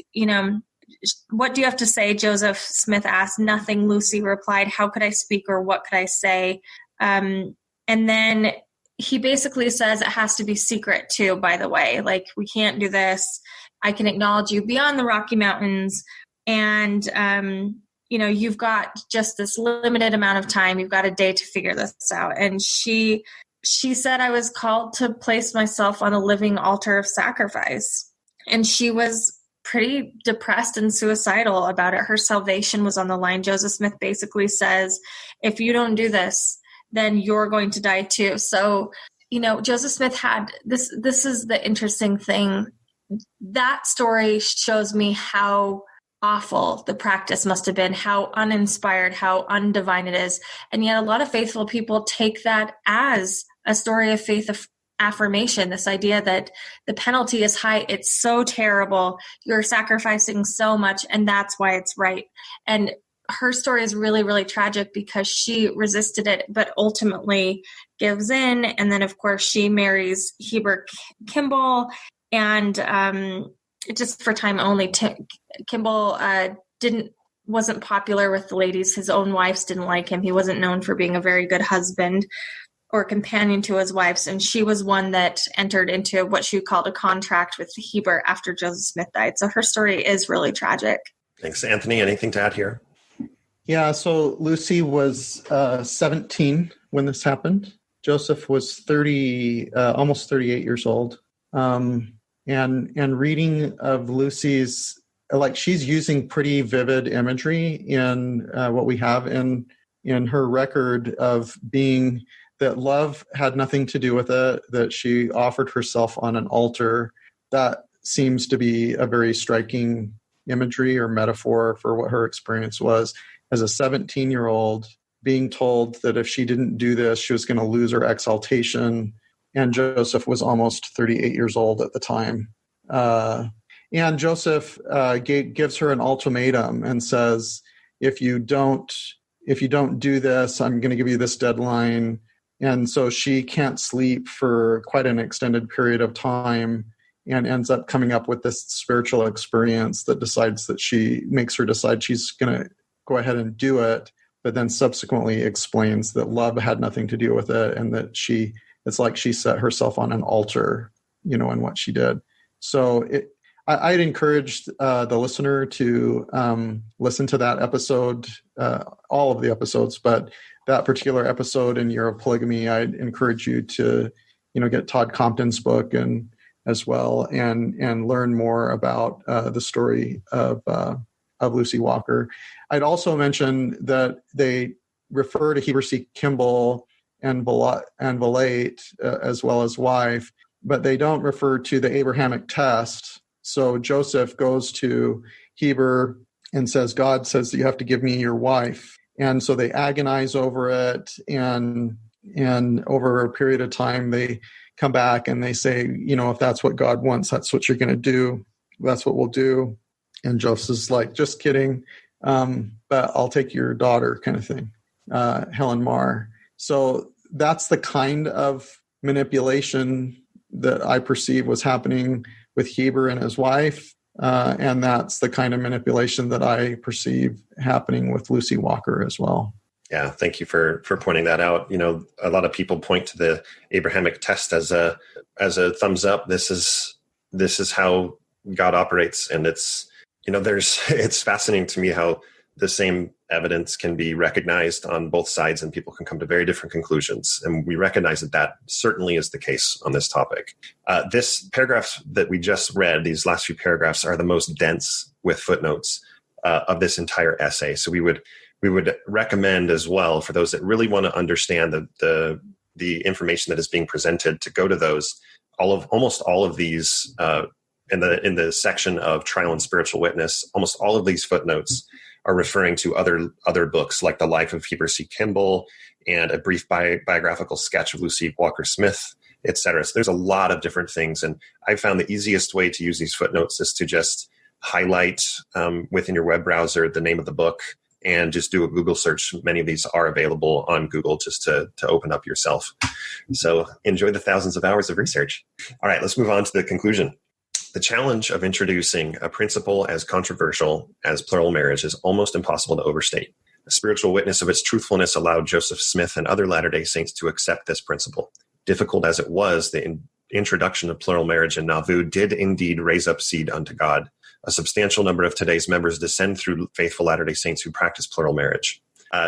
what do you have to say? Joseph Smith asked. Nothing, Lucy replied. How could I speak, or what could I say? And then he basically says it has to be secret too, by the way. Like, we can't do this. I can acknowledge you beyond the Rocky Mountains. And, you've got just this limited amount of time. You've got a day to figure this out. And she said, I was called to place myself on a living altar of sacrifice. And she was pretty depressed and suicidal about it. Her salvation was on the line. Joseph Smith basically says, if you don't do this, then you're going to die too. So, Joseph Smith had this is the interesting thing. That story shows me how awful the practice must have been, how uninspired, how undivine it is. And yet a lot of faithful people take that as a story of faith of affirmation, this idea that the penalty is high. It's so terrible. You're sacrificing so much, and that's why it's right. And her story is really, really tragic because she resisted it, but ultimately gives in. And then, of course, she marries Heber Kimball. And just for time only, Kimball wasn't popular with the ladies. His own wives didn't like him. He wasn't known for being a very good husband or companion to his wives. And she was one that entered into what she called a contract with Heber after Joseph Smith died. So her story is really tragic. Thanks. Anthony, anything to add here? Yeah, so Lucy was 17 when this happened. Joseph was 30, almost 38 years old. And reading of Lucy's, she's using pretty vivid imagery in what we have in her record of being that love had nothing to do with it, that she offered herself on an altar. That seems to be a very striking imagery or metaphor for what her experience was as a 17-year-old, being told that if she didn't do this, she was going to lose her exaltation. And Joseph was almost 38 years old at the time. And Joseph gives her an ultimatum and says, if you don't do this, I'm going to give you this deadline. And so she can't sleep for quite an extended period of time and ends up coming up with this spiritual experience that makes her decide she's going to go ahead and do it, but then subsequently explains that love had nothing to do with it, and that it's like she set herself on an altar, in what she did. So I'd encourage the listener to listen to that episode, all of the episodes, but that particular episode in Year of Polygamy, I'd encourage you to, get Todd Compton's book as well and learn more about the story of Lucy Walker. I'd also mention that they refer to Heber C. Kimball and Valate as well as wife, but they don't refer to the Abrahamic test. So Joseph goes to Heber and says, God says that you have to give me your wife. And so they agonize over it. And over a period of time, they come back and they say, if that's what God wants, that's what you're going to do. That's what we'll do. And Joseph's like, just kidding. But I'll take your daughter kind of thing, Helen Marr. So that's the kind of manipulation that I perceive was happening with Heber and his wife. And that's the kind of manipulation that I perceive happening with Lucy Walker as well. Yeah, thank you for pointing that out. A lot of people point to the Abrahamic test as a thumbs up. This is how God operates, and it's it's fascinating to me how the same evidence can be recognized on both sides and people can come to very different conclusions. And we recognize that that certainly is the case on this topic. This paragraph that we just read, these last few paragraphs, are the most dense with footnotes of this entire essay. So we would recommend as well for those that really want to understand the information that is being presented to go to those. Almost all of these in the section of trial and spiritual witness, almost all of these footnotes are referring to other books like The Life of Heber C. Kimball and a brief biographical sketch of Lucy Walker Smith, etc. So there's a lot of different things. And I found the easiest way to use these footnotes is to just highlight within your web browser the name of the book and just do a Google search. Many of these are available on Google just to open up yourself. So enjoy the thousands of hours of research. All right, let's move on to the conclusion. The challenge of introducing a principle as controversial as plural marriage is almost impossible to overstate. A spiritual witness of its truthfulness allowed Joseph Smith and other Latter-day Saints to accept this principle. Difficult as it was, the introduction of plural marriage in Nauvoo did indeed raise up seed unto God. A substantial number of today's members descend through faithful Latter-day Saints who practice plural marriage.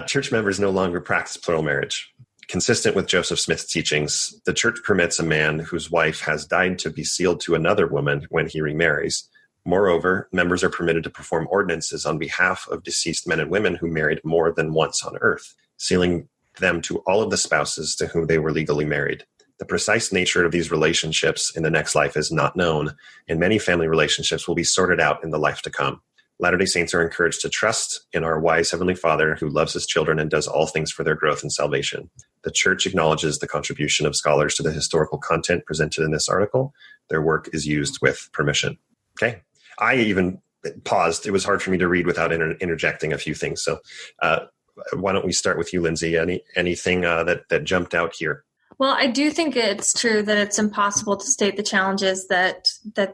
Church members no longer practice plural marriage. Consistent with Joseph Smith's teachings, the church permits a man whose wife has died to be sealed to another woman when he remarries. Moreover, members are permitted to perform ordinances on behalf of deceased men and women who married more than once on earth, sealing them to all of the spouses to whom they were legally married. The precise nature of these relationships in the next life is not known, and many family relationships will be sorted out in the life to come. Latter-day Saints are encouraged to trust in our wise Heavenly Father who loves his children and does all things for their growth and salvation. The Church acknowledges the contribution of scholars to the historical content presented in this article. Their work is used with permission. Okay. I even paused. It was hard for me to read without interjecting a few things. So why don't we start with you, Lindsay? Anything that jumped out here? Well, I do think it's true that it's impossible to state the challenges that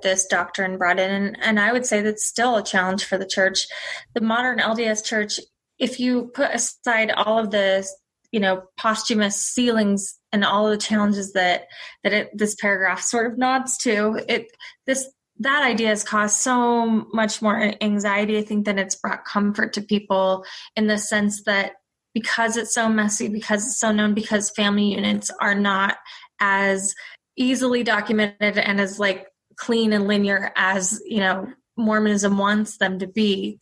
this doctrine brought in. And I would say that's still a challenge for the church. The modern LDS church, if you put aside all of the, posthumous sealings and all of the challenges that this paragraph sort of nods to, that idea has caused so much more anxiety, I think, than it's brought comfort to people, in the sense that because it's so messy, because it's so known, because family units are not as easily documented and as clean and linear as, Mormonism wants them to be.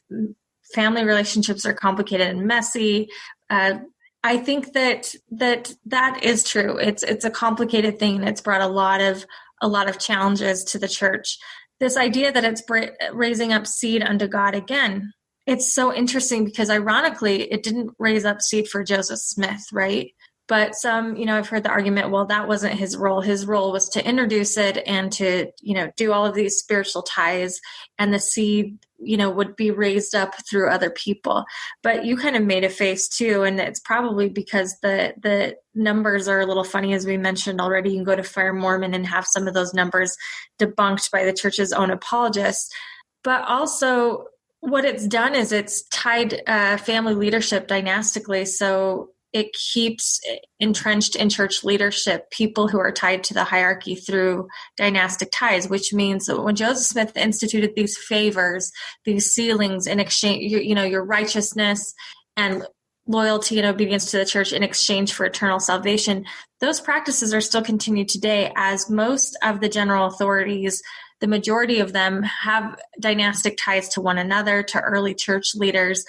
Family relationships are complicated and messy. I think that is true. It's a complicated thing, and it's brought a lot of challenges to the church. This idea that it's raising up seed unto God again. It's so interesting because ironically, it didn't raise up seed for Joseph Smith, right? But some, I've heard the argument, well, that wasn't his role. His role was to introduce it and to, do all of these spiritual ties, and the seed, would be raised up through other people. But you kind of made a face too, and it's probably because the numbers are a little funny, as we mentioned already. You can go to Fire Mormon and have some of those numbers debunked by the church's own apologists. But also, what it's done is it's tied family leadership dynastically. So it keeps entrenched in church leadership people who are tied to the hierarchy through dynastic ties, which means that when Joseph Smith instituted these favors, these sealings in exchange, your righteousness and loyalty and obedience to the church in exchange for eternal salvation, those practices are still continued today, as most of the general authorities, the majority of them, have dynastic ties to one another, to early church leaders.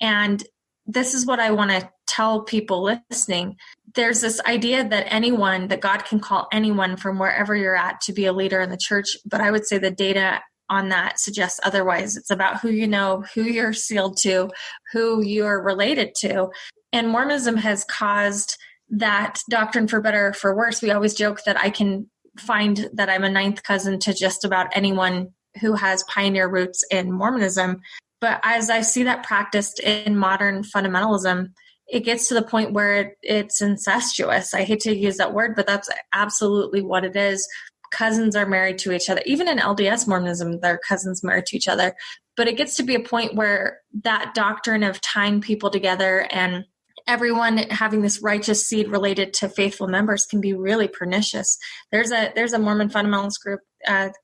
And this is what I want to tell people listening. There's this idea that God can call anyone from wherever you're at to be a leader in the church. But I would say the data on that suggests otherwise. It's about who you know, who you're sealed to, who you're related to. And Mormonism has caused that doctrine, for better or for worse. We always joke that I can find that I'm a ninth cousin to just about anyone who has pioneer roots in Mormonism. But as I see that practiced in modern fundamentalism, it gets to the point where it's incestuous. I hate to use that word, but that's absolutely what it is. Cousins are married to each other. Even in LDS Mormonism, their cousins married to each other. But it gets to be a point where that doctrine of tying people together and everyone having this righteous seed related to faithful members can be really pernicious. There's a Mormon fundamentalist group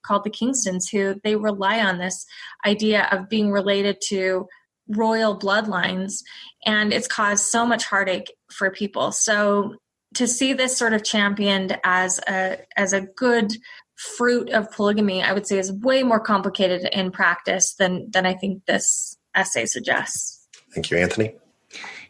called the Kingstons, who they rely on this idea of being related to royal bloodlines, and it's caused so much heartache for people. So to see this sort of championed as a good fruit of polygamy, I would say is way more complicated in practice than I think this essay suggests. Thank you, Anthony.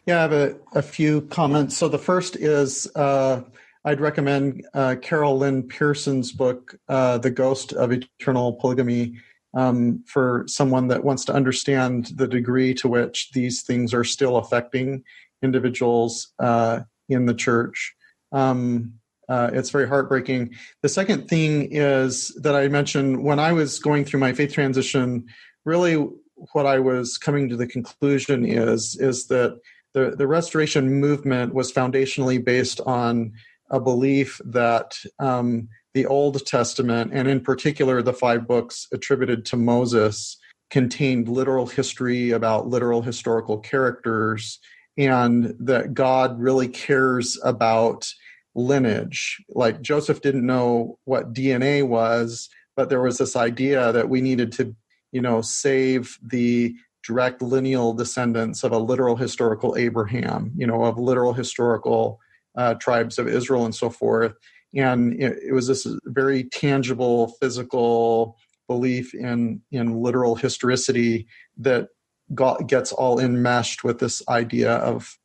Yeah, I have a few comments. So the first is I'd recommend Carol Lynn Pearson's book, The Ghost of Eternal Polygamy, for someone that wants to understand the degree to which these things are still affecting individuals in the church. It's very heartbreaking. The second thing is that I mentioned when I was going through my faith transition, really what I was coming to the conclusion is that the Restoration movement was foundationally based on a belief that the Old Testament, and in particular the 5 books attributed to Moses, contained literal history about literal historical characters, and that God really cares about lineage. Like Joseph didn't know what DNA was, but there was this idea that we needed to, save the direct lineal descendants of a literal historical Abraham, of literal historical tribes of Israel and so forth. And it was this very tangible, physical belief in literal historicity that gets all enmeshed with this idea of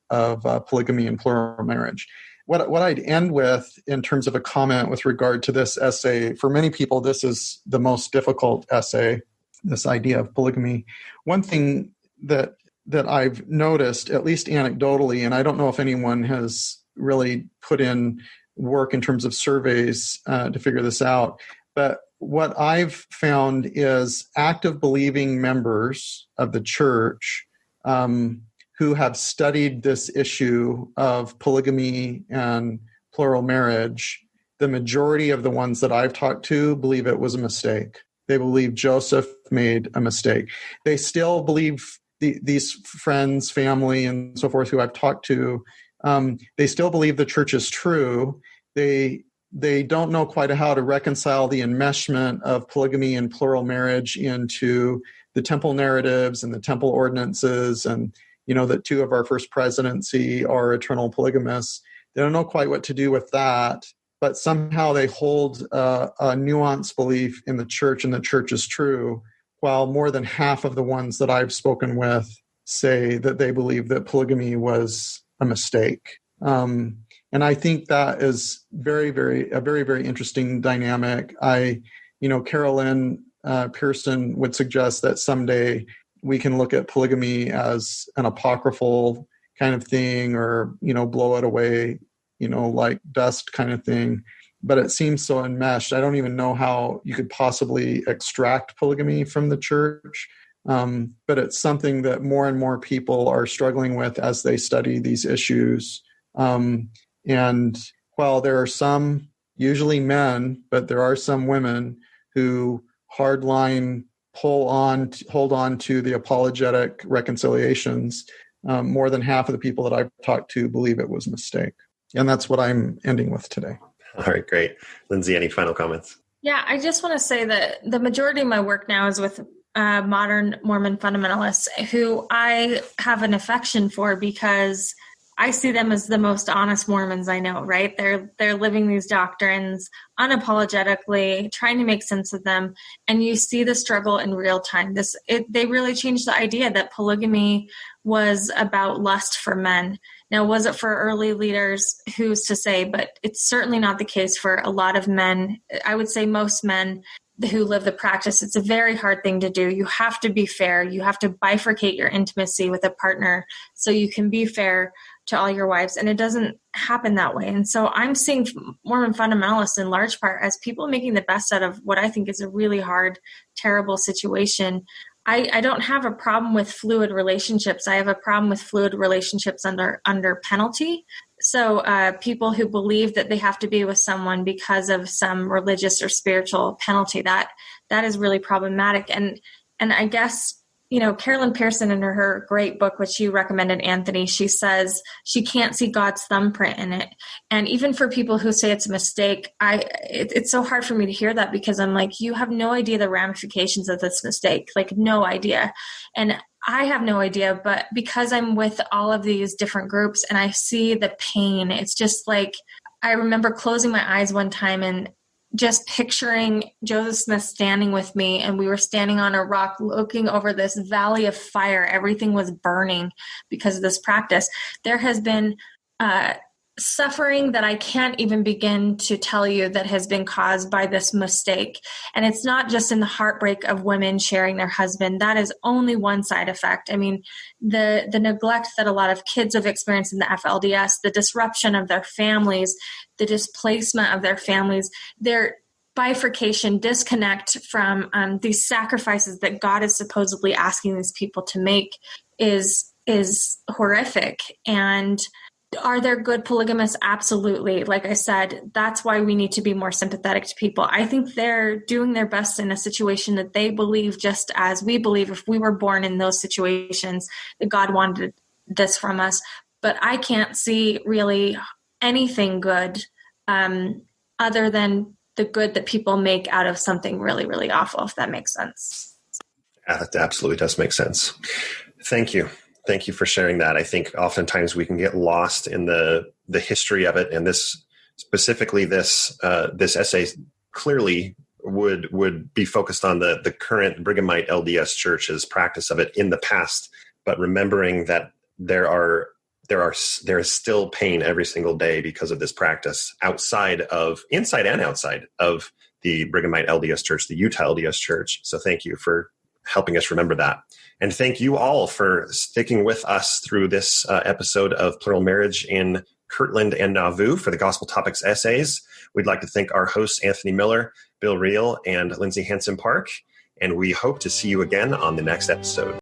polygamy and plural marriage. What I'd end with in terms of a comment with regard to this essay, for many people, this is the most difficult essay, this idea of polygamy. One thing that I've noticed, at least anecdotally, and I don't know if anyone has really put in work in terms of surveys to figure this out, but what I've found is active believing members of the church who have studied this issue of polygamy and plural marriage, the majority of the ones that I've talked to believe it was a mistake. They believe Joseph made a mistake. They still believe these friends, family, and so forth who I've talked to, they still believe the church is true. They don't know quite how to reconcile the enmeshment of polygamy and plural marriage into the temple narratives and the temple ordinances, and that 2 of our first presidency are eternal polygamists. They don't know quite what to do with that, but somehow they hold a nuanced belief in the church, and the church is true, while more than half of the ones that I've spoken with say that they believe that polygamy was a mistake. And I think that is a very, very interesting dynamic. Carol Lynn Pearson would suggest that someday we can look at polygamy as an apocryphal kind of thing, or, blow it away, like dust kind of thing. But it seems so enmeshed. I don't even know how you could possibly extract polygamy from the church. But it's something that more and more people are struggling with as they study these issues. And while there are some, usually men, but there are some women who hardline hold on to the apologetic reconciliations, more than half of the people that I've talked to believe it was a mistake. And that's what I'm ending with today. All right, great. Lindsay, any final comments? Yeah, I just want to say that the majority of my work now is with modern Mormon fundamentalists who I have an affection for because I see them as the most honest Mormons I know, right? They're living these doctrines unapologetically, trying to make sense of them, and you see the struggle in real time. They really changed the idea that polygamy was about lust for men. Now, was it for early leaders? Who's to say? But it's certainly not the case for a lot of men. I would say most men who live the practice. It's a very hard thing to do. You have to be fair. You have to bifurcate your intimacy with a partner so you can be fair to all your wives, and it doesn't happen that way. And so I'm seeing Mormon fundamentalists in large part as people making the best out of what I think is a really hard, terrible situation. I don't have a problem with fluid relationships. I have a problem with fluid relationships under penalty. So people who believe that they have to be with someone because of some religious or spiritual penalty, that is really problematic. And I guess Carolyn Pearson in her great book, which you recommended, Anthony, she says she can't see God's thumbprint in it. And even for people who say it's a mistake, it's so hard for me to hear that, because I'm like, you have no idea the ramifications of this mistake, like no idea. And I have no idea, but because I'm with all of these different groups and I see the pain, it's just like, I remember closing my eyes one time and just picturing Joseph Smith standing with me, and we were standing on a rock looking over this valley of fire. Everything was burning because of this practice. There has been suffering that I can't even begin to tell you that has been caused by this mistake. And it's not just in the heartbreak of women sharing their husband. That is only one side effect. I mean, the neglect that a lot of kids have experienced in the FLDS, the disruption of their families, the displacement of their families, their bifurcation, disconnect from these sacrifices that God is supposedly asking these people to make is horrific. And are there good polygamists? Absolutely. Like I said, that's why we need to be more sympathetic to people. I think they're doing their best in a situation that they believe, just as we believe if we were born in those situations, that God wanted this from us. But I can't see really anything good other than the good that people make out of something really, really awful, if that makes sense. Yeah, that absolutely does make sense. Thank you. Thank you for sharing that. I think oftentimes we can get lost in the history of it, and this specifically this essay clearly would be focused on the current Brighamite LDS Church's practice of it in the past, but remembering that there is still pain every single day because of this practice inside and outside of the Brighamite LDS Church, the Utah LDS Church. So thank you for helping us remember that. And thank you all for sticking with us through this episode of Plural Marriage in Kirtland and Nauvoo for the Gospel Topics essays. We'd like to thank our hosts, Anthony Miller, Bill Reel, and Lindsay Hansen Park. And we hope to see you again on the next episode.